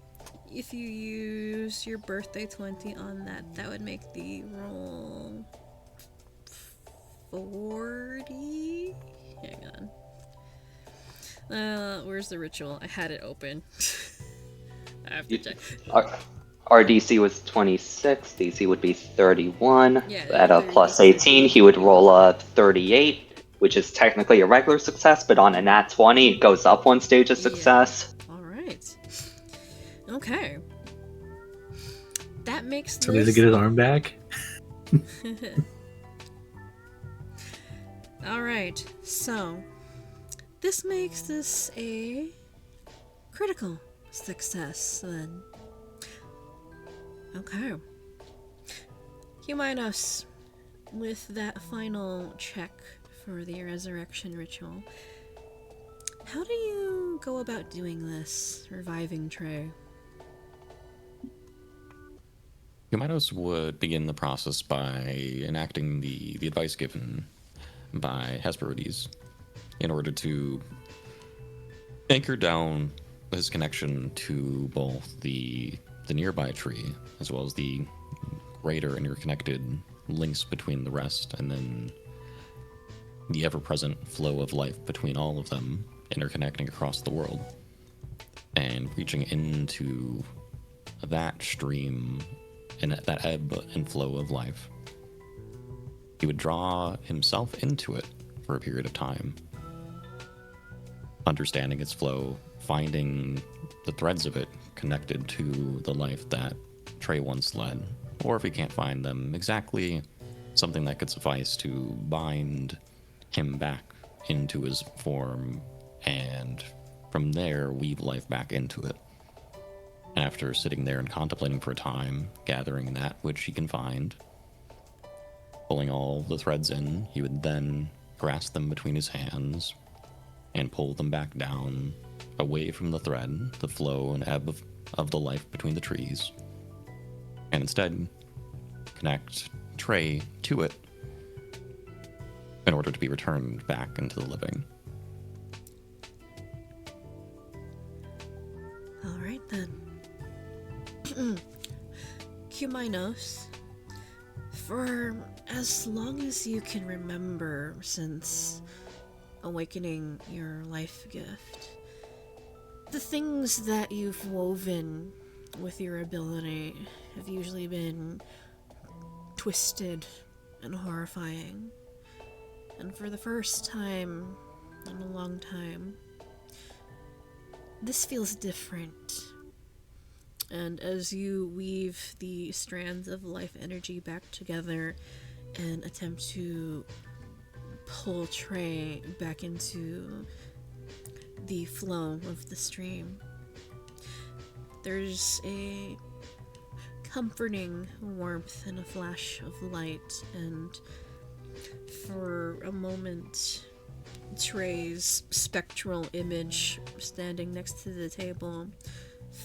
if you use your birthday 20 on that, that would make the roll 40. Hang on. Where's the ritual? I had it open. I have to check. Our DC was 26. DC would be 31. Yeah, At a their plus DC. 18, he would roll a 38, which is technically a regular success, but on a nat 20, it goes up one stage of success. Yeah. All right. Okay. That makes So does he get his arm back? All right. So this makes this a critical success then. Okay. Huminos, with that final check for the resurrection ritual, how do you go about doing this, reviving Trey? Huminos would begin the process by enacting the advice given by Hesperides in order to anchor down his connection to both the nearby tree as well as the greater interconnected links between the rest, and then the ever-present flow of life between all of them interconnecting across the world and reaching into that stream and that ebb and flow of life. He would draw himself into it for a period of time, understanding its flow, finding the threads of it connected to the life that Trey once led, or if he can't find them exactly, something that could suffice to bind him back into his form, and from there weave life back into it. After sitting there and contemplating for a time, gathering that which he can find, pulling all the threads in, he would then grasp them between his hands and pull them back down, away from the thread, the flow and ebb of the life between the trees, and instead connect Trey to it in order to be returned back into the living. All right then. Huminos, for as long as you can remember since awakening your life gift, the things that you've woven with your ability have usually been twisted and horrifying. And for the first time in a long time, this feels different. And as you weave the strands of life energy back together and attempt to pull Trey back into the flow of the stream, there's a comforting warmth and a flash of light, and for a moment Trey's spectral image standing next to the table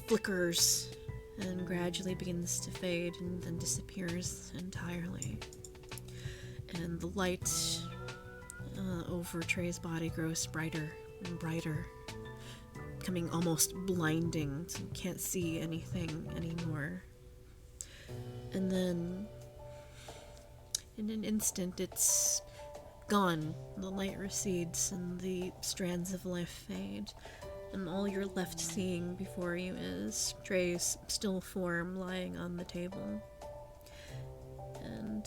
flickers and gradually begins to fade and then disappears entirely. And the light over Trey's body grows brighter and brighter, becoming almost blinding, so you can't see anything anymore. And then, in an instant, it's gone. The light recedes and the strands of life fade, and all you're left seeing before you is Trey's still form lying on the table. And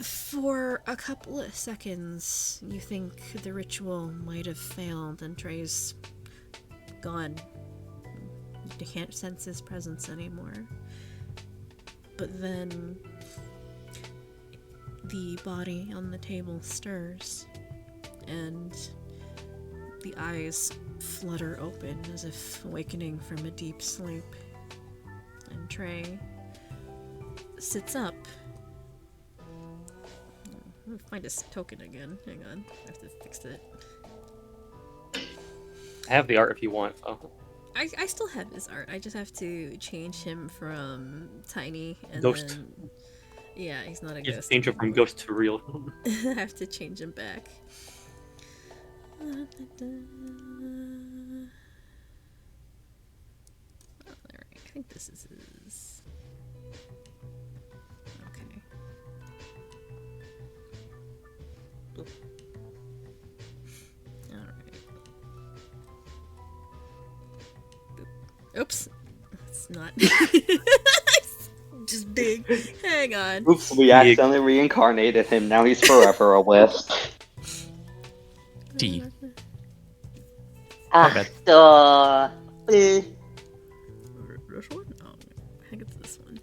for a couple of seconds, you think the ritual might have failed and Trey's gone. You can't sense his presence anymore. But then the body on the table stirs, and the eyes flutter open as if awakening from a deep sleep. And Trey sits up. Let me find his token again. Hang on. I have to fix it. I have the art if you want. Oh. I still have his art. I just have to change him from tiny and Ghost. then... Yeah, he's not a You ghost. change it from ghost to real. I have to change him back. This is... Okay. Oop. Alright. Oops. It's not. Just big. Hang on. Oops, we accidentally reincarnated him. Now he's forever a wisp. T. Ah, This one? Oh, I think it's this one.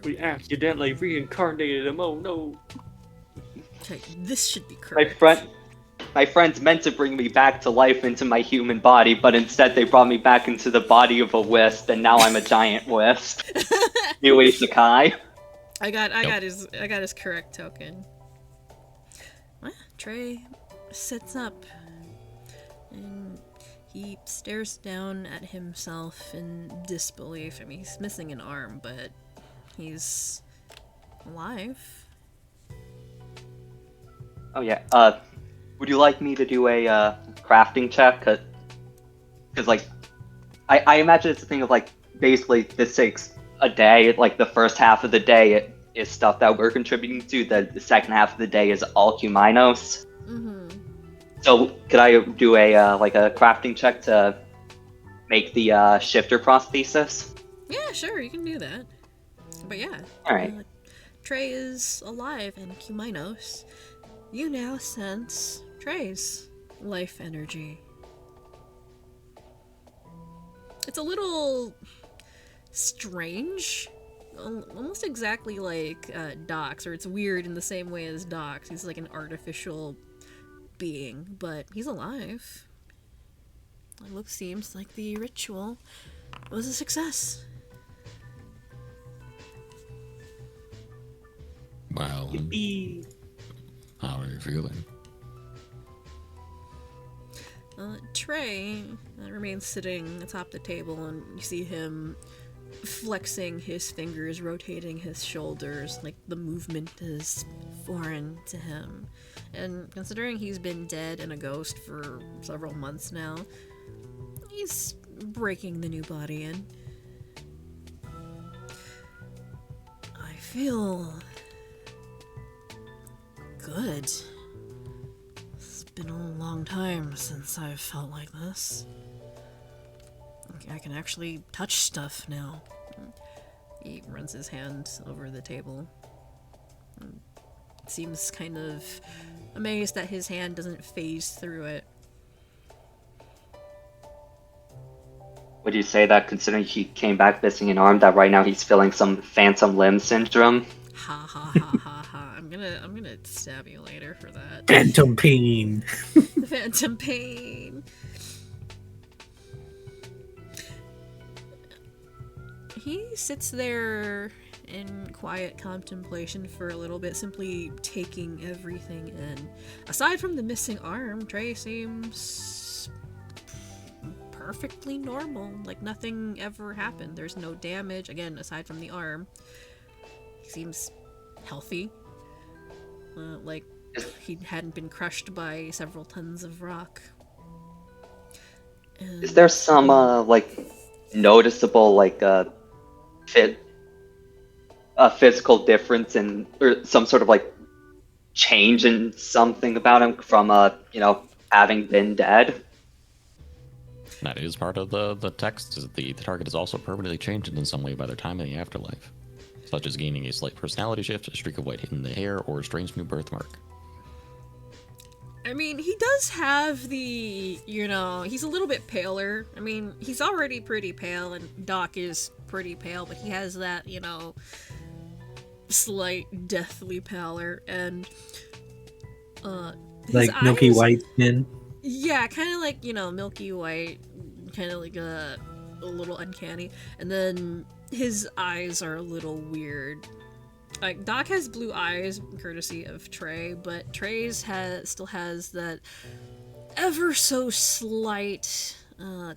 We accidentally reincarnated him. Oh no! Okay, this should be correct. My friends meant to bring me back to life into my human body, but instead they brought me back into the body of a wisp, and now I'm a giant wisp. New isekai. I got his correct token. Well, Trey sits up and he stares down at himself in disbelief. I mean, he's missing an arm, but he's alive. Oh yeah. Would you like me to do a crafting check? Cause like, I imagine it's a thing of like basically this takes a day. Like the first half of the day is stuff that we're contributing to. The second half of the day is all Kuminos. Mm-hmm. So could I do a like a crafting check to make the shifter prosthesis? Yeah, sure, you can do that. But yeah. Alright. Trey is alive and Kuminos. You now sense Trey's life energy. It's a little strange. Almost exactly like Doc's, or it's weird in the same way as Doc's. He's like an artificial being, but he's alive. It looks seems like the ritual was a success. Well, how are you feeling? Trey remains sitting atop the table, and you see him flexing his fingers, rotating his shoulders, like the movement is foreign to him. And considering he's been dead and a ghost for several months now, he's breaking the new body in. I feel good. It's been a long time since I've felt like this. I can actually touch stuff now. He runs his hand over the table. Seems kind of amazed that his hand doesn't phase through it. Would you say that considering he came back missing an arm, that right now he's feeling some phantom limb syndrome? Ha ha ha ha ha. I'm gonna stab you later for that. Phantom pain. Phantom pain. He sits there in quiet contemplation for a little bit, simply taking everything in. Aside from the missing arm, Trey seems perfectly normal. Like nothing ever happened. There's no damage. Again, aside from the arm. He seems healthy. Like he hadn't been crushed by several tons of rock. And Is there some like noticeable like physical difference in, or some sort of like change in something about him from having been dead? That is part of the text. Is the target is also permanently changed in some way by their time in the afterlife, such as gaining a slight personality shift, a streak of white in the hair, or a strange new birthmark. I mean, he does have the, he's a little bit paler. I mean, he's already pretty pale, and Doc is pretty pale, but he has that, slight deathly pallor, and, his Like milky eyes- white skin. Yeah, kind of like, milky white, kind of like a little uncanny, and then his eyes are a little weird. Like, Doc has blue eyes, courtesy of Trey, but Trey's still has that ever so slight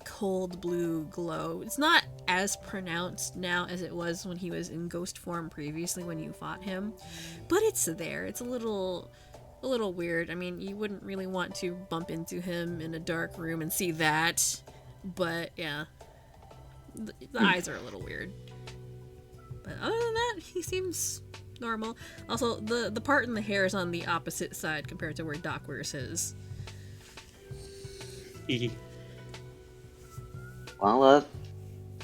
cold blue glow. It's not as pronounced now as it was when he was in ghost form previously when you fought him, but it's there. It's a little weird. I mean, you wouldn't really want to bump into him in a dark room and see that, but yeah. The eyes are a little weird. But other than that, he seems normal. Also, the part in the hair is on the opposite side compared to where Doc wears his. Well,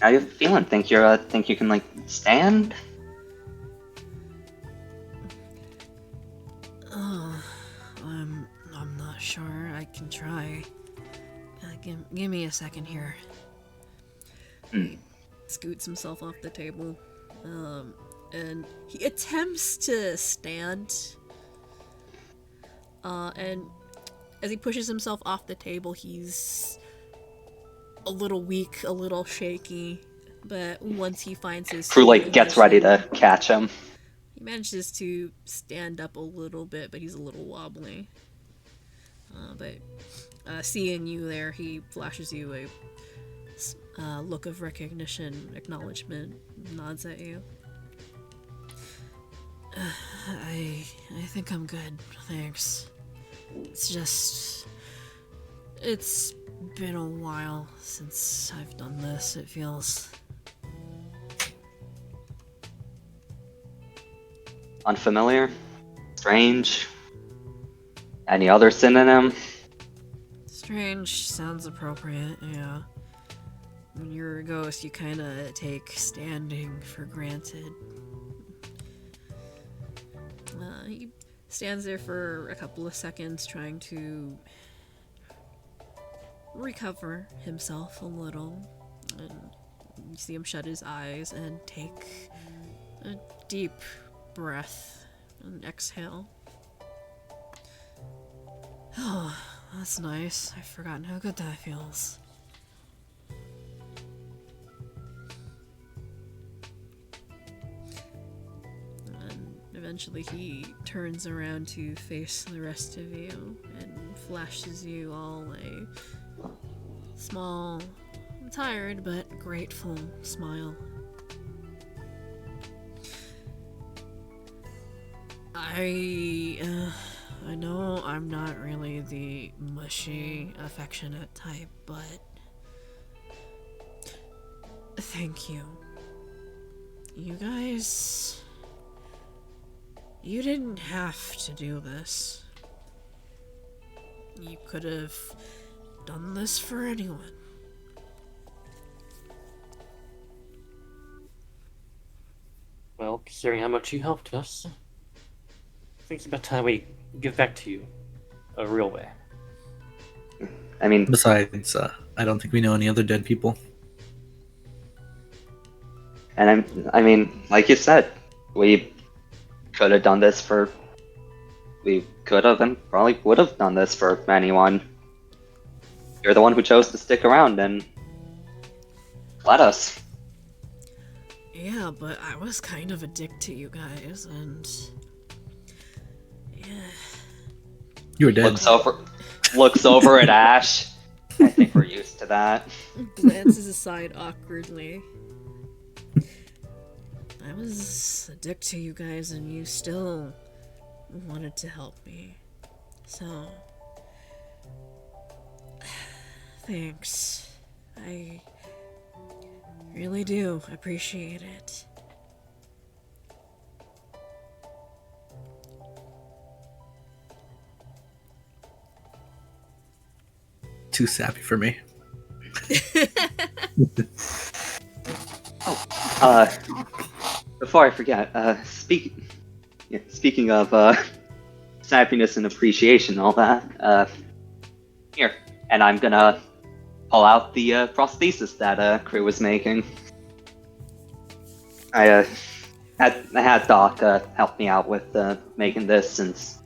how you feeling? Think you can like stand? I'm not sure. I can try. Give me a second here. He scoots himself off the table, and he attempts to stand. And as he pushes himself off the table, he's a little weak, a little shaky. But once he finds his Crew like gets ready to catch him. He manages to stand up a little bit, but he's a little wobbly. But seeing you there, he flashes you a look of recognition, acknowledgement, nods at you. I think I'm good, thanks. It's been a while since I've done this, it feels. Unfamiliar? Strange? Any other synonym? Strange sounds appropriate, yeah. When you're a ghost, you kinda take standing for granted. He stands there for a couple of seconds trying to recover himself a little. And you see him shut his eyes and take a deep breath and exhale. Oh, that's nice. I've forgotten how good that feels. And eventually he turns around to face the rest of you and flashes you all a small, tired but grateful smile. I know I'm not really the mushy, affectionate type, but thank you. You guys, you didn't have to do this. You could have done this for anyone. Well, considering how much you helped us, I think it's about time we give back to you a real way. I mean, Besides, I don't think we know any other dead people. and I mean, like you said, we could have done this for. We could have and probably would have done this for anyone. You're the one who chose to stick around and let us. Yeah, but I was kind of a dick to you guys, and yeah. You were dead. Looks over at Ash. I think we're used to that. Glances aside awkwardly. I was a dick to you guys, and you still wanted to help me. So, thanks. I really do appreciate it. Too sappy for me. Before I forget, speaking of sappiness and appreciation and all that, here, and I'm gonna pull out the prosthesis that Crew was making. I had Doc help me out with making this since,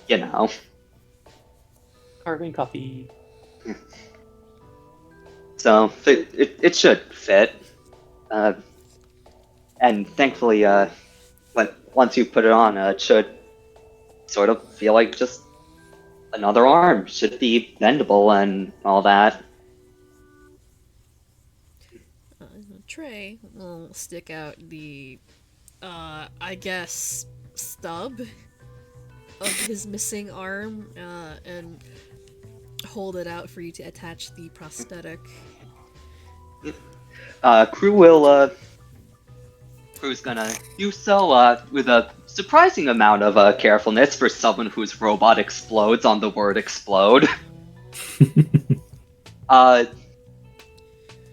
you know. Carbon copy. So it should fit, and thankfully, once you put it on, it should sort of feel like just another arm. Should be bendable and all that. Trey will stick out the, I guess, stub of his missing arm, and hold it out for you to attach the prosthetic. Crew's gonna do so with a surprising amount of carefulness for someone whose robot explodes on the word explode. The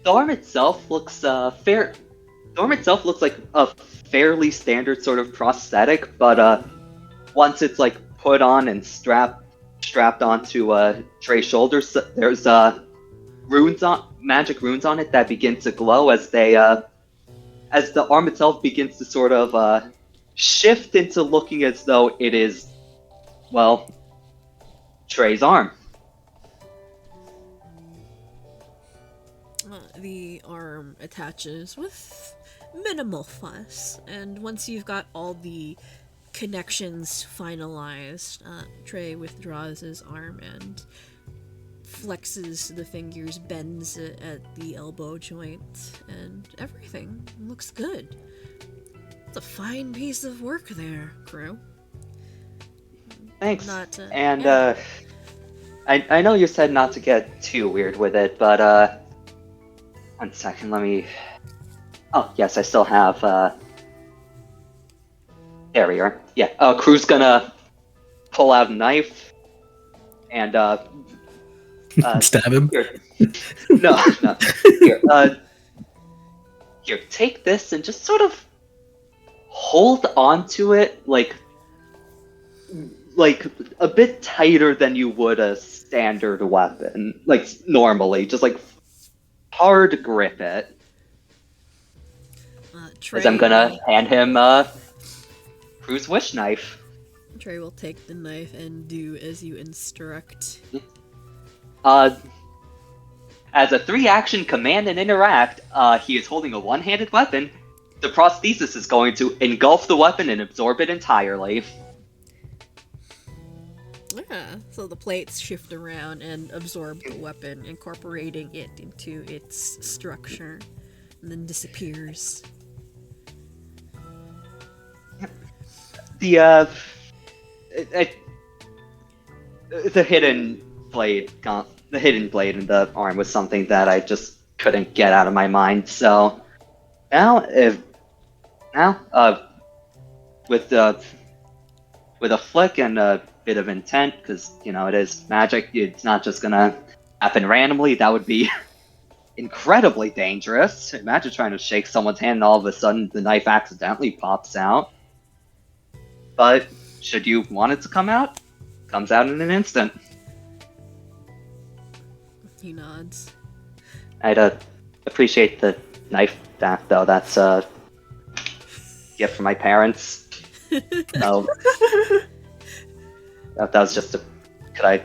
arm itself looks fair. The arm itself looks like a fairly standard sort of prosthetic, but once it's like put on and strapped onto Trey's shoulders, there's magic runes on it that begin to glow as as the arm itself begins to sort of shift into looking as though it is, well, Trey's arm. The arm attaches with minimal fuss, and once you've got all the connections finalized, Trey withdraws his arm and flexes the fingers, bends it at the elbow joint, and everything looks good. It's a fine piece of work there, crew. Thanks. Yeah. I know you said not to get too weird with it, but 1 second, let me. Oh yes, I still have. There we are. Yeah. Crew's gonna pull out a knife and Stab him. Here. No. Here. Here. Take this and just sort of hold onto it like a bit tighter than you would a standard weapon, like normally. Just like hard grip it. Trey, As I'm gonna hand him Crew's wish knife. Trey will take the knife and do as you instruct. As a 3-action command and interact, he is holding a one-handed weapon. The prosthesis is going to engulf the weapon and absorb it entirely. Yeah, so the plates shift around and absorb the weapon, incorporating it into its structure, and then disappears. The hidden blade in the arm was something that I just couldn't get out of my mind. So now, with a flick and a bit of intent, because it is magic, it's not just gonna happen randomly. That would be incredibly dangerous. Imagine trying to shake someone's hand and all of a sudden the knife accidentally pops out. But should you want it to come out, it comes out in an instant. He nods. I'd appreciate the knife back, though. That's a gift from my parents. So that was just a. Could I,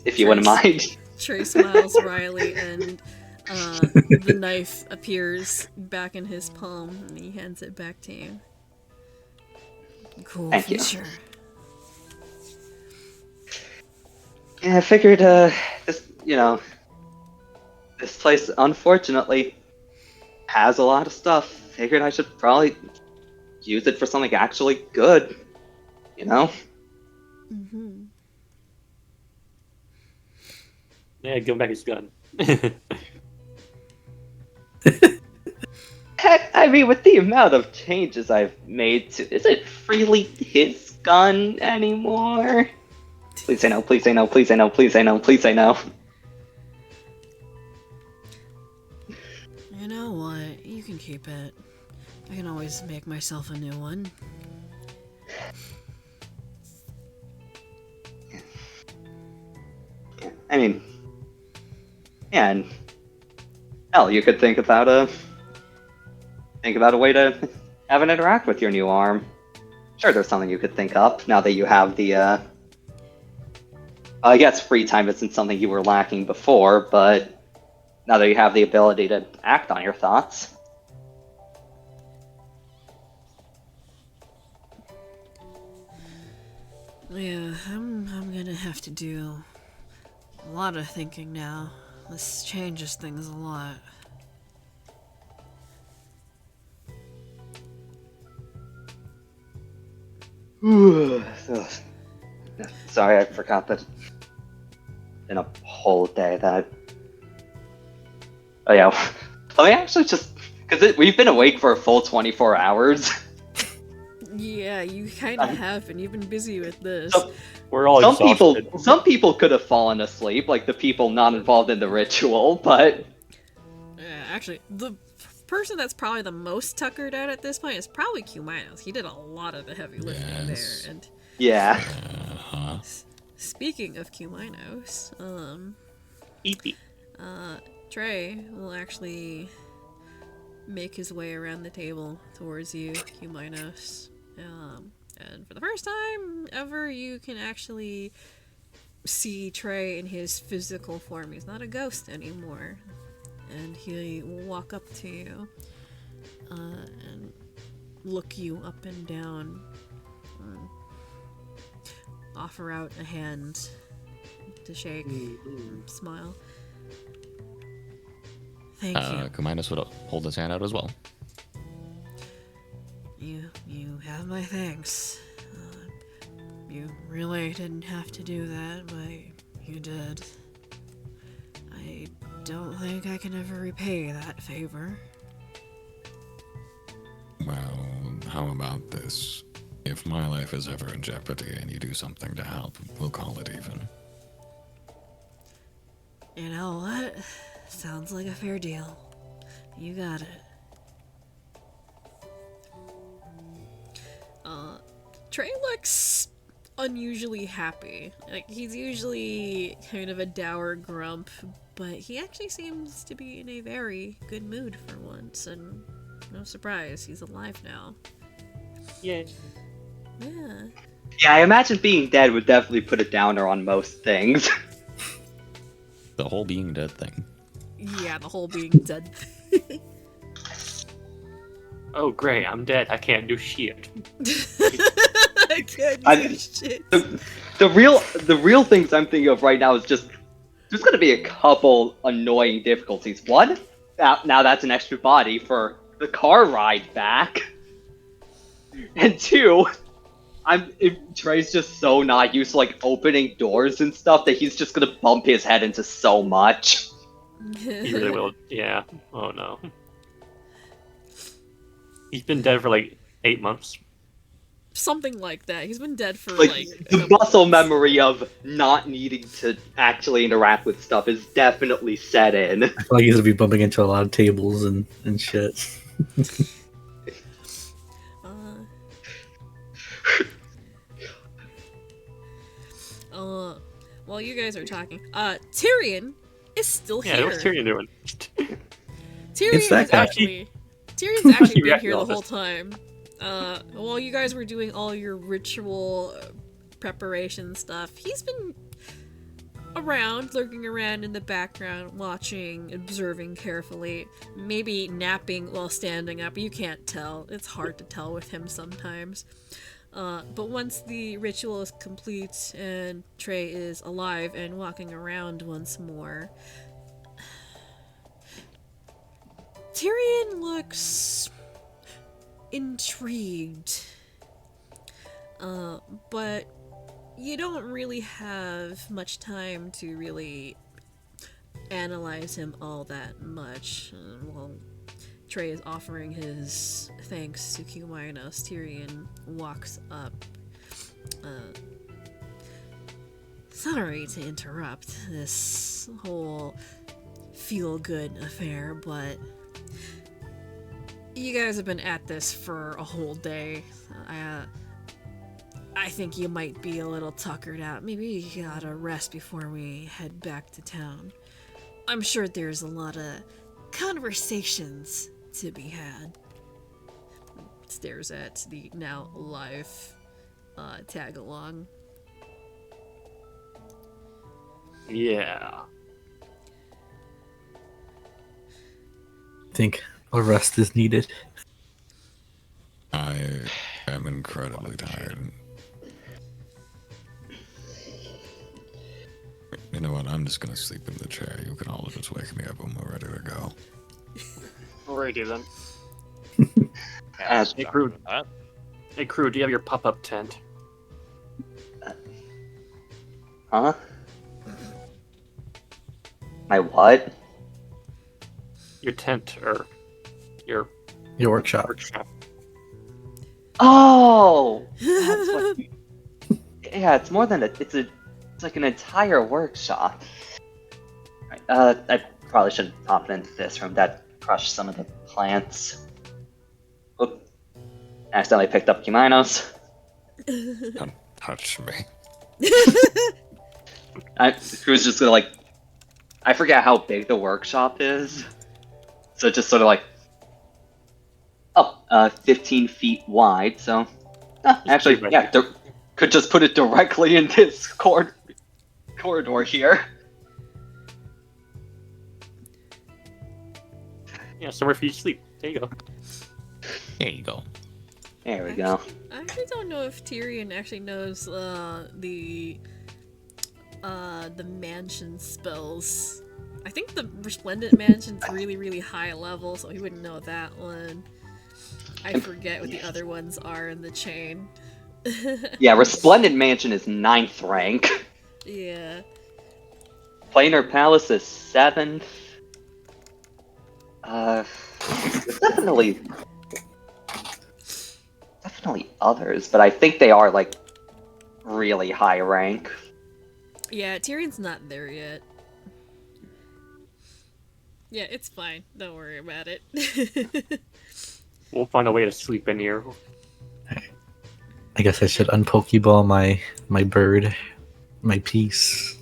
if you wouldn't mind? Trey smiles wryly, and the knife appears back in his palm, and he hands it back to you. Cool Thank feature. You. Yeah, I figured this place unfortunately has a lot of stuff. Figured I should probably use it for something actually good. Mm-hmm. Yeah, give him back his gun. Heck, I mean, with the amount of changes I've made to, is it really his gun anymore? Please say no, please say no, please say no, please say no, please say no. You know what? You can keep it. I can always make myself a new one. I mean, yeah, and hell, you could think about a way to have it interact with your new arm. Sure, there's something you could think up now that you have the. I guess free time isn't something you were lacking before, but now that you have the ability to act on your thoughts. Yeah, I'm gonna have to do a lot of thinking now. This changes things a lot. Sorry, I forgot that in a whole day that Oh yeah. Let me actually just because we've been awake for a full 24 hours. Yeah, you kind of have been. You've been busy with this. So, We're all exhausted. some people could have fallen asleep, like the people not involved in the ritual, but Actually, the person that's probably the most tuckered out at this point is probably Q-Minos. He did a lot of the heavy lifting Yes. there. And yeah. Uh-huh. speaking of Q-Minos, Eepy. Trey will actually make his way around the table towards you, Q-Minos. And for the first time ever, you can actually see Trey in his physical form. He's not a ghost anymore. And he will walk up to you and look you up and down. Offer out a hand to shake, smile. Thank you. Kuminus would hold his hand out as well. You have my thanks. You really didn't have to do that, but you did. I don't think I can ever repay that favor. Well, how about this? If my life is ever in jeopardy and you do something to help, we'll call it even. You know what? Sounds like a fair deal. You got it. Trey looks unusually happy. Like, he's usually kind of a dour grump, but he actually seems to be in a very good mood for once, and no surprise, he's alive now. Yay. Yeah. Yeah, I imagine being dead would definitely put a downer on most things. The whole being dead thing. Yeah, the whole being dead. Oh, great, I'm dead. I can't do shit. I can't do shit. The real things I'm thinking of right now is just there's gonna be a couple annoying difficulties. One, now that's an extra body for the car ride back. And two, Trey's just so not used to like opening doors and stuff that he's just gonna bump his head into so much. He really will. Yeah. Oh no. He's been dead for like 8 months. Something like that. He's been dead for Like like the muscle memory of not needing to actually interact with stuff is definitely set in. I feel like he's gonna be bumping into a lot of tables and shit. While you guys are talking, Tyrion is still here. Yeah, what's Tyrion doing? It's that guy. Tyrion's actually been react here to the all whole this? time. While you guys were doing all your ritual preparation stuff, he's been around, lurking around in the background, watching, observing carefully, maybe napping while standing up. You can't tell. It's hard to tell with him sometimes. But once the ritual is complete and Trey is alive and walking around once more, Tyrion looks intrigued. But you don't really have much time to really analyze him all that much. While Trey is offering his thanks to Q-Minos, Tyrion walks up. Sorry to interrupt this whole feel-good affair, but you guys have been at this for a whole day. I think you might be a little tuckered out. Maybe you gotta rest before we head back to town. I'm sure there's a lot of conversations to be had. Stares at the now alive tag along. Yeah. I think a rest is needed. I am incredibly tired. You know what? I'm just gonna sleep in the chair. You can all just wake me up when we're ready to go. Alrighty then. Yeah, Hey, Crew. that. Hey crew, do you have your pop-up tent? Huh? My what? your tent or your workshop. Oh, that's what. Yeah, it's more than it's like an entire workshop. Right, I probably shouldn't hop into this room. That crushed some of the plants. Oop. Accidentally picked up Kuminos. Don't touch me. I was just gonna like, I forget how big the workshop is, so just sort of like, 15 feet wide. So, actually, yeah, could just put it directly in this corridor here. Yeah, somewhere for you to sleep. There you go. There you go. There we go. I actually don't know if Tyrion actually knows the mansion spells. I think the Resplendent Mansion's really high level, so he wouldn't know that one. I forget what the other ones are in the chain. Yeah, Resplendent Mansion is 9th rank. Yeah. Planar Palace is 7th. Definitely others, but I think they are like really high rank. Yeah, Tyrion's not there yet. Yeah, it's fine. Don't worry about it. We'll find a way to sleep in here. I guess I should unpokeball my bird, my piece.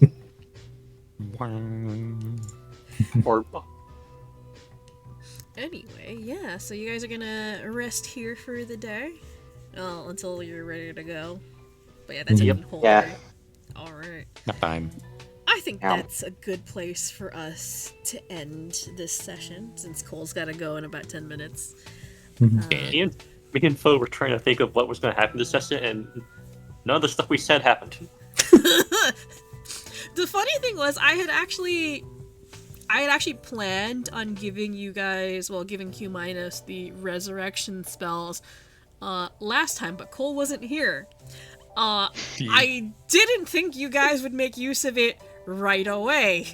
Or Anyway, yeah, so you guys are gonna rest here for the day? Well, until you're ready to go. But yeah, that's Yep. even whole. Yeah. Alright. Nap time. I think Yeah. that's a good place for us to end this session, since Cole's gotta go in about 10 minutes. me and Fo were trying to think of what was going to happen this session, and none of the stuff we said happened. The funny thing was, I had actually planned on giving you guys, well, giving Q minus the resurrection spells last time, but Cole wasn't here. I didn't think you guys would make use of it right away.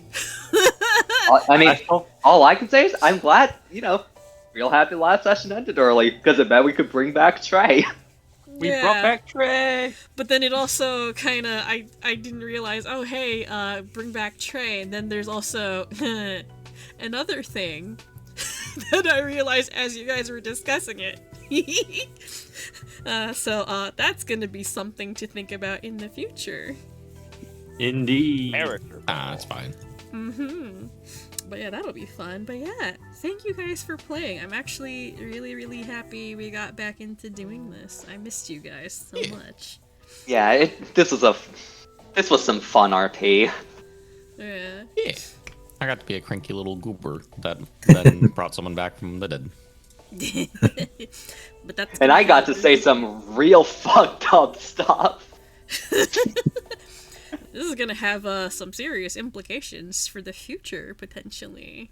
I mean, all I can say is I'm glad, real happy last session ended early, because it meant we could bring back Trey. We brought back Trey! But then it also kind of, I didn't realize, oh hey, bring back Trey, and then there's also another thing that I realized as you guys were discussing it. So that's gonna be something to think about in the future. Indeed. That's fine. Mm-hmm. But yeah, that'll be fun. But yeah, thank you guys for playing. I'm actually really happy we got back into doing this. I missed you guys so much. Yeah, this was some fun RP. Yeah. Yeah. I got to be a cranky little goober that then brought someone back from the dead. But that's And I got to say some real fucked up stuff. This is gonna have some serious implications for the future, potentially.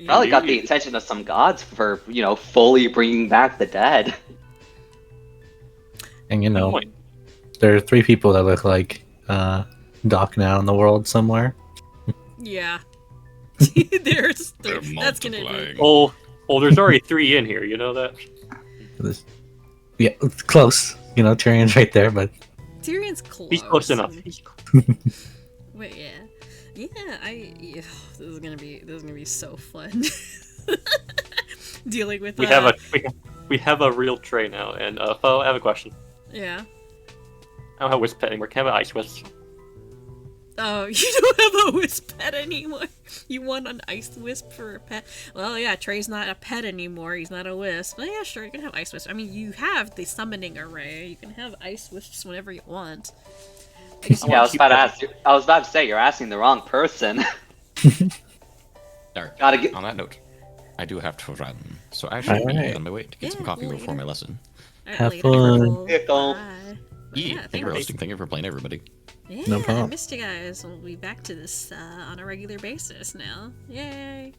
Probably got the attention of some gods for, fully bringing back the dead. And there are 3 people that look like Doc now in the world somewhere. Yeah. There's They're that's gonna be. multiplying. Oh, there's already 3 in here, you know that? Yeah, it's close. Tyrion's right there, but Tyrion's close. He's close enough. Wait, yeah, this is gonna be so fun. Dealing with We have a real Trey now, and Fo, I have a question. Yeah. I don't have Wisp Pet anymore. Can I have an Ice Wisp? Oh, you don't have a wisp pet anymore. You want an ice wisp for a pet? Well, yeah, Trey's not a pet anymore. He's not a wisp. But yeah, sure, you can have ice wisps. I mean, you have the summoning array. You can have ice wisps whenever you want. Yeah, I was about to say, you're asking the wrong person. Dark. Gotta get. On that note, I do have to run, so I should be Alright. on my way to get some coffee before my lesson. Have Later, fun. Cole. Pickle. Bye. But Yeah, yeah, thank you for hosting. Thank you for playing, everybody. Yeah, No I problem. missed you guys. We'll be back to this on a regular basis now. Yay!